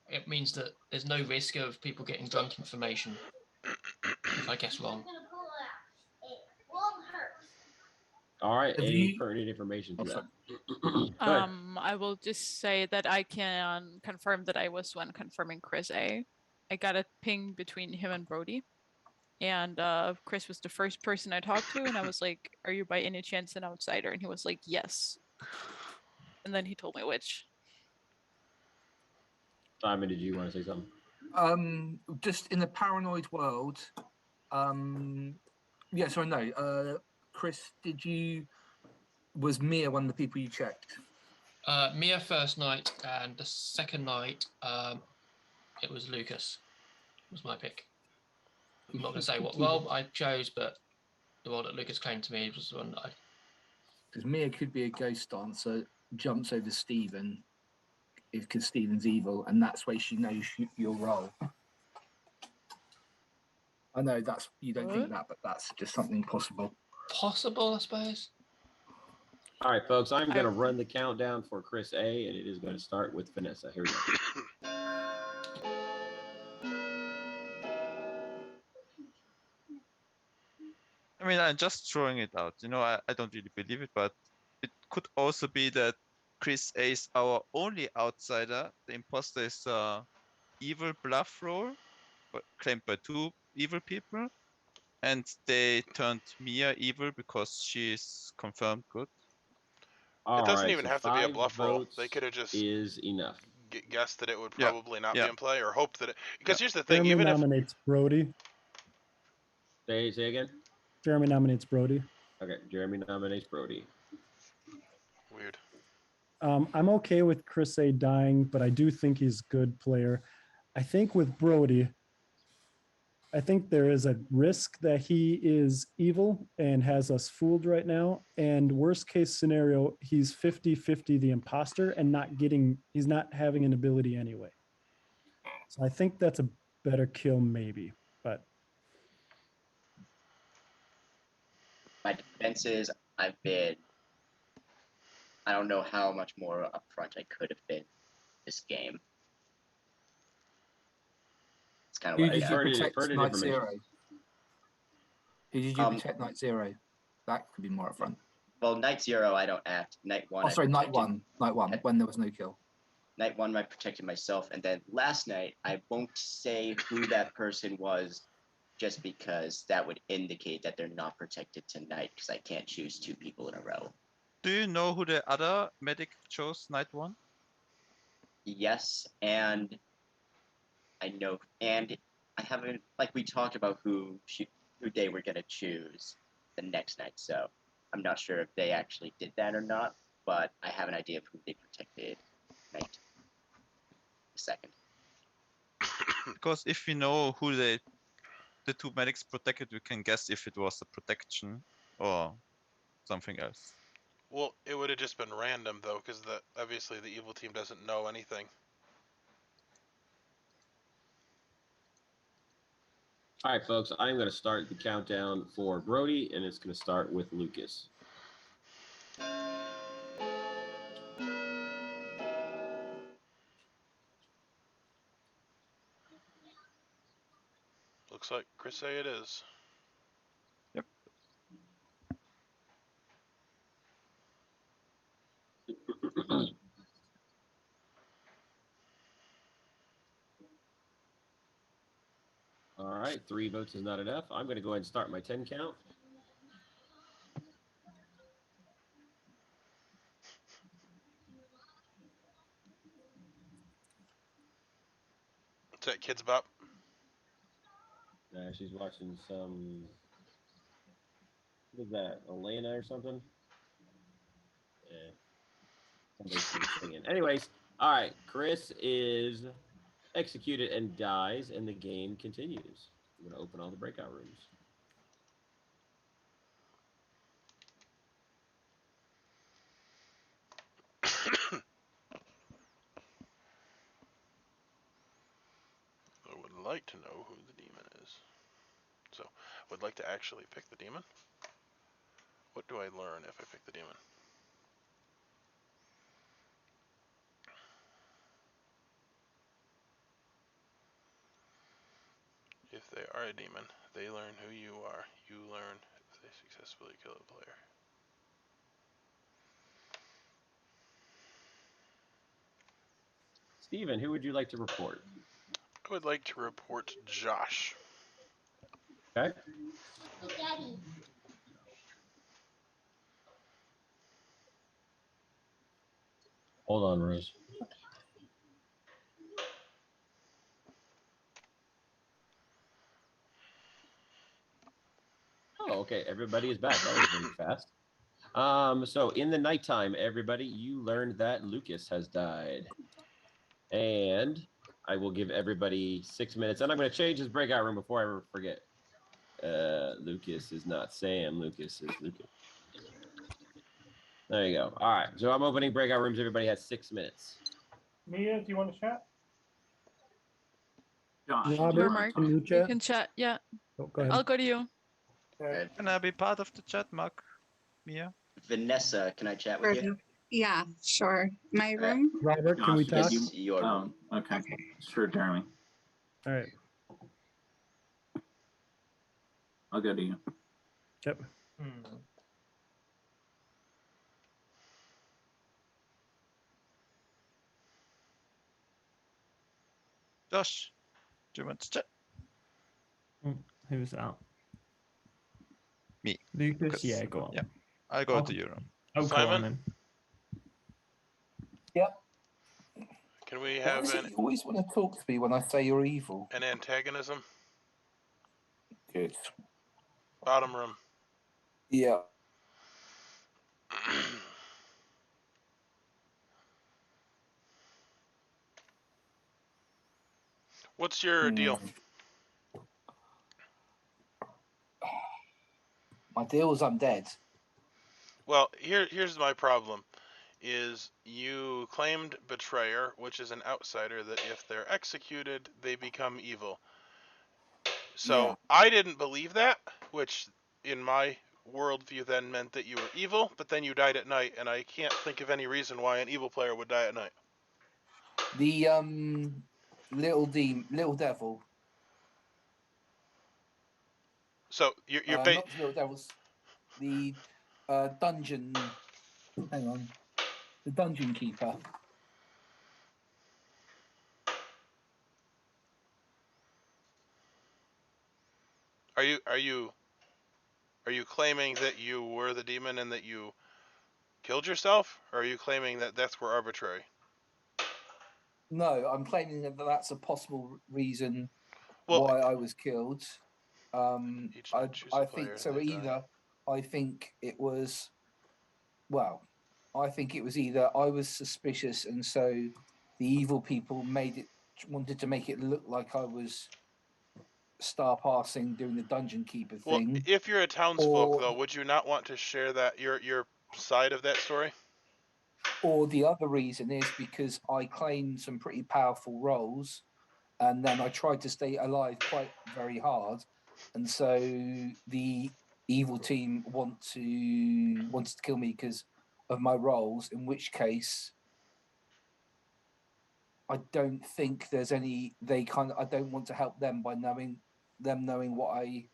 S4: it means that there's no risk of people getting drunk information if I guess wrong.
S2: All right,
S12: Have
S2: any
S12: you-
S2: pertinent information to
S12: Oh,
S2: that?
S12: sorry.
S2: Go ahead.
S3: I will just say that I can confirm that I was one confirming Chris A. I got a ping between him and Brody, and Chris was the first person I talked to, and I was like, "Are you by any chance an outsider?" And he was like, "Yes." And then he told me which.
S2: Simon, did you want to say something?
S12: Just in the paranoid world, yeah, sorry, no. Chris, was Mia one of the people you checked?
S4: Mia first night, and the second night, it was Lucas. Was my pick. I'm not going to say what role I chose, but the role that Lucas claimed to me was the one that I.
S12: Because Mia could be a ghost dancer, jumps over Stephen, because Stephen's evil, and that's why she knows your role. I know that's you don't think that, but that's just something possible.
S4: Possible, I suppose.
S2: All right, folks, I'm going to run the countdown for Chris A, and it is going to start with Vanessa. Here we go.
S7: I mean, I'm just throwing it out. You know, I don't really believe it, but it could also be that Chris A is our only outsider. The imposter is evil bluff role, claimed by 2 evil people, and they turned Mia evil because she's confirmed good.
S1: It doesn't even have to be a bluff roll. They could have just
S2: is enough.
S1: Guessed that it would probably not be in play, or hoped that it. Because here's the thing,
S8: Jeremy
S1: even if
S8: nominates Brody.
S2: Say again.
S8: Jeremy nominates Brody.
S2: Okay, Jeremy nominates Brody.
S1: Weird.
S8: I'm okay with Chris A dying, but I do think he's a good player. I think with Brody, I think there is a risk that he is evil and has us fooled right now. And worst case scenario, he's 50-50 the imposter and he's not having an ability anyway. So I think that's a better kill maybe, but.
S6: My defense is I don't know how much more upfront I could have been this game. It's kind of
S12: Who
S6: what
S12: did
S6: I
S12: you protect Night Zero? Who did you protect Night Zero? That could be more upfront.
S6: Well, Night Zero, I don't act. Night One.
S12: Oh, sorry, Night One. Night One, when there was no kill.
S6: Night One, I protected myself, and then last night, I won't say who that person was, just because that would indicate that they're not protected tonight, because I can't choose 2 people in a row.
S7: Do you know who the other medic chose Night 1?
S6: Yes, and I know, and I haven't, like, we talked about who they were going to choose the next night, so I'm not sure if they actually did that or not, but I have an idea of who they protected night second.
S7: Because if we know who the 2 medics protected, we can guess if it was a protection or something else.
S1: Well, it would have just been random though, because obviously the evil team doesn't know anything.
S2: All right, folks, I'm going to start the countdown for Brody, and it's going to start with Lucas.
S1: Looks like Chris A it is.
S7: Yep.
S2: All right, 3 votes is not enough. I'm going to go ahead and start my 10 count.
S1: What's that, Kids Bop?
S2: She's watching some. What is that? Elena or something? Yeah. Somebody's singing. Anyways, all right. Chris is executed and dies, and the game continues. I'm going to open all the breakout rooms.
S1: I would like to know who the demon is. So, I would like to actually pick the demon. What do I learn if I pick the demon? If they are a demon, they learn who you are. You learn if they successfully kill a player.
S2: Steven, who would you like to report?
S1: I would like to report Josh.
S2: Okay. Hold on, Rose. Oh, okay. Everybody is back. That was very fast. So in the nighttime, everybody, you learned that Lucas has died. And I will give everybody 6 minutes. And I'm going to change this breakout room before I ever forget. Lucas is not Sam. Lucas is Lucas. There you go. All right. So I'm opening breakout rooms. Everybody has 6 minutes.
S13: Mia, do you want to chat?
S10: Josh,
S8: Robert,
S3: Sure, Mark.
S8: can you
S3: You
S8: chat?
S3: can chat. Yeah,
S8: Oh, go ahead.
S3: I'll go to you.
S10: Okay.
S7: Can I be part of the chat, Mark? Mia?
S6: Vanessa, can I chat with you?
S11: Yeah, sure. My
S6: All right.
S11: room?
S8: Robert, can we
S10: Josh,
S8: talk?
S6: Yes, your room.
S10: Okay.
S11: Okay.
S10: Sure, Jeremy.
S8: All right.
S10: I'll go to you.
S8: Yep.
S7: Josh, do you want to chat?
S5: Who was that?
S7: Me.
S5: Lucas? Yeah, go on.
S7: Yeah, I'll go to your room.
S5: Oh, go
S1: Simon?
S5: on then.
S12: Yep.
S1: Can we
S12: Why
S1: have
S12: is it you always want to talk to me when I say you're evil?
S1: an antagonism?
S12: Good.
S1: Bottom room.
S12: Yeah.
S1: What's your deal?
S12: My deal is I'm dead.
S1: Well, here's my problem. Is you claimed betrayer, which is an outsider that if they're executed, they become evil. So
S12: Yeah.
S1: I didn't believe that, which in my worldview then meant that you were evil, but then you died at night, and I can't think of any reason why an evil player would die at night.
S12: The little devil.
S1: So you're
S12: Not the little devils. The dungeon. Hang on. The dungeon keeper.
S1: Are you claiming that you were the demon and that you killed yourself, or are you claiming that deaths were arbitrary?
S12: No, I'm claiming that that's a possible reason
S1: Well,
S12: why I was killed.
S1: Each night choose a
S12: I
S1: player
S12: think so.
S1: and they die.
S12: Either I think it was, well, I think it was either I was suspicious, and so the evil people wanted to make it look like I was star passing doing the dungeon keeper
S1: Well,
S12: thing.
S1: if you're a townsfolk,
S12: or-
S1: though, would you not want to share that your side of that story?
S12: Or the other reason is because I claimed some pretty powerful roles, and then I tried to stay alive quite very hard, and so the evil team wanted to kill me because of my roles. In which case, I don't think there's any. I don't want to help them by knowing what I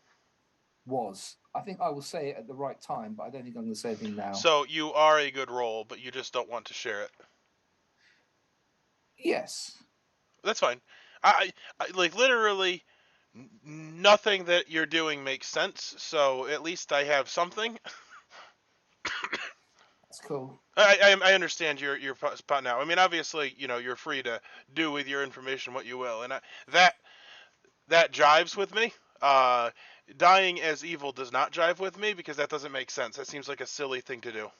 S12: was. I think I will say it at the right time, but I don't think I'm going to say anything now.
S1: So you are a good role, but you just don't want to share it.
S12: Yes.
S1: That's fine. I like literally nothing that you're doing makes sense. So at least I have something.
S12: That's cool.
S1: I understand your spot now. I mean, obviously, you're free to do with your information what you will, and that jives with me. Dying as evil does not jive with me because that doesn't make sense. That seems like a silly thing to do.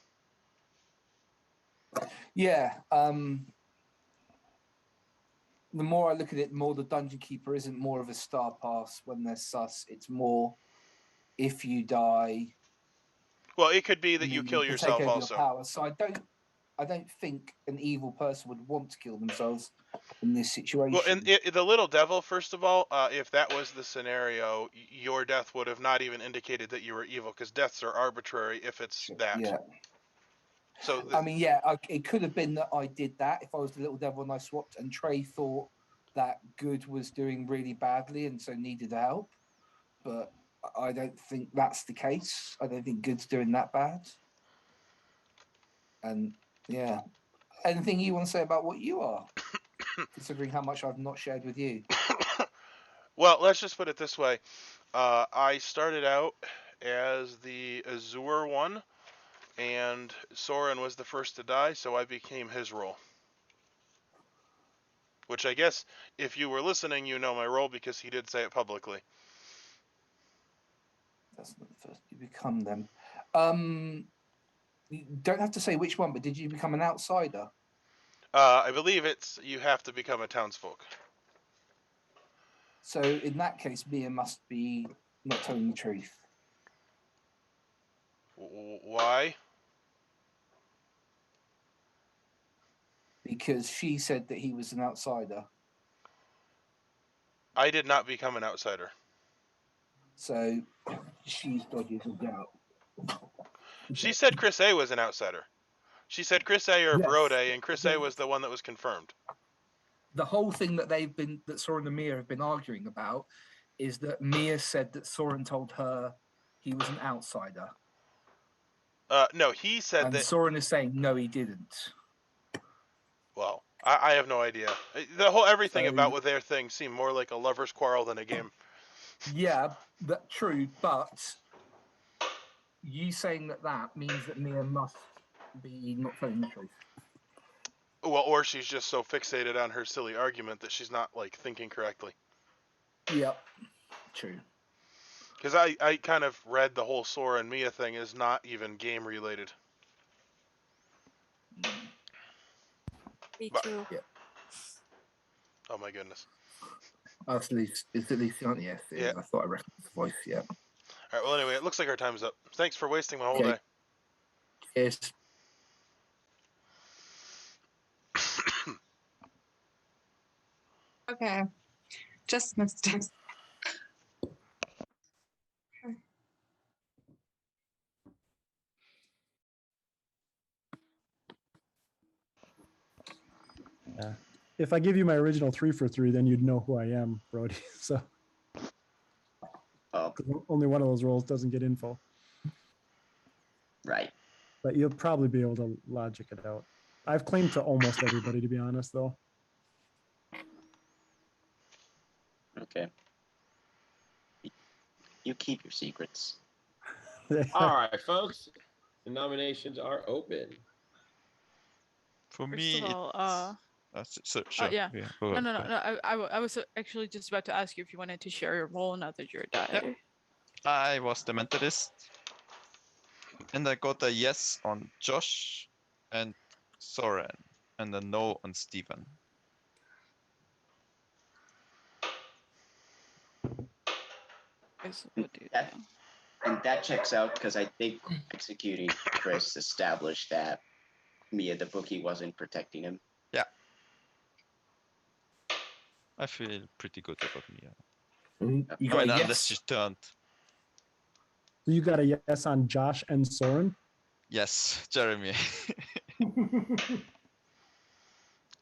S12: Yeah. The more I look at it, the more the dungeon keeper isn't more of a star pass when they're sus. It's more if you die.
S1: Well, it could be that you kill
S12: can
S1: yourself
S12: take over
S1: also.
S12: your power. So I don't think an evil person would want to kill themselves in this situation.
S1: Well, and the little devil, first of all, if that was the scenario, your death would have not even indicated that you were evil, because deaths are arbitrary if it's that.
S12: Yeah.
S1: So
S12: I mean, yeah, it could have been that I did that if I was the little devil and I swapped, and Trey thought that Good was doing really badly and so needed help. But I don't think that's the case. I don't think Good's doing that bad. And yeah, anything you want to say about what you are, considering how much I've not shared with you?
S1: Well, let's just put it this way. I started out as the Azure one, and Soren was the first to die, so I became his role. Which I guess, if you were listening, you know my role because he did say it publicly.
S12: That's not the first you become them. You don't have to say which one, but did you become an outsider?
S1: I believe it's you have to become a townsfolk.
S12: So in that case, Mia must be not telling the truth.
S1: Why?
S12: Because she said that he was an outsider.
S1: I did not become an outsider.
S12: So she's dodgy as a doubt.
S1: She said Chris A was an outsider. She said Chris A or
S12: Yes.
S1: Brode, and Chris A was the one that was confirmed.
S12: The whole thing that Soren and Mia have been arguing about is that Mia said that Soren told her he was an outsider.
S1: No, he said
S12: And
S1: that.
S12: Soren is saying no, he didn't.
S1: Well, I have no idea. The whole everything
S12: So-
S1: about with their thing seemed more like a lover's quarrel than a game.
S12: Yeah, that's true, but you saying that means that Mia must be not telling the truth.
S1: Well, or she's just so fixated on her silly argument that she's not like thinking correctly.
S12: Yep, true.
S1: Because I kind of read the whole Sora and Mia thing as not even game related.
S3: Me
S1: But-
S3: too.
S12: Yeah.
S1: Oh my goodness.
S12: Oh, it's Luciana, yes. It is.
S1: Yeah.
S12: I thought I recognized the voice, yeah.
S1: Alright, well anyway, it looks like our time's up. Thanks for wasting my whole
S12: Okay.
S1: day.
S12: Yes.
S11: Okay. Just missed it.
S8: Yeah. If I give you my original 3 for 3, then you'd know who I am, Brody. So
S6: Oh,
S8: only one of those roles doesn't get info.
S6: right.
S8: But you'll probably be able to logic it out. I've claimed to almost everybody, to be honest, though.
S6: Okay. You keep your secrets.
S2: All right, folks. The nominations are open.
S7: For
S3: First
S7: me,
S3: of all,
S7: sure.
S3: yeah.
S7: Go
S3: No.
S7: ahead.
S3: I was actually just about to ask you if you wanted to share your role now that you're died.
S7: I was the mentalist, and I got a yes on Josh and Soren, and a no on Stephen.
S6: And that checks out because I think executing Chris established that Mia the bookie wasn't protecting him.
S7: Yeah. I feel pretty good about Mia.
S12: You got a yes.
S7: Unless she turned.
S8: So you got a yes on Josh and Soren?
S7: Yes, Jeremy.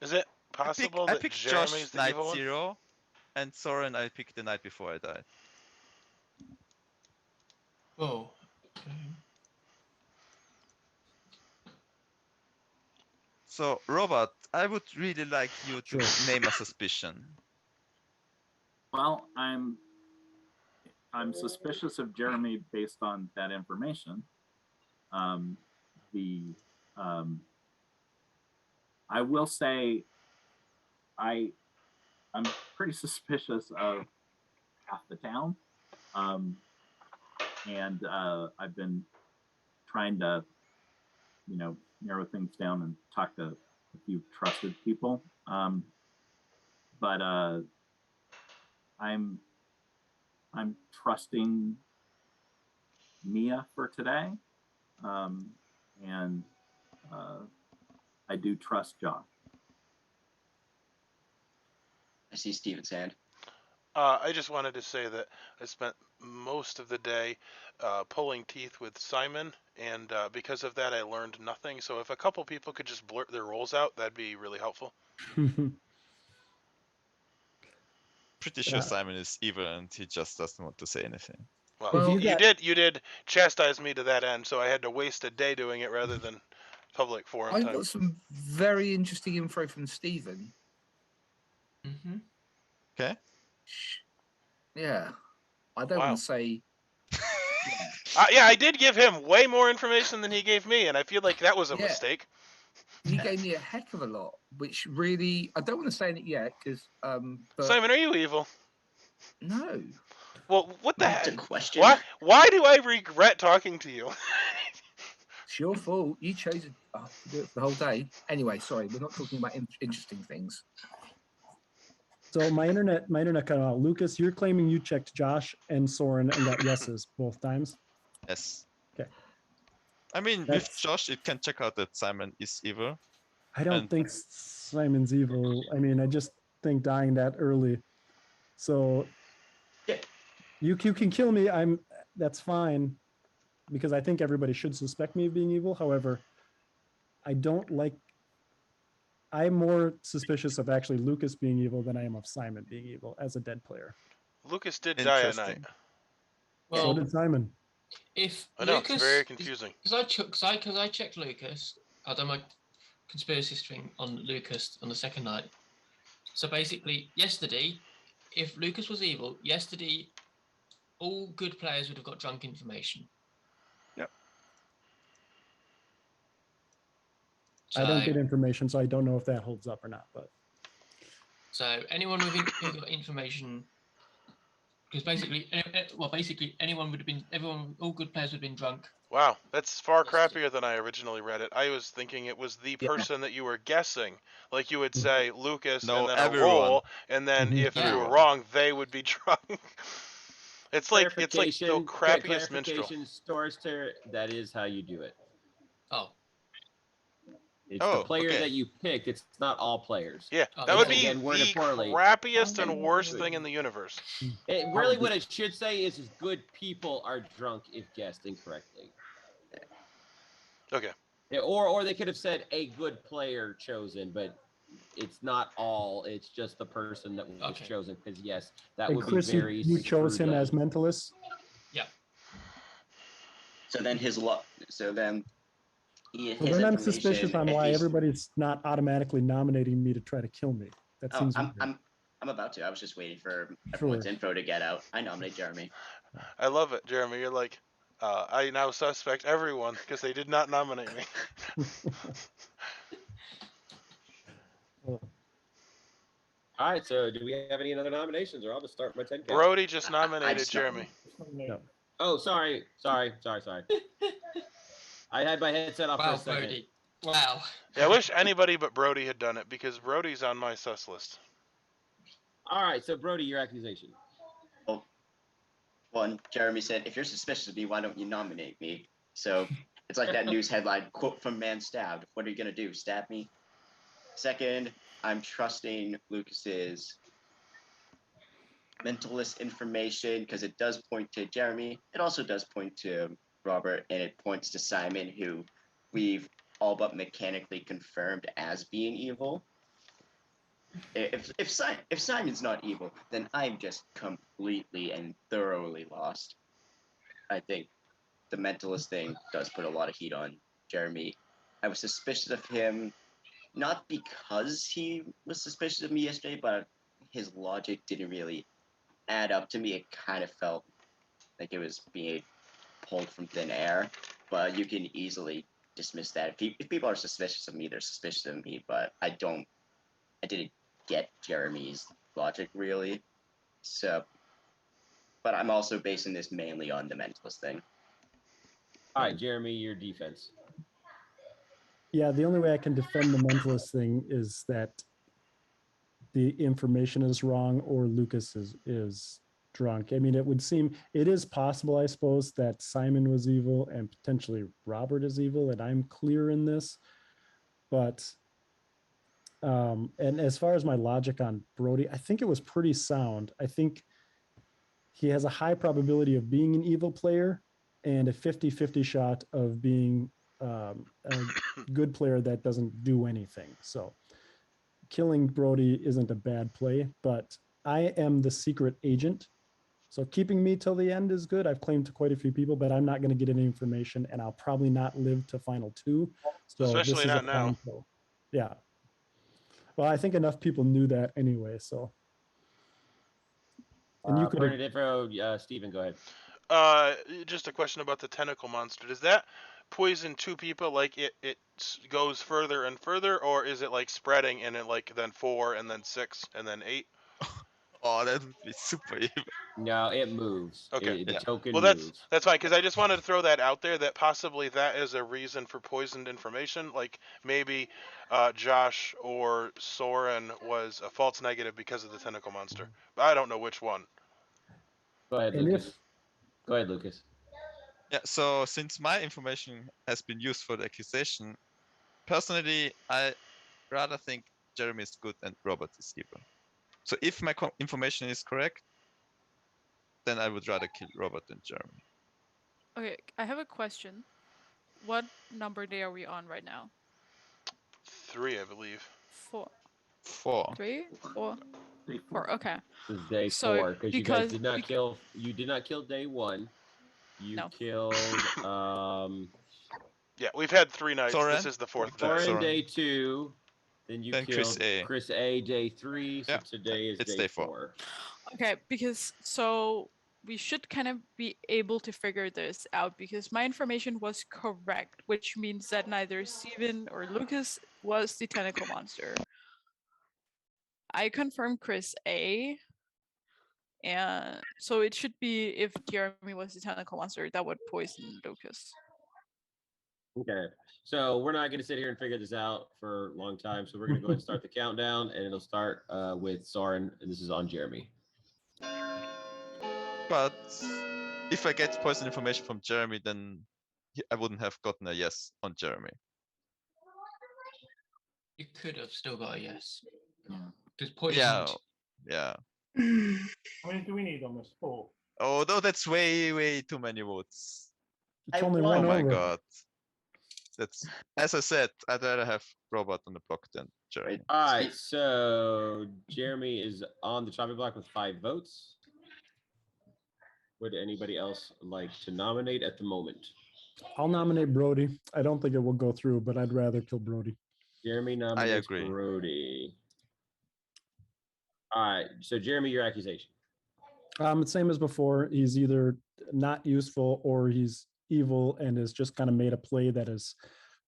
S1: Is it possible
S7: I
S1: that
S7: picked
S1: Jeremy's
S7: Josh
S1: the
S7: night
S1: evil one?
S7: 0, and Soren I picked the night before I died.
S4: Oh.
S7: So, Robert, I would really like you to name a suspicion.
S10: Well, I'm suspicious of Jeremy based on that information. I will say I'm pretty suspicious of half the town, and I've been trying to, narrow things down and talk to a few trusted people. But I'm trusting Mia for today, and I do trust Josh.
S6: I see Steven's hand.
S1: I just wanted to say that I spent most of the day pulling teeth with Simon, and because of that I learned nothing. So if a couple people could just blurt their roles out, that'd be really helpful.
S7: Pretty sure Simon is evil and he just doesn't want to say anything.
S1: Well, you did chastise me to that end, so I had to waste a day doing it rather than public forum
S12: I
S1: time.
S12: got some very interesting info from Stephen.
S7: Okay.
S12: Yeah. I don't
S1: Wow.
S12: want to say.
S1: Yeah, I did give him way more information than he gave me, and I feel like that was a
S12: Yeah.
S1: mistake.
S12: He gave me a heck of a lot, which really I don't want to say it yet because but
S1: Simon, are you evil?
S12: no.
S1: Well, what the
S6: That's a
S1: heck?
S6: question.
S1: Why do I regret talking to you?
S12: It's your fault. You chose to do it for the whole day. Anyway, sorry, we're not talking about interesting things.
S8: So my internet cut out. Lucas, you're claiming you checked Josh and Soren and got yeses both times.
S7: Yes.
S8: Okay.
S7: I mean, with
S8: That's-
S7: Josh, it can check out that Simon is evil.
S8: I don't
S7: And-
S8: think Simon's evil. I mean, I just think dying that early. So you can kill me. That's fine because I think everybody should suspect me of being evil. However, I'm more suspicious of actually Lucas being evil than I am of Simon being evil as a dead player.
S1: Lucas did die at night.
S12: Well,
S8: So did Simon.
S4: If
S1: I know,
S4: Lucas,
S1: it's very confusing.
S4: Because I checked Lucas. I done my conspiracy string on Lucas on the second night. So basically, yesterday, if Lucas was evil, yesterday, all good players would have got drunk information.
S7: Yep.
S8: I don't
S4: So-
S8: get information, so I don't know if that holds up or not. But
S4: So anyone who got information, because basically anyone would have been, all good players would have been drunk.
S1: Wow, that's far crappier than I originally read it. I was thinking it was the person that you were guessing. Like you would say Lucas
S7: No,
S1: and then
S7: everyone.
S1: a roll, and then if you were
S7: Everyone.
S1: wrong, they would be drunk. It's like the
S2: Clarification,
S1: crappiest minstrel.
S2: clarification, Storster, that is how you do it.
S4: Oh.
S2: It's the player that you picked. It's not all players.
S1: Yeah,
S4: Oh,
S1: that would be
S2: Again, worded
S1: the
S2: poorly.
S1: crappiest and worst thing in the universe.
S2: Really, what it should say is good people are drunk if guessed incorrectly.
S1: Okay.
S2: Yeah, or they could have said a good player chosen, but it's not all. It's just the person that was chosen. Because yes, that
S8: and
S2: would
S8: Chris,
S2: be very.
S8: you chose him
S2: screwed
S8: as
S2: up.
S8: Mentalist.
S4: Yeah.
S6: So then So then
S8: I'm suspicious on
S6: if
S8: why
S6: he's-
S8: everybody's not automatically nominating me to try to kill me. That
S6: Oh,
S8: seems
S6: I'm
S8: weird.
S6: about to. I was just waiting for everyone's info to get out. I nominate Jeremy.
S1: I love it, Jeremy. You're like, I now suspect everyone because they did not nominate me.
S2: All right, so do we have any other nominations, or I'll just start my 10 count?
S1: Brody just nominated Jeremy.
S2: No. Oh, sorry. I had my headset off for
S4: Wow,
S2: a second.
S4: Brody. Wow.
S1: Yeah, I wish anybody but Brody had done it because Brody's on my sus list.
S2: All right, so Brody, your accusation.
S6: Well, one, Jeremy said, if you're suspicious of me, why don't you nominate me? So it's like that news headline, quote from man stabbed. What are you going to do, stab me? Second, I'm trusting Lucas's mentalist information because it does point to Jeremy. It also does point to Robert, and it points to Simon, who we've all but mechanically confirmed as being evil. If Simon's not evil, then I'm just completely and thoroughly lost. I think the mentalist thing does put a lot of heat on Jeremy. I was suspicious of him, not because he was suspicious of me yesterday, but his logic didn't really add up to me. It kind of felt like it was being pulled from thin air, but you can easily dismiss that. If people are suspicious of me, they're suspicious of me, but I didn't get Jeremy's logic really. So, but I'm also basing this mainly on the mentalist thing.
S2: All right, Jeremy, your defense.
S8: Yeah, the only way I can defend the mentalist thing is that the information is wrong or Lucas is drunk. I mean, it would seem it is possible, I suppose, that Simon was evil and potentially Robert is evil, and I'm clear in this. But and as far as my logic on Brody, I think it was pretty sound. I think he has a high probability of being an evil player and a 50-50 shot of being a good player that doesn't do anything. So killing Brody isn't a bad play, but I am the secret agent. So keeping me till the end is good. I've claimed to quite a few people, but I'm not going to get any information, and I'll probably not live to final 2. So
S1: Especially
S8: this is
S1: not
S8: a
S1: now.
S8: fine kill. Yeah. Well, I think enough people knew that anyway. So And you could have
S2: Permanent info, Steven, go ahead.
S1: Just a question about the tentacle monster. Does that poison two people? Like it goes further and further, or is it like spreading and it like then 4 and then 6 and then 8?
S7: Oh, that would be super evil.
S2: No, it moves.
S1: Okay.
S2: The
S7: Yeah.
S2: token
S1: Well,
S2: moves.
S1: that's fine, because I just wanted to throw that out there, that possibly that is a reason for poisoned information. Like maybe Josh or Soren was a false negative because of the tentacle monster. But I don't know which one.
S2: Go ahead,
S8: And
S2: Lucas.
S8: if-
S2: Go ahead, Lucas.
S7: Yeah, so since my information has been used for the accusation, personally, I rather think Jeremy is good and Robert is evil. So if my information is correct, then I would rather kill Robert than Jeremy.
S3: Okay, I have a question. What number day are we on right now?
S1: 3, I believe.
S3: 4.
S7: 4.
S3: 3? 4?
S10: Day
S3: 4. Okay.
S2: This is day
S3: So,
S2: 4 because you guys did not kill. You did not kill day 1. You
S3: No.
S2: killed.
S1: Yeah, we've had 3 nights.
S7: Soren?
S1: This is the 4th day.
S2: Soren
S7: Soren.
S2: day 2. Then you
S7: Then
S2: killed
S7: Chris A.
S2: day 3. So
S7: Yeah,
S2: today is
S7: it's
S2: day
S7: day 4.
S2: 4.
S3: Okay, because so we should kind of be able to figure this out because my information was correct, which means that neither Steven or Lucas was the tentacle monster. I confirmed Chris A. And so it should be if Jeremy was the tentacle monster, that would poison Lucas.
S2: Okay, so we're not going to sit here and figure this out for a long time. So we're going to go ahead and start the countdown, and it'll start with Soren, and this is on Jeremy.
S7: But if I get poison information from Jeremy, then I wouldn't have gotten a yes on Jeremy.
S4: You could have still got a yes.
S3: Yeah.
S4: Because poisoned.
S7: Yeah.
S13: How many do we need on this? 4.
S7: Oh, no, that's way too many votes.
S8: It's only one
S7: Oh my
S8: over.
S7: god. That's, as I said, I'd rather have Robert on the block than Jeremy.
S2: All right, so Jeremy is on the chopping block with 5 votes. Would anybody else like to nominate at the moment?
S8: I'll nominate Brody. I don't think it will go through, but I'd rather kill Brody.
S2: Jeremy nominates
S7: agree.
S2: Brody. All right, so Jeremy, your accusation.
S8: It's same as before. He's either not useful or he's evil and has just kind of made a play that has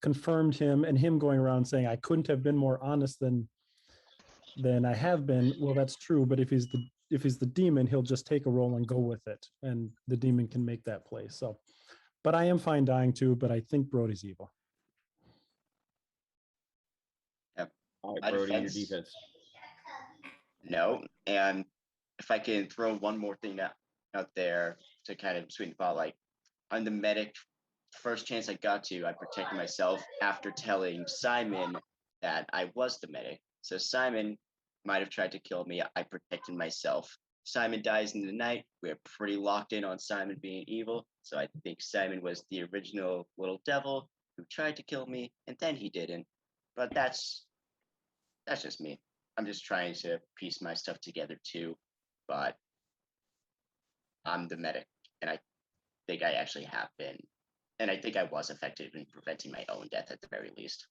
S8: confirmed him, and him going around saying I couldn't have been more honest than I have been. Well, that's true, but if he's the demon, he'll just take a roll and go with it, and the demon can make that play. So, but I am fine dying too, but I think Brody's evil.
S6: Yep.
S2: All right, Brody, your defense.
S6: No, and if I can throw one more thing out there to kind of sweeten the pot, like I'm the medic. First chance I got to, I protected myself after telling Simon that I was the medic. So Simon might have tried to kill me. I protected myself. Simon dies in the night. We're pretty locked in on Simon being evil. So I think Simon was the original little devil who tried to kill me, and then he didn't. But that's just me. I'm just trying to piece my stuff together too. But I'm the medic, and I think I actually have been. And I think I was effective in preventing my own death at the very least.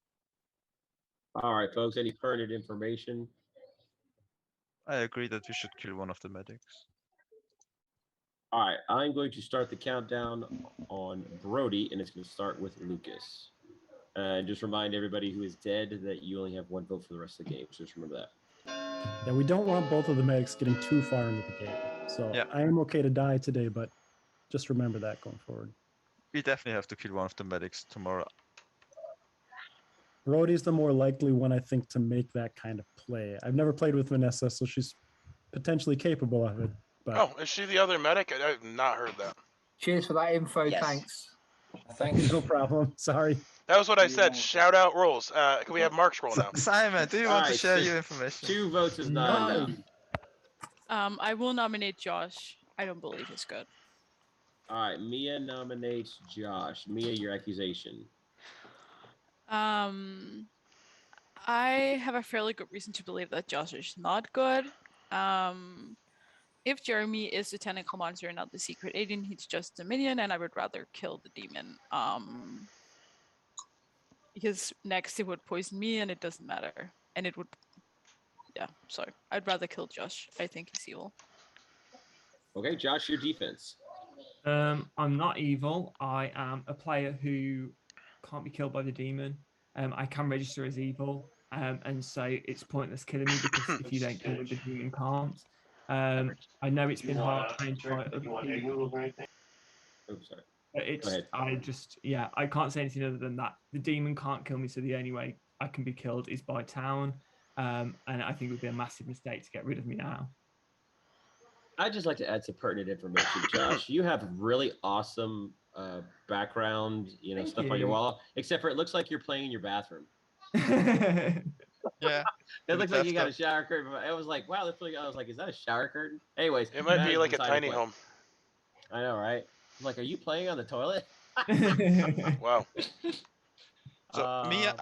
S2: All right, folks, any pertinent information?
S7: I agree that we should kill one of the medics.
S2: All right, I'm going to start the countdown on Brody, and it's going to start with Lucas. And just remind everybody who is dead that you only have 1 vote for the rest of the game. So just remember that.
S8: Yeah, we don't want both of the medics getting too far into the game. So
S7: Yeah.
S8: I am okay to die today, but just remember that going forward.
S7: We definitely have to kill one of the medics tomorrow.
S8: Brody's the more likely one, I think, to make that kind of play. I've never played with Vanessa, so she's potentially capable of it. But
S1: Oh, is she the other medic? I've not heard that.
S12: Cheers for that info.
S6: Yes.
S12: Thanks.
S9: Thanks.
S8: no problem. Sorry.
S1: That was what I said. Shout out rolls. Can we have Mark's roll now?
S7: Simon, do you want to
S2: Alright,
S7: share
S2: so
S7: your information?
S2: 2 votes is not enough.
S3: I will nominate Josh. I don't believe he's good.
S2: All right, Mia nominates Josh. Mia, your accusation.
S3: I have a fairly good reason to believe that Josh is not good. If Jeremy is the tentacle monster and not the secret agent, he's just a minion, and I would rather kill the demon. Because next it would poison me, and it doesn't matter. And it would, yeah. So I'd rather kill Josh. I think he's evil.
S2: Okay, Josh, your defense.
S5: I'm not evil. I am a player who can't be killed by the demon. I can register as evil, and so it's pointless killing me because if you don't kill me, the demon can't. I know it's been hard claimed by other people.
S2: Oh, sorry.
S5: But it's
S2: ahead.
S5: I can't say anything other than that. The demon can't kill me, so the only way I can be killed is by town. And I think it would be a massive mistake to get rid of me now.
S2: I'd just like to add some pertinent information, Josh. You have really awesome background,
S5: Thank
S2: stuff on your
S5: you.
S2: wall. Except for it looks like you're playing in your bathroom.
S7: Yeah.
S2: It looks like you got a
S7: bathtub.
S2: shower curtain. I was like, wow, I was like, is that a shower curtain? Anyways,
S1: It might
S2: that
S1: be
S2: is
S1: like a
S2: beside the
S1: tiny
S2: point.
S1: home.
S2: I know, right? I'm like, are you playing on the toilet?
S1: Wow.
S7: So Mia,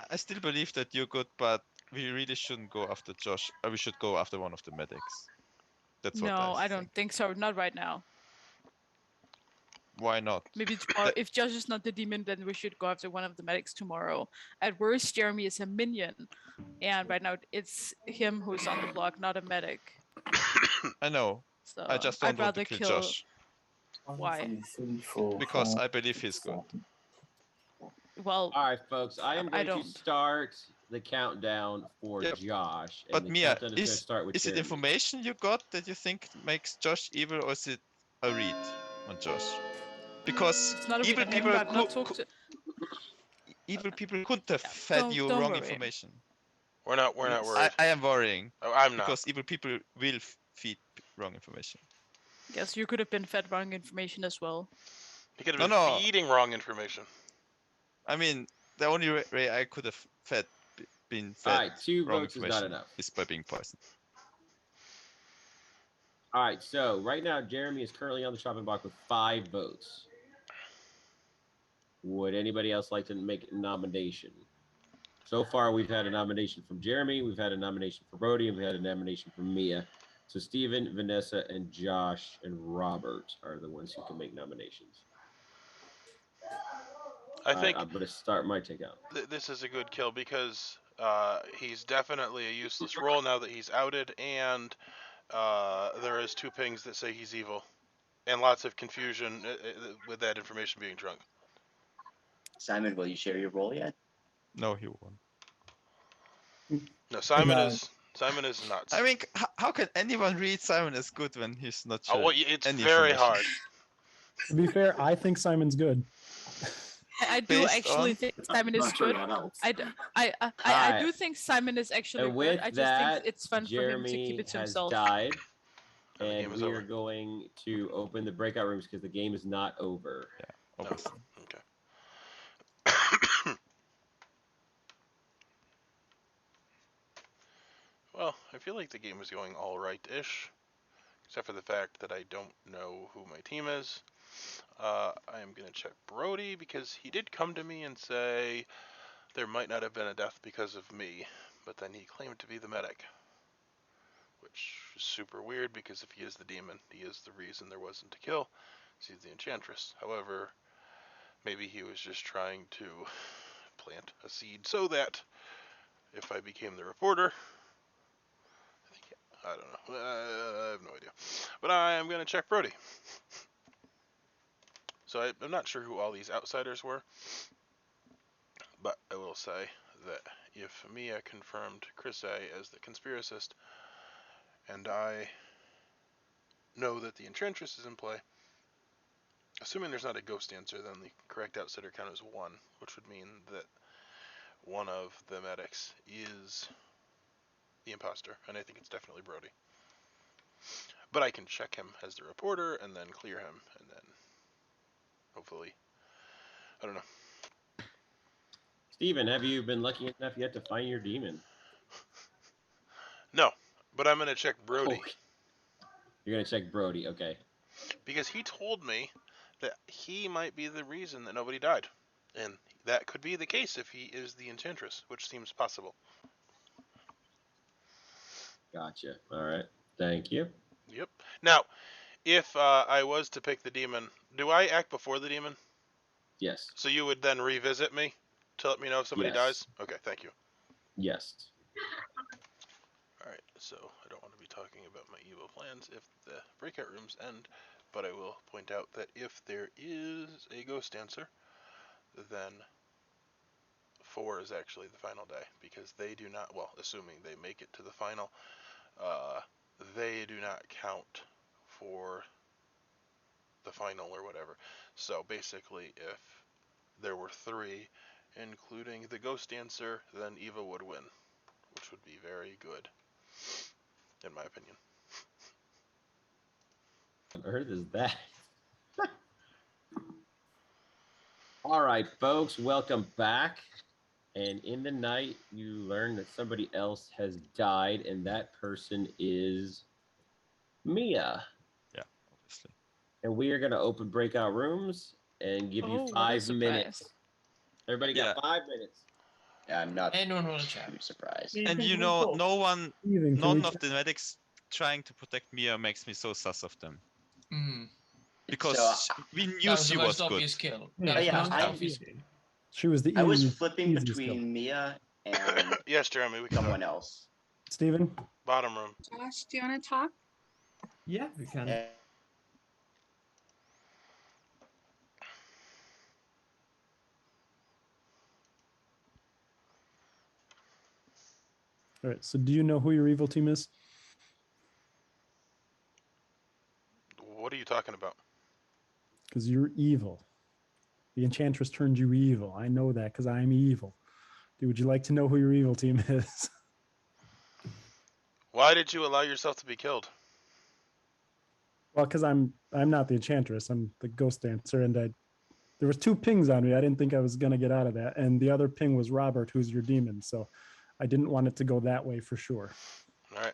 S7: I still believe that you're good, but we really shouldn't go after Josh. We should go after one of the medics. That's what
S3: No, I
S7: think.
S3: don't think so. Not right now.
S7: Why not?
S3: Maybe tomorrow. If Josh is not the demon, then we should go after one of the medics tomorrow. At worst, Jeremy is a minion, and right now it's him who's on the block, not a medic.
S7: I know.
S3: So
S7: I just don't
S3: I'd
S7: want to
S3: rather
S7: kill
S3: kill.
S7: Josh.
S3: Why?
S7: Because I believe he's good.
S3: Well,
S2: all right, folks. I am
S3: I
S2: going to
S3: don't.
S2: start the countdown for
S7: Yep.
S2: Josh. And
S7: But
S2: the
S7: Mia,
S2: countdown is going to start with
S7: is it
S2: Jeremy.
S7: information you got that you think makes Josh evil, or is it a read on Josh? Because
S3: It's not a
S7: evil
S3: read on him,
S7: people
S3: but not talk to.
S7: evil people couldn't have fed you
S3: don't
S7: wrong
S3: worry.
S7: information.
S1: We're not worried.
S7: I am worrying.
S1: Oh, I'm not.
S7: Because evil people will feed wrong information.
S3: Yes, you could have been fed wrong information as well.
S1: He could have been feeding wrong information.
S7: I mean, the only way I could have been fed
S2: all right, 2
S7: wrong
S2: votes is not
S7: information
S2: enough.
S7: is by being poisoned.
S2: All right, so right now Jeremy is currently on the chopping block with 5 votes. Would anybody else like to make a nomination? So far, we've had a nomination from Jeremy, we've had a nomination for Brody, and we had a nomination from Mia. So Steven, Vanessa, and Josh and Robert are the ones who can make nominations.
S1: I think
S2: I'm going to start my takeout.
S1: This is a good kill because he's definitely a useless role now that he's outed, and there is 2 pings that say he's evil, and lots of confusion with that information being drunk.
S6: Simon, will you share your role yet?
S7: No, he won't.
S1: No, Simon is nuts.
S7: I mean, how can anyone read Simon as good when he's not sure?
S1: Oh, well, it's very hard.
S8: To be fair, I think Simon's good.
S3: I do actually think Simon is good. I do think Simon is actually good. I just think it's fun for him to keep it to himself.
S2: Died, and we are going to open the breakout rooms because the game is not over.
S7: Yeah, obviously.
S1: Okay. Well, I feel like the game is going all right-ish, except for the fact that I don't know who my team is. I am going to check Brody because he did come to me and say there might not have been a death because of me, but then he claimed to be the medic, which is super weird because if he is the demon, he is the reason there wasn't a kill. He's the enchantress. However, maybe he was just trying to plant a seed so that if I became the reporter, I don't know. I have no idea. But I am going to check Brody. So I'm not sure who all these outsiders were, but I will say that if Mia confirmed Chris A as the conspiracist, and I know that the enchantress is in play, assuming there's not a ghost answer, then the correct outsider count is 1, which would mean that one of the medics is the imposter, and I think it's definitely Brody. But I can check him as the reporter and then clear him, and then hopefully, I don't know.
S2: Steven, have you been lucky enough yet to find your demon?
S1: No, but I'm going to check Brody.
S2: Oh. You're going to check Brody, okay.
S1: Because he told me that he might be the reason that nobody died. And that could be the case if he is the enchantress, which seems possible.
S2: Gotcha. All right. Thank you.
S1: Yep. Now, if I was to pick the demon, do I act before the demon?
S2: Yes.
S1: So you would then revisit me to let me know if somebody dies? Okay, thank you.
S2: Yes.
S1: Alright, so I don't want to be talking about my evil plans if the breakout rooms end, but I will point out that if there is a ghost dancer, then 4 is actually the final day, because they do not, well, assuming they make it to the final, they do not count for the final or whatever. So basically, if there were 3, including the ghost dancer, then Eva would win, which would be very good, in my opinion.
S2: What on earth is that? All right, folks, welcome back. And in the night, you learn that somebody else has died, and that person is Mia.
S7: Yeah, obviously.
S2: And we are going to open breakout rooms and give you
S3: Oh, what a
S2: 5 minutes.
S3: surprise.
S2: Everybody got 5 minutes.
S6: Yeah, I'm not
S4: Anyone want to chat?
S6: too surprised.
S7: And you know, none of the medics trying to protect Mia makes me so sus of them.
S4: Mm.
S7: Because
S6: So,
S7: we knew
S4: That was
S7: she
S4: the most
S7: was
S4: obvious
S7: good.
S4: kill.
S8: Yeah,
S4: That was the
S6: yeah,
S4: most
S6: I-
S4: obvious kill.
S8: She was the
S6: I was
S8: easy-
S6: flipping
S8: easiest
S6: between
S8: kill.
S6: Mia and
S1: Yes, Jeremy, we can
S6: someone
S1: talk.
S6: else.
S8: Steven?
S1: Bottom room.
S11: Josh, do you want to talk?
S5: Yeah, we can.
S6: And
S8: All right, so do you know who your evil team is?
S1: What are you talking about?
S8: Because you're evil. The Enchantress turned you evil. I know that because I'm evil. Dude, would you like to know who your evil team is?
S1: Why did you allow yourself to be killed?
S8: Well, because I'm not the Enchantress. I'm the Ghost Dancer, and there was 2 pings on me. I didn't think I was gonna get out of that, and the other ping was Robert, who's your demon. So I didn't want it to go that way for sure.
S1: All right.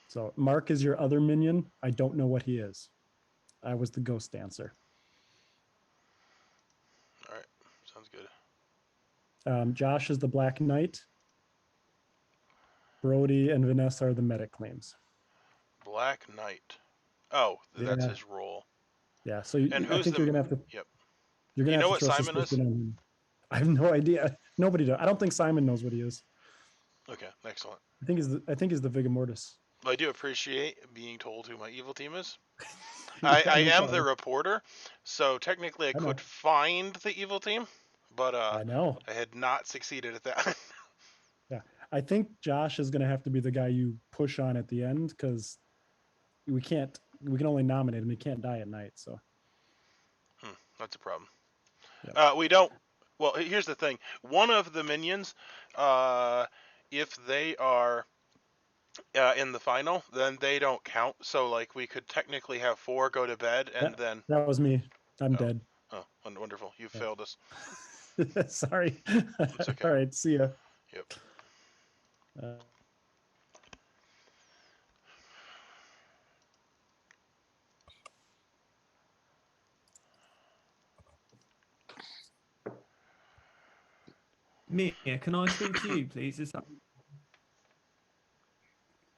S8: So Mark is your other minion. I don't know what he is. I was the Ghost Dancer.
S1: All right. Sounds good.
S8: Josh is the Black Knight. Brody and Vanessa are the medic claims.
S1: Black Knight. Oh, that's
S8: Yeah.
S1: his role.
S8: Yeah, so
S1: And
S8: I
S1: who's
S8: think
S1: the?
S8: you're gonna have to.
S1: Yep.
S8: You're gonna
S1: You know
S8: have to
S1: what
S8: throw
S1: Simon is?
S8: suspicion on him. I have no idea. Nobody does. I don't think Simon knows what he is.
S1: Okay, excellent.
S8: I think he's the Vigor Mortis.
S1: I do appreciate being told who my evil team is.
S8: Yeah,
S1: I
S8: no
S1: am the
S8: problem.
S1: reporter, so technically I
S8: I know.
S1: could find the evil team, but
S8: I know.
S1: I had not succeeded at that.
S8: Yeah, I think Josh is gonna have to be the guy you push on at the end because we can only nominate him. He can't die at night. So
S1: That's a problem.
S8: Yep.
S1: We don't. Well, here's the thing. One of the minions, if they are in the final, then they don't count. So, like, we could technically have 4 go to bed, and then.
S8: that was me. I'm
S1: Oh.
S8: dead.
S1: Oh, wonderful! You
S8: Yeah.
S1: failed us.
S8: Sorry.
S1: It's okay.
S8: All right. See ya.
S1: Yep.
S5: Mia, can I speak to you, please? Is that...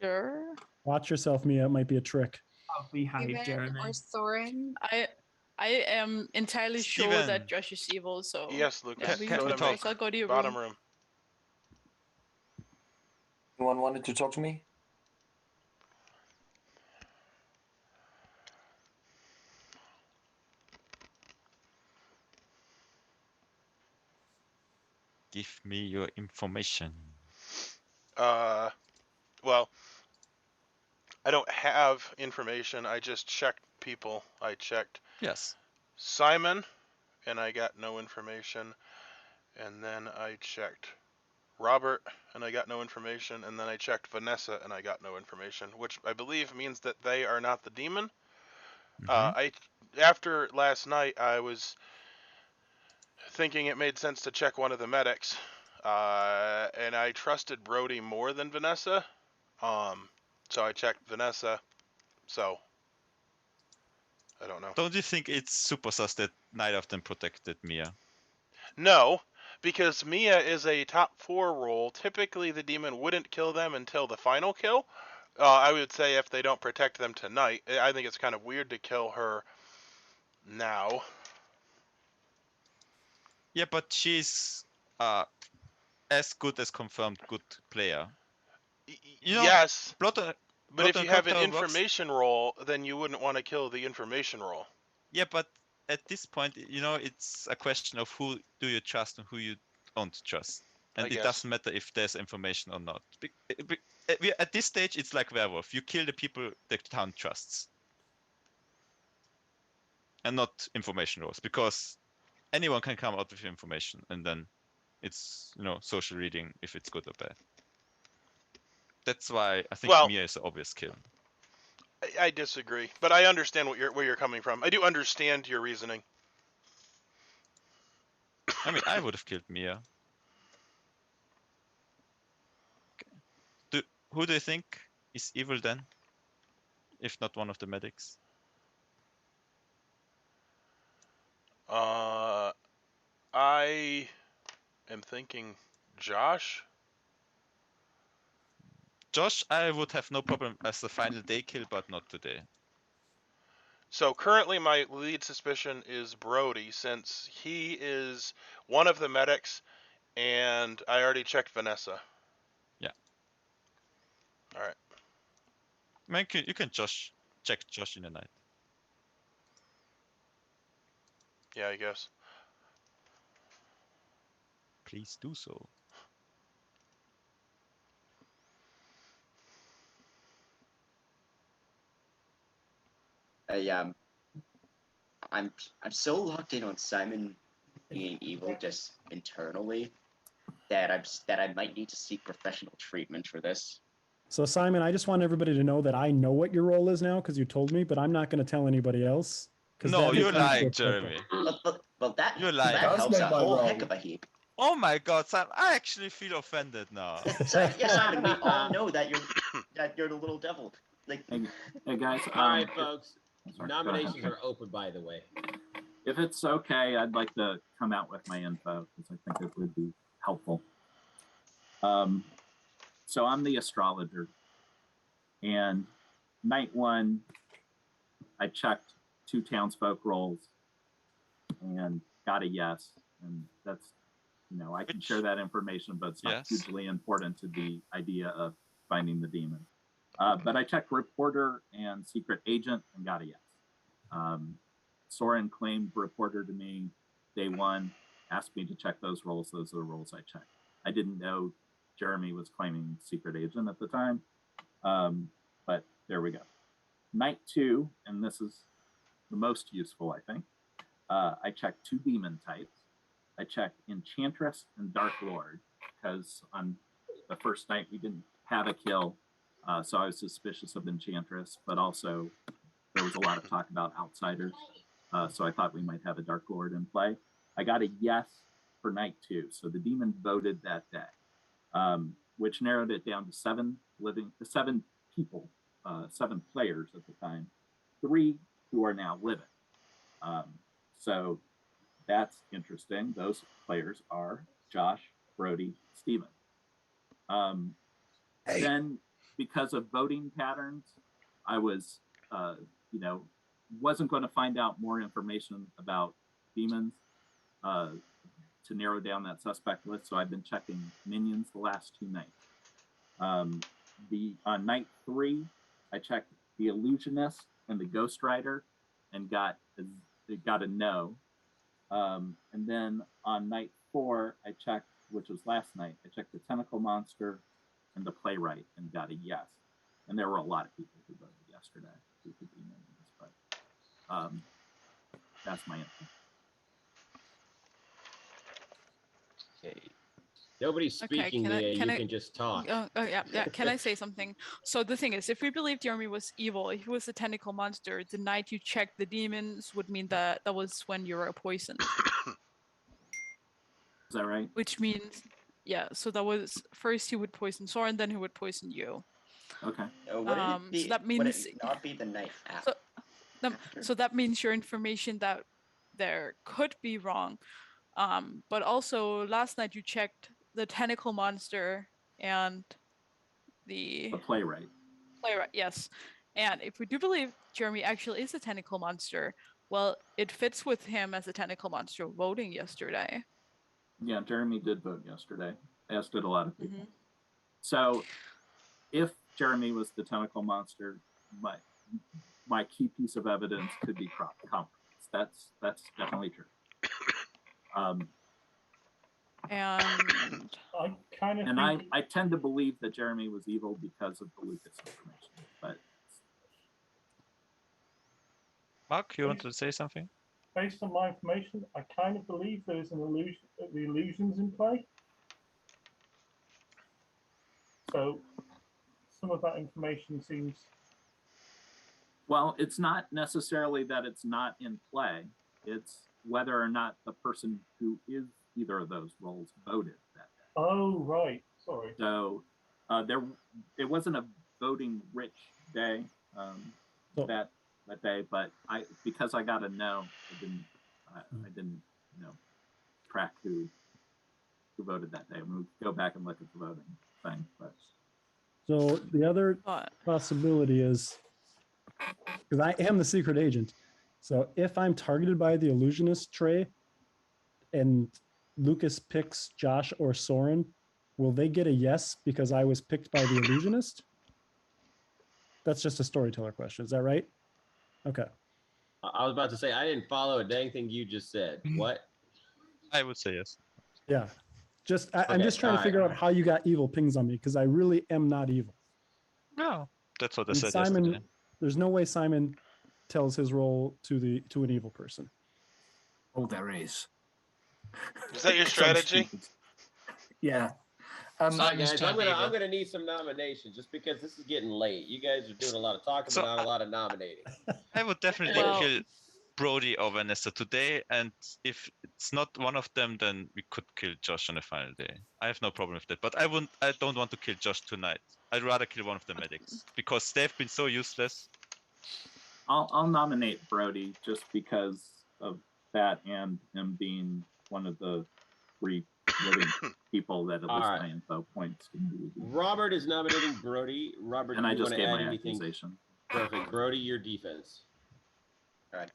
S3: Sure.
S8: Watch yourself, Mia. It might be a trick.
S5: I'll behave,
S11: Steven
S5: Jeremy.
S11: or Soren?
S3: I am entirely sure
S7: Steven.
S3: that Josh is evil, so
S1: Yes, Lucas.
S3: yeah, we
S7: Can
S3: can
S7: we
S3: talk
S7: talk?
S3: first. I'll go to your
S1: Bottom
S3: room.
S1: room.
S9: Anyone wanted to talk to me?
S7: Give me your information.
S1: Well, I don't have information. I just checked people. I checked
S7: Yes.
S1: Simon, and I got no information. And then I checked Robert, and I got no information. And then I checked Vanessa, and I got no information, which I believe means that they are not the demon. After last night, I was thinking it made sense to check one of the medics, and I trusted Brody more than Vanessa. So I checked Vanessa. So I don't know.
S7: Don't you think it's super sus that neither of them protected Mia?
S1: No, because Mia is a top 4 role. Typically, the demon wouldn't kill them until the final kill. I would say if they don't protect them tonight. I think it's kind of weird to kill her now.
S7: Yeah, but she's as good as confirmed good player. You know,
S1: yes,
S7: Blood on,
S1: but
S7: Blood
S1: if
S7: on
S1: you have an
S7: Clocktower works.
S1: information roll, then you wouldn't want to kill the information roll.
S7: Yeah, but at this point, you know, it's a question of who do you trust and who you don't trust. And
S1: I
S7: it
S1: guess.
S7: doesn't matter if there's information or not. At this stage, it's like werewolf. You kill the people the town trusts. And not information rolls, because anyone can come out with information, and then it's, you know, social reading if it's good or bad. That's why I think
S1: Well,
S7: Mia is the obvious kill.
S1: I disagree, but I understand where you're coming from. I do understand your reasoning.
S7: I mean, I would have killed Mia. Who do you think is evil then? If not one of the medics?
S1: I am thinking Josh.
S7: Josh, I would have no problem as the final day kill, but not today.
S1: So currently my lead suspicion is Brody, since he is one of the medics, and I already checked Vanessa.
S7: Yeah.
S1: Alright.
S7: I mean, you can check Josh in the night.
S1: Yeah, I guess.
S7: Please do so.
S6: I'm so locked in on Simon being evil just internally that I might need to seek professional treatment for this.
S8: So Simon, I just want everybody to know that I know what your role is now because you told me, but I'm not going to tell anybody else.
S7: No, you're lying, Jeremy.
S6: Well, that
S7: You're lying.
S6: helps a whole heck of a heap.
S7: Oh my God, Sam! I actually feel offended now.
S6: Simon, we all know that you're the little devil. Like,
S10: hey guys.
S2: All right, folks.
S10: Sorry,
S2: Nominations are open, by the way.
S10: If it's okay, I'd like to come out with my info because I think it would be helpful. So I'm the astrologer, and night one, I checked 2 townsfolk rolls and got a yes, and that's, you know, I can share that information, but it's not hugely important to the idea of finding the demon. But I checked reporter and secret agent and got a yes. Soren claimed reporter to me day one, asked me to check those roles. Those are the roles I checked. I didn't know Jeremy was claiming secret agent at the time, but there we go. Night 2, and this is the most useful, I think. I checked 2 demon types. I checked Enchantress and Dark Lord, because on the first night we didn't have a kill, so I was suspicious of Enchantress, but also there was a lot of talk about outsiders, so I thought we might have a Dark Lord in play. I got a yes for night 2, so the demon voted that day, which narrowed it down to 7 people, 7 players at the time, 3 who are now living. So that's interesting. Those players are Josh, Brody, Steven. Then because of voting patterns, I was, wasn't going to find out more information about demons to narrow down that suspect list. So I've been checking minions the last 2 nights. On night 3, I checked the illusionist and the ghost rider and got a no. And then on night 4, I checked, which was last night, I checked the tentacle monster and the playwright and got a yes. And there were a lot of people who voted yesterday who could be minions, but that's my info.
S2: Okay. Nobody's speaking,
S3: Okay,
S2: you can just talk.
S3: Oh yeah. Can I say something? So the thing is, if we believe Jeremy was evil, if he was a tentacle monster, the night you checked the demons would mean that was when you were poisoned.
S10: Is that right?
S3: Which means, yeah. So that was first he would poison Soren, then he would poison you.
S10: Okay.
S6: So that means would it not be the night after?
S3: So that means your information that there could be wrong. But also last night you checked the tentacle monster and the
S10: playwright.
S3: Playwright, yes. And if we do believe Jeremy actually is a tentacle monster, well, it fits with him as a tentacle monster voting yesterday.
S10: Yeah, Jeremy did vote yesterday, as did a lot of people. So if Jeremy was the tentacle monster, my key piece of evidence could be competence. That's definitely true.
S3: And
S13: I kind of
S10: And
S13: think
S10: I tend to believe that Jeremy was evil because of the Lucas information. But
S7: Mark, you want to say something?
S13: based on my information, I kind of believe there's an illusion, the illusions in play. So some of that information seems.
S10: well, it's not necessarily that it's not in play. It's whether or not the person who is either of those roles voted that day.
S13: Oh, right. Sorry.
S10: So it wasn't a voting rich day that day, but because I got a no, I didn't track who voted that day. We'll go back and look at the voting thing. But
S8: So the other possibility is, because I am the secret agent, so if I'm targeted by the illusionist tray and Lucas picks Josh or Soren, will they get a yes because I was picked by the illusionist? That's just a storyteller question. Is that right? Okay.
S2: I was about to say, I didn't follow a dang thing you just said. What?
S7: I would say yes.
S8: Yeah. I'm
S2: Okay,
S8: just trying to figure out how you got evil pings on me, because I really am not evil.
S7: No, that's what I
S8: And
S7: said
S8: Simon,
S7: yesterday.
S8: there's no way Simon tells his role to an evil person.
S12: Oh, there is.
S1: Is that your strategy?
S12: Yeah.
S2: All right, guys, I'm gonna need some nominations just because this is getting late. You guys are doing a lot of talking,
S7: So
S2: but not a lot of nominating.
S7: I would definitely
S3: Well-
S7: kill Brody or Vanessa today, and if it's not one of them, then we could kill Josh on the final day. I have no problem with that, but I don't want to kill Josh tonight. I'd rather kill one of the medics because they've been so useless.
S10: I'll nominate Brody just because of that and him being one of the 3 living people that at least my info points to.
S2: Robert is nominating Brody. Robert,
S10: And
S2: do
S10: I
S2: you
S10: just
S2: want to
S10: gave
S2: add
S10: my
S2: anything?
S10: accusation.
S2: Perfect. Brody, your defense.
S6: All right.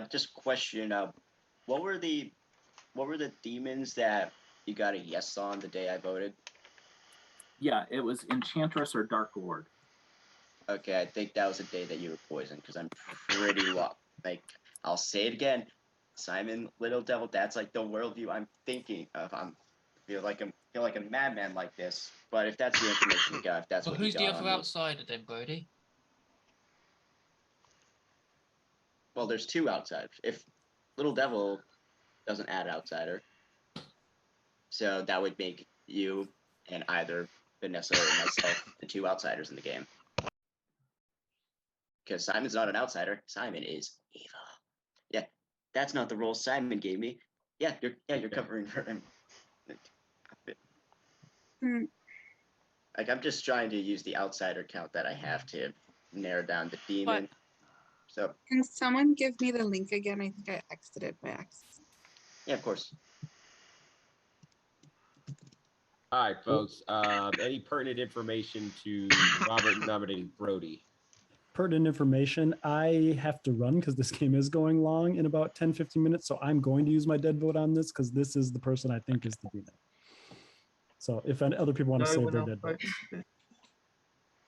S6: Just question. What were the demons that you got a yes on the day I voted?
S10: Yeah, it was Enchantress or Dark Lord.
S6: Okay, I think that was the day that you were poisoned, because I'm pretty like, I'll say it again, Simon, Little Devil, that's like the worldview I'm thinking of. I feel like a madman like this, but if that's the information you got, if that's
S4: Well,
S6: what you
S4: who's the
S6: got
S4: other
S6: on me.
S4: outsider then, Brody?
S6: Well, there's 2 outsiders. If Little Devil doesn't add outsider, so that would make you and either Vanessa or myself the 2 outsiders in the game. Because Simon's not an outsider. Simon is evil. Yeah, that's not the role Simon gave me. Yeah, you're covering for him. Like, I'm just trying to use the outsider count that I have to narrow down the demon. So
S11: Can someone give me the link again? I think I exited by accident.
S6: yeah, of course.
S2: All right, folks. Any pertinent information to Robert nominating Brody?
S8: Pertinent information. I have to run because this game is going long in about 10-15 minutes. So I'm going to use my dead vote on this because this is the person I think is the demon. So if other people want to save their dead vote.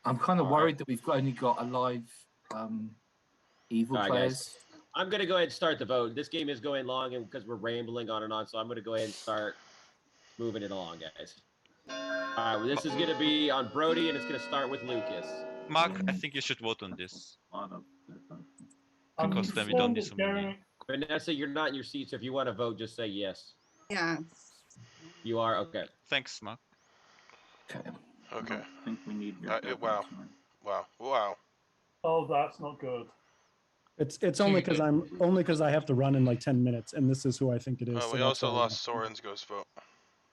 S12: I'm kind of worried that we've only got alive evil players.
S2: Guys. I'm going to go ahead and start the vote. This game is going long and because we're rambling on and on. So I'm going to go ahead and start moving it along, guys. All right, well, this is going to be on Brody, and it's going to start with Lucas.
S7: Mark, I think you should vote on this.
S13: I'm
S7: Because then we
S13: concerned
S7: don't need
S13: that
S7: so many.
S2: Vanessa, you're not in your seat, so if you want to vote, just say yes.
S11: Yeah.
S2: You are? Okay.
S7: Thanks, Mark.
S1: Okay.
S10: I think we need
S1: Wow.
S13: Oh, that's not good.
S8: It's only because I have to run in like 10 minutes, and this is who I think it is.
S1: We also lost Soren's ghost vote.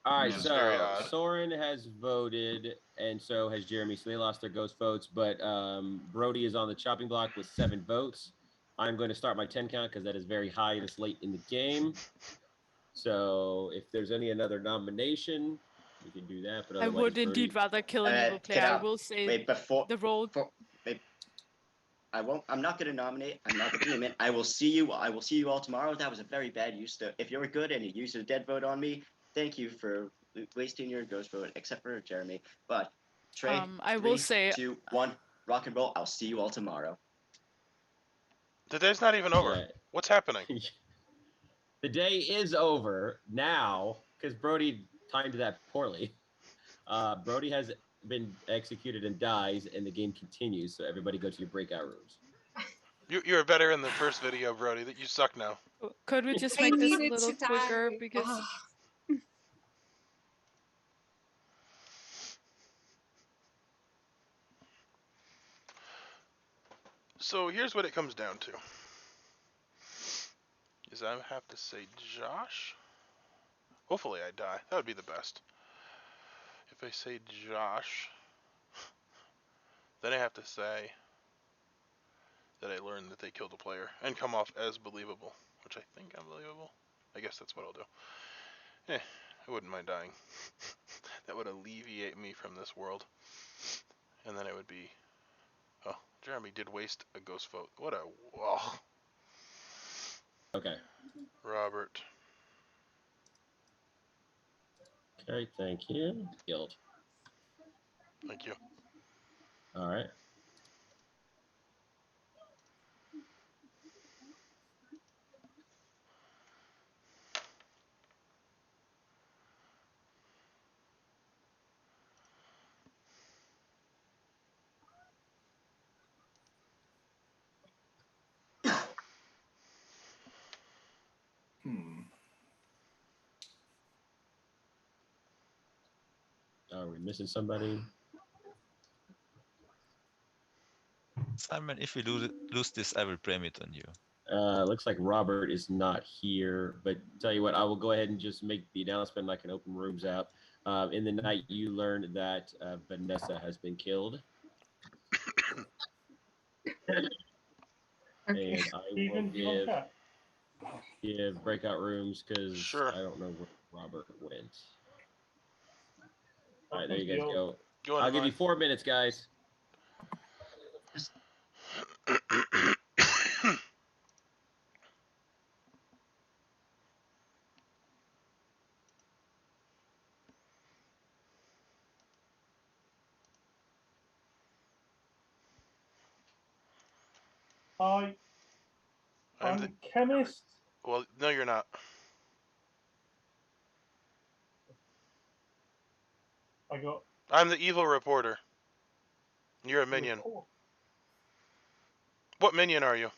S2: All right,
S1: Which is very
S2: so
S1: odd.
S2: Soren has voted, and so has Jeremy. So they lost their ghost votes, but Brody is on the chopping block with 7 votes. I'm going to start my 10 count because that is very high this late in the game. So if there's another nomination, we can do that. But
S3: I would indeed rather kill an evil player. I will say the role.
S6: I'm not going to nominate. I'm not the demon. I will see you all tomorrow. That was a very bad use. If you're good and you used a dead vote on me, thank you for wasting your ghost vote, except for Jeremy. But Trey,
S3: I will
S6: 3,
S3: say
S6: 2, 1, rock and roll. I'll see you all tomorrow.
S1: The day's not even over.
S2: Yeah.
S1: What's happening?
S2: The day is over now because Brody timed that poorly. Brody has been executed and dies, and the game continues. So everybody go to your breakout rooms.
S1: You were better in the first video, Brody. That you suck now.
S3: Could we just
S11: I
S3: make this a
S11: needed
S3: little
S11: to
S3: quicker
S11: die.
S3: because
S11: Ugh.
S1: So here's what it comes down to. Is I have to say Josh. Hopefully I die. That would be the best. If I say Josh, then I have to say that I learned that they killed a player and come off as believable, which I think I'm believable. I guess that's what I'll do. I wouldn't mind dying. That would alleviate me from this world. And then it would be... Oh, Jeremy did waste a ghost vote. What a... Oh.
S2: Okay.
S1: Robert.
S2: Okay, thank you. Guild.
S1: Thank you.
S2: All right. Are we missing somebody?
S7: Simon, if we lose this, I will blame it on you.
S2: Looks like Robert is not here, but tell you what, I will go ahead and just make the announcement. I can open rooms out. In the night, you learned that Vanessa has been killed.
S11: Okay.
S2: And I will
S13: Steven, do you want that?
S2: give breakout rooms because
S1: Sure.
S2: I don't know where Robert went. All right,
S13: I
S2: there you
S13: think
S2: guys go.
S1: Go
S2: I'll give you 4 minutes, guys.
S13: I'm
S1: I'm
S13: the chemist.
S1: Well, no, you're not.
S13: I got
S1: I'm the evil reporter. You're a minion.
S13: report.
S1: What minion are you?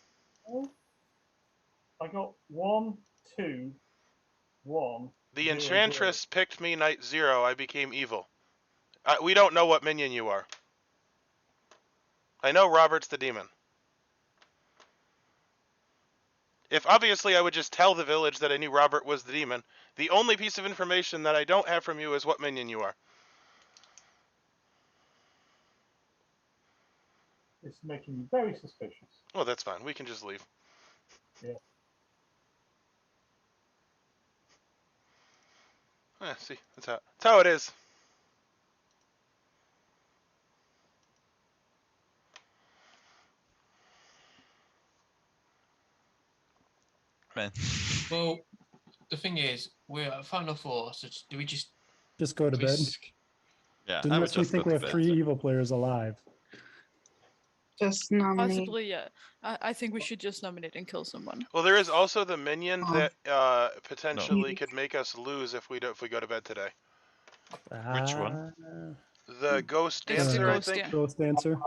S13: I got 1, 2, 1.
S1: The
S13: 0,
S1: Enchantress picked me night 0. I became evil. We don't know what minion you are. I know Robert's the demon. If obviously I would just tell the village that I knew Robert was the demon. The only piece of information that I don't have from you is what minion you are.
S13: It's making me very suspicious.
S1: Well, that's fine. We can just leave.
S13: Yeah.
S1: See, that's how it is.
S7: Man.
S4: Well, the thing is, we're at Final Four, so do we just
S8: Just go to bed.
S4: risk?
S7: Yeah, I would
S8: Unless we
S7: just
S8: think
S7: go
S8: we
S7: to
S8: have
S7: bed.
S8: 3 evil players alive.
S11: Just nominate.
S3: possibly, yeah. I think we should just nominate and kill someone.
S1: Well, there is also the minion
S11: Oh.
S1: that potentially
S11: No.
S1: could make us lose if we go to bed today.
S7: Which one?
S1: The ghost
S3: It's the
S1: dancer, I
S3: ghost
S1: think.
S3: dan-
S8: Ghost dancer.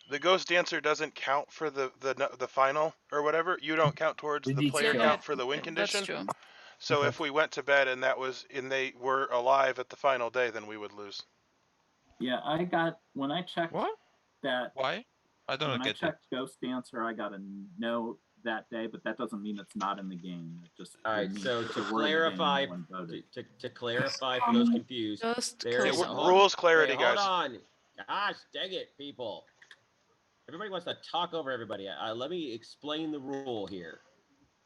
S1: The ghost dancer doesn't count for the final or whatever. You don't count towards
S12: We
S1: the
S12: need to
S1: player
S12: kill-
S1: count for the win
S3: That's
S1: condition.
S3: true.
S1: So
S8: Okay.
S1: if we went to bed and they were alive at the final day, then we would lose.
S10: Yeah, I got when I checked
S7: What?
S10: that.
S7: Why? I don't
S10: When I
S7: get it.
S10: checked Ghost Dancer, I got a note that day, but that doesn't mean it's not in the game. It just
S2: All right,
S10: means
S2: so
S10: if
S2: to
S10: it were in the game,
S2: clarify,
S10: no one voted.
S2: to clarify for those confused,
S3: Just
S2: there
S3: kill
S2: is
S3: someone.
S1: Rules clarity,
S2: Wait, hold
S1: guys.
S2: on. Gosh, dang it, people. Everybody wants to talk over everybody. Let me explain the rule here.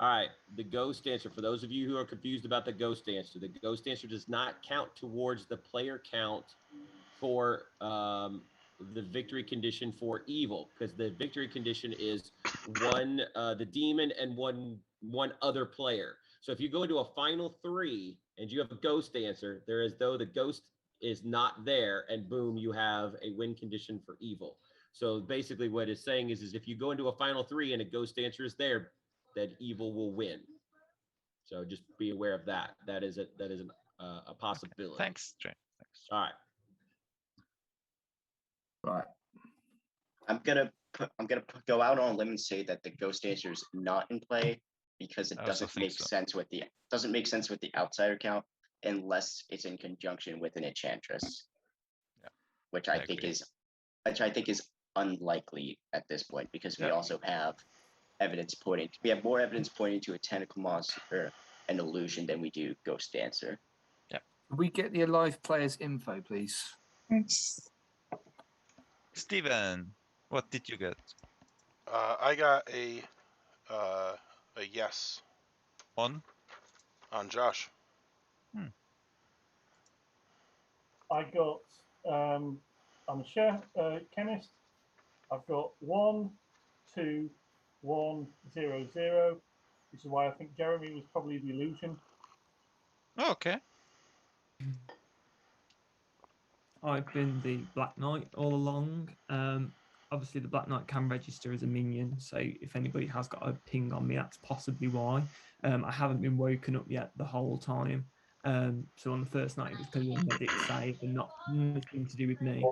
S2: All right, the ghost dancer. For those of you who are confused about the ghost dancer, the ghost dancer does not count towards the player count for the victory condition for evil, because the victory condition is one the demon and one other player. So if you go into a final 3 and you have a ghost dancer, there is though the ghost is not there, and boom, you have a win condition for evil. So basically what it's saying is if you go into a final 3 and a ghost dancer is there, that evil will win. So just be aware of that. That is a possibility.
S7: Okay. Thanks, Trey. Thanks.
S2: All right.
S6: Right. I'm gonna go out on a limb and say that the ghost dancer is not in play because it
S7: I also
S6: doesn't
S7: think
S6: make
S7: so.
S6: sense with the outsider count unless it's in conjunction with an enchantress.
S7: Yeah,
S6: which
S7: I
S6: I think
S7: agree.
S6: is unlikely at this point because we
S7: Yeah.
S6: also have we have more evidence pointing to a tentacle monster and illusion than we do ghost dancer.
S12: Can we get the alive players info, please?
S11: Yes.
S7: Steven, what did you get?
S1: I got a yes
S7: On?
S1: on Josh.
S13: I got I'm a chemist. I've got 1, 2, 1, 0, 0. This is why I think Jeremy was probably the illusion.
S7: Oh, okay.
S5: I've been the Black Knight all along. Obviously, the Black Knight can register as a minion, so if anybody has got a ping on me, that's possibly why. I haven't been woken up yet the whole time. So on the first night, it was clearly a medic save and nothing to do with me.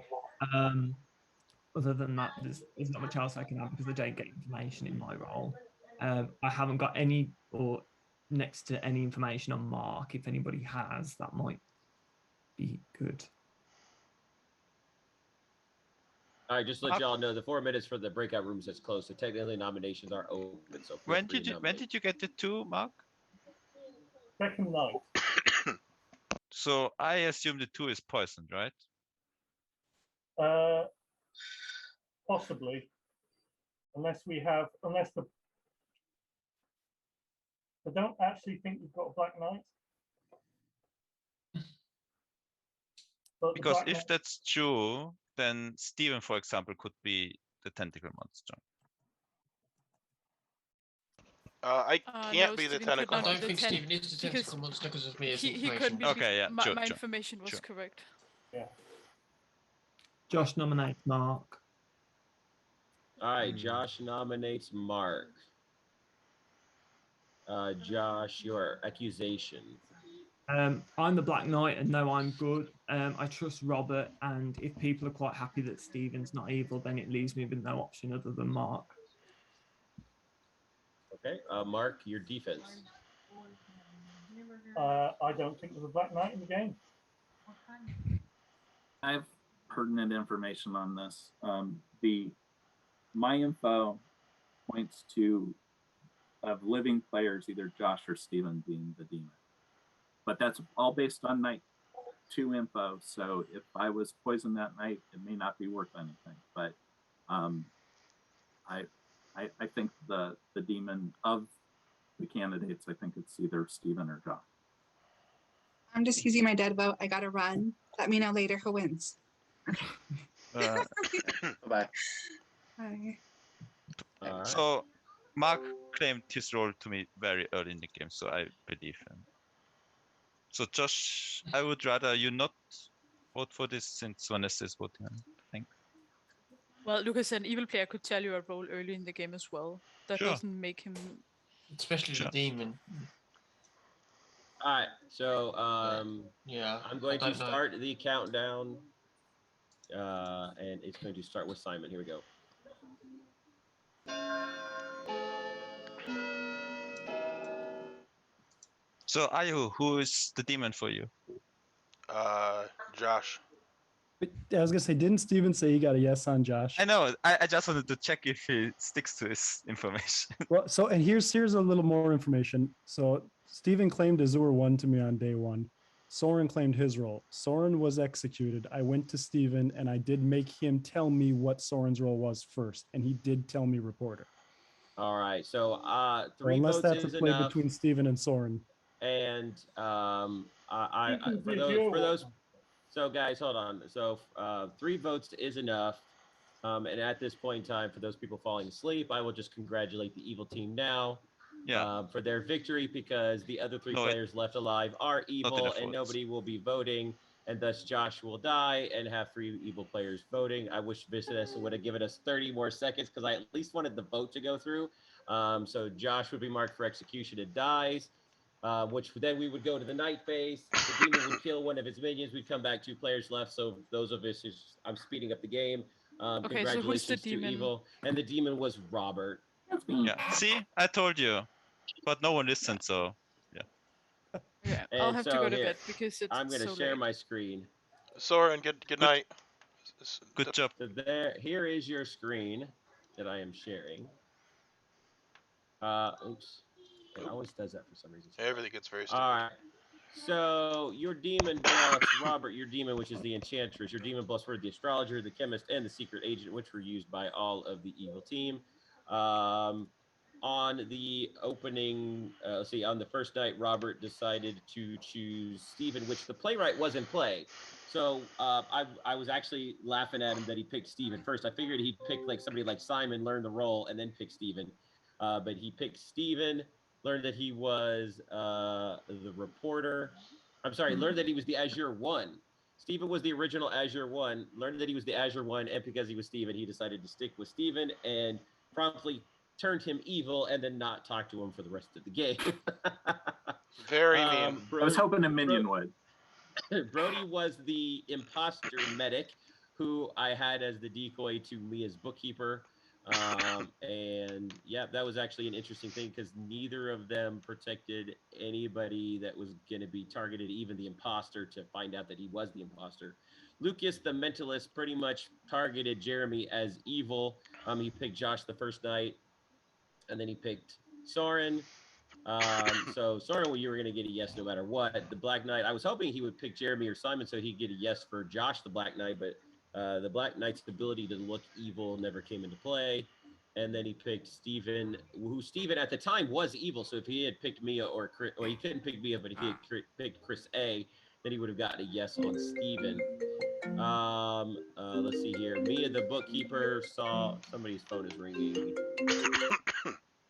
S5: Other than that, there's not much else I can add because I don't get information in my role. I haven't got any or next to any information on Mark. If anybody has, that might be good.
S2: All right, just to let y'all know, the 4 minutes for the breakout rooms is closed, so technically nominations are open. So
S7: When did you get the 2, Mark?
S13: Second night.
S7: So I assume the 2 is poisoned, right?
S13: Possibly, unless I don't actually think we've got a Black Knight. But
S7: Because if that's true, then Steven, for example, could be the tentacle monster.
S1: I can't
S3: No,
S1: be the
S3: Steven could
S1: tentacle
S3: not
S4: I
S3: be
S4: don't
S1: monster.
S3: the
S4: think Steven is the
S3: because
S4: tentacle monster because of Mia's
S3: he
S4: information.
S3: couldn't be.
S7: Okay, yeah,
S3: my,
S7: sure,
S3: my
S7: sure,
S3: information was
S7: sure.
S3: correct.
S13: Yeah.
S5: Josh nominates Mark.
S2: All right, Josh nominates Mark. Josh, your accusation.
S5: I'm the Black Knight and know I'm good. I trust Robert, and if people are quite happy that Steven's not evil, then it leaves me with no option other than Mark.
S2: Okay, Mark, your defense.
S13: I don't think there's a Black Knight in the game.
S10: I have pertinent information on this. My info points to of living players, either Josh or Steven being the demon. But that's all based on night 2 info. So if I was poisoned that night, it may not be worth anything. But I think the demon of the candidates, I think it's either Steven or Josh.
S11: I'm just using my dead vote. I gotta run. Let me know later who wins.
S6: Bye.
S11: Bye.
S2: All right.
S7: So Mark claimed his role to me very early in the game, so I believe him. So Josh, I would rather you not vote for this since Vanessa is voting on it, I think.
S3: Well, Lucas, an evil player could tell you a role early in the game as well. That
S7: Sure.
S3: doesn't make him.
S4: Especially the demon.
S2: All right, so
S4: Yeah,
S2: I'm going
S4: I
S2: to
S4: don't know.
S2: start the countdown, and it's going to start with Simon. Here we go.
S7: So Ayu, who is the demon for you?
S1: Josh.
S8: I was gonna say, didn't Steven say he got a yes on Josh?
S7: I know. I just wanted to check if he sticks to his information.
S8: Well, so and here's a little more information. So Steven claimed Azure 1 to me on day 1. Soren claimed his role. Soren was executed. I went to Steven and I did make him tell me what Soren's role was first, and he did tell me reporter.
S2: All right, so
S8: So
S2: 3
S8: unless
S2: votes
S8: that's a
S2: is
S8: play
S2: enough.
S8: between Steven and Soren.
S2: And for
S13: Azure
S2: those, so guys, hold on. So 3 votes is enough. And at this point in time, for those people falling asleep, I will just congratulate the evil team now for their victory because the other 3 players left alive are evil and nobody will be voting. and thus Josh will die and have 3 evil players voting. I wish Vanessa would have given us 30 more seconds because I at least wanted the vote to go through. So Josh would be marked for execution and dies, which then we would go to the night phase. The demon would kill one of his minions. We'd come back 2 players left. So those of us, I'm speeding up the game.
S3: Okay, so who's the
S2: Congratulations to
S3: demon?
S2: evil. And the demon was Robert.
S10: That's me.
S7: Yeah. See, I told you, but no one listened. So
S3: Okay,
S2: And
S3: I'll have to
S2: so
S3: go to
S2: here,
S3: bed because it's
S2: I'm going to
S3: so
S2: share
S3: late.
S2: my screen.
S1: Soren, good night.
S7: good job.
S2: So here is your screen that I am sharing. Oops. It always does that for some reason.
S1: Everything gets very stupid.
S2: All right. So your demon buffs, Robert, your demon, which is the enchantress, your demon buffs were the astrologer, the chemist, and the secret agent, which were used by all of the evil team. On the opening, on the first night, Robert decided to choose Stephen, which the playwright was in play. So I was actually laughing at him that he picked Stephen first. I figured he'd pick like somebody like Simon, learn the role, and then pick Stephen. But he picked Stephen. Learned that he was the reporter. I'm sorry, learned that he was the Azure 1. Stephen was the original Azure 1. Learned that he was the Azure 1, and because he was Stephen, he decided to stick with Stephen and promptly turned him evil and then not talk to him for the rest of the game.
S1: Very mean.
S10: I was hoping a minion would.
S2: Brody was the imposter medic who I had as the decoy to Mia's bookkeeper. And yeah, that was actually an interesting thing because neither of them protected anybody that was going to be targeted, even the imposter, to find out that he was the imposter. Lucas, the mentalist, pretty much targeted Jeremy as evil. He picked Josh the first night, and then he picked Soren. So Soren, well, you were going to get a yes no matter what. The Black Knight, I was hoping he would pick Jeremy or Simon so he'd get a yes for Josh, the Black Knight, but the Black Knight's ability to look evil never came into play. And then he picked Stephen, who Stephen at the time was evil. So if he had picked Mia or Chris, or he couldn't pick Mia, but if he had picked Chris A, then he would have gotten a yes on Stephen. Let's see here. Mia, the bookkeeper, saw somebody's phone is ringing.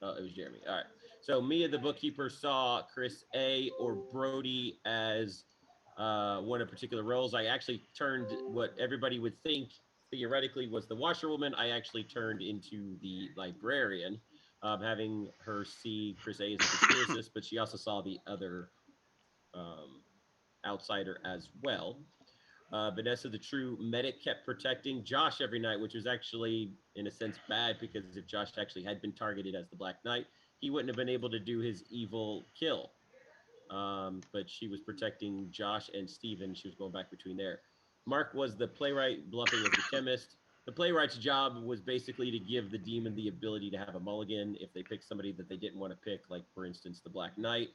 S2: Oh, it was Jeremy. All right. So Mia, the bookkeeper, saw Chris A or Brody as one of particular roles. I actually turned what everybody would think theoretically was the washerwoman. I actually turned into the librarian, having her see Chris A as a conspiracist, but she also saw the other outsider as well. Vanessa, the true medic, kept protecting Josh every night, which was actually, in a sense, bad because if Josh actually had been targeted as the Black Knight, he wouldn't have been able to do his evil kill. But she was protecting Josh and Steven. She was going back between there. Mark was the playwright, bluffing as the chemist. The playwright's job was basically to give the demon the ability to have a mulligan if they picked somebody that they didn't want to pick, like, for instance, the Black Knight.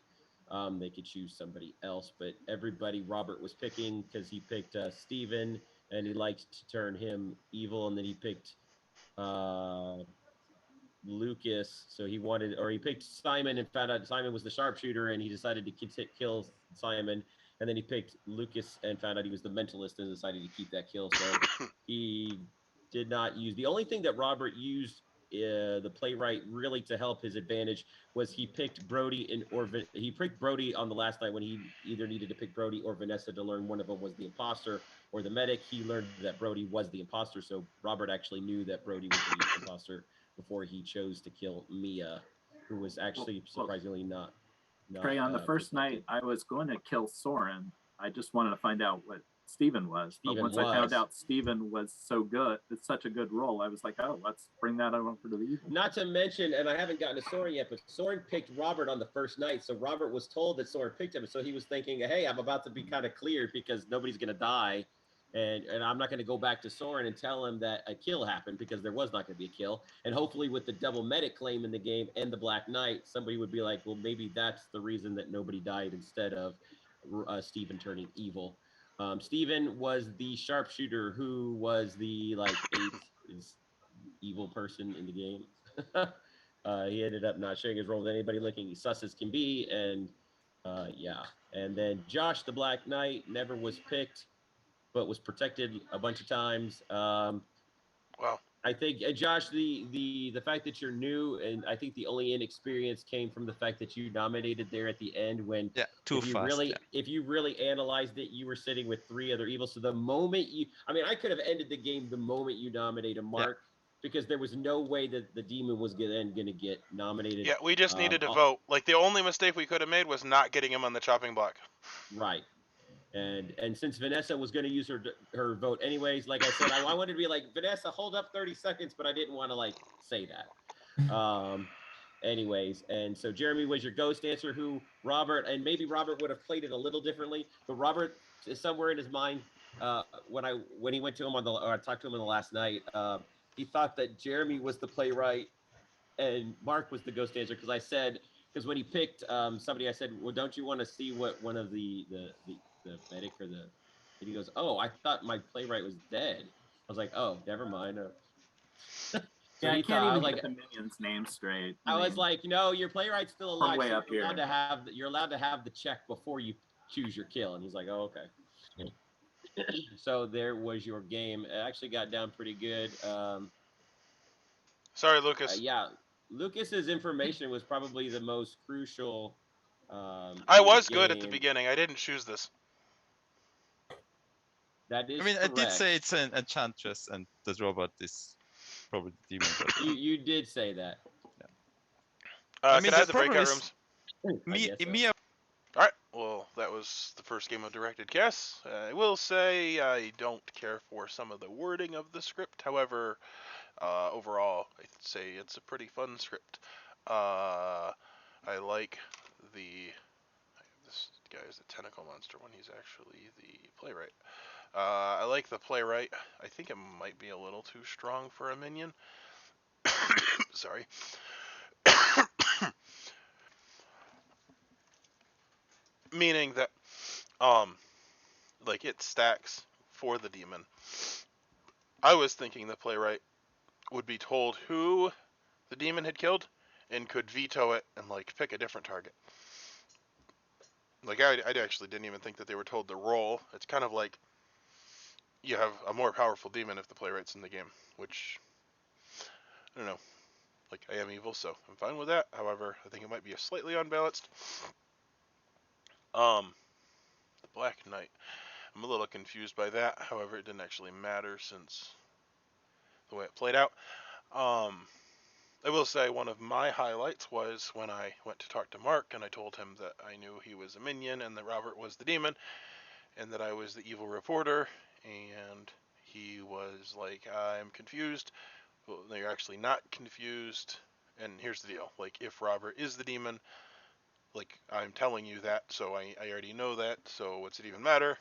S2: They could choose somebody else, but everybody Robert was picking because he picked Steven and he liked to turn him evil, and then he picked Lucas, so he picked Simon and found out Simon was the sharpshooter, and he decided to kill Simon, and then he picked Lucas and found out he was the mentalist and decided to keep that kill. So he did not use the only thing that Robert used the playwright really to help his advantage was he picked Brody he picked Brody on the last night when he either needed to pick Brody or Vanessa to learn one of them was the imposter or the medic. He learned that Brody was the imposter, so Robert actually knew that Brody was the imposter before he chose to kill Mia, who was actually surprisingly not
S10: Trey, on the first night, I was going to kill Soren. I just wanted to find out what Stephen was. But once I found out Stephen was so good, it's such a good role, I was like, oh, let's bring that over to the evil.
S2: Not to mention, and I haven't gotten to Soren yet, but Soren picked Robert on the first night. So Robert was told that Soren picked him. So he was thinking, hey, I'm about to be kind of cleared because nobody's going to die. And I'm not going to go back to Soren and tell him that a kill happened because there was not going to be a kill. And hopefully with the double medic claim in the game and the Black Knight, somebody would be like, well, maybe that's the reason that nobody died instead of Stephen turning evil. Stephen was the sharpshooter who was the eighth evil person in the game. He ended up not sharing his role with anybody, looking as sus as can be. And yeah. And then Josh, the Black Knight, never was picked, but was protected a bunch of times.
S1: Wow.
S2: I think, Josh, the fact that you're new, and I think the only inexperience came from the fact that you nominated there at the end when
S7: too fast.
S2: If you really analyzed it, you were sitting with 3 other evils. So the moment I could have ended the game the moment you nominated Mark, because there was no way that the demon was going to get nominated.
S1: Yeah, we just needed to vote. Like, the only mistake we could have made was not getting him on the chopping block.
S2: Right. And since Vanessa was going to use her vote anyways, like I said, I wanted to be like, Vanessa, hold up 30 seconds, but I didn't want to like say that. Anyways, and so Jeremy was your ghost answer, who Robert, and maybe Robert would have played it a little differently, but Robert is somewhere in his mind, when he went to him or I talked to him on the last night, he thought that Jeremy was the playwright and Mark was the ghost answer, because when he picked somebody, I said, well, don't you want to see what one of the medic or and he goes, oh, I thought my playwright was dead. I was like, oh, never mind.
S10: So yeah, I can't even get the minion's name straight.
S2: I was like, no, your playwright's still alive.
S10: Way
S2: so
S10: up
S2: you're allowed
S10: here.
S2: you're allowed to have the check before you choose your kill. And he's like, oh, okay. So there was your game. It actually got down pretty good.
S1: Sorry, Lucas.
S2: Yeah, Lucas's information was probably the most crucial.
S1: I was good at the beginning. I didn't choose this.
S2: That is
S7: I
S2: correct.
S7: did say it's an enchantress, and the robot is probably the demon. But,
S2: you did say that.
S1: Yeah. Can I have the breakout rooms?
S7: Me.
S1: All right. Well, that was the first game of directed guess. I will say I don't care for some of the wording of the script. However, overall, I'd say it's a pretty fun script. I like this guy is the tentacle monster when he's actually the playwright. I like the playwright. I think it might be a little too strong for a minion. Sorry. Meaning that, like, it stacks for the demon. I was thinking the playwright would be told who the demon had killed and could veto it and, like, pick a different target. Like, I actually didn't even think that they were told the role. It's kind of like you have a more powerful demon if the playwright's in the game, which, I don't know. Like, I am evil, so I'm fine with that. However, I think it might be a slightly unbalanced. The Black Knight. I'm a little confused by that. However, it didn't actually matter since the way it played out. I will say one of my highlights was when I went to talk to Mark and I told him that I knew he was a minion and that Robert was the demon and that I was the evil reporter, and he was like, I'm confused. Well, no, you're actually not confused. And here's the deal. Like, if Robert is the demon, like, I'm telling you that, so I already know that, so what's it even matter?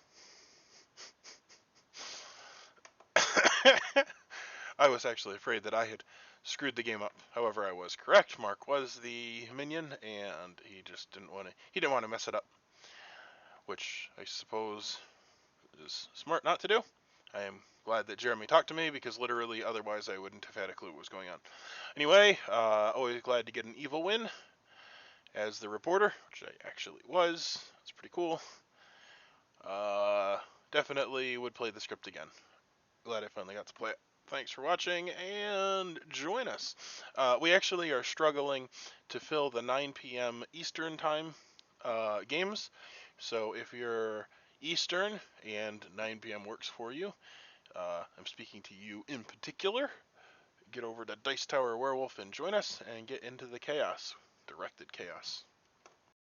S1: I was actually afraid that I had screwed the game up. However, I was correct. Mark was the minion, and he just didn't want to mess it up, which I suppose is smart not to do. I am glad that Jeremy talked to me, because literally otherwise I wouldn't have had a clue what was going on. Anyway, always glad to get an evil win as the reporter, which I actually was. It's pretty cool. Definitely would play the script again. Glad I finally got to play it. Thanks for watching, and join us. We actually are struggling to fill the 9 p.m. Eastern time games. So if you're Eastern and 9 p.m. works for you, I'm speaking to you in particular. Get over to Dice Tower Werewolf and join us and get into the chaos. Directed chaos.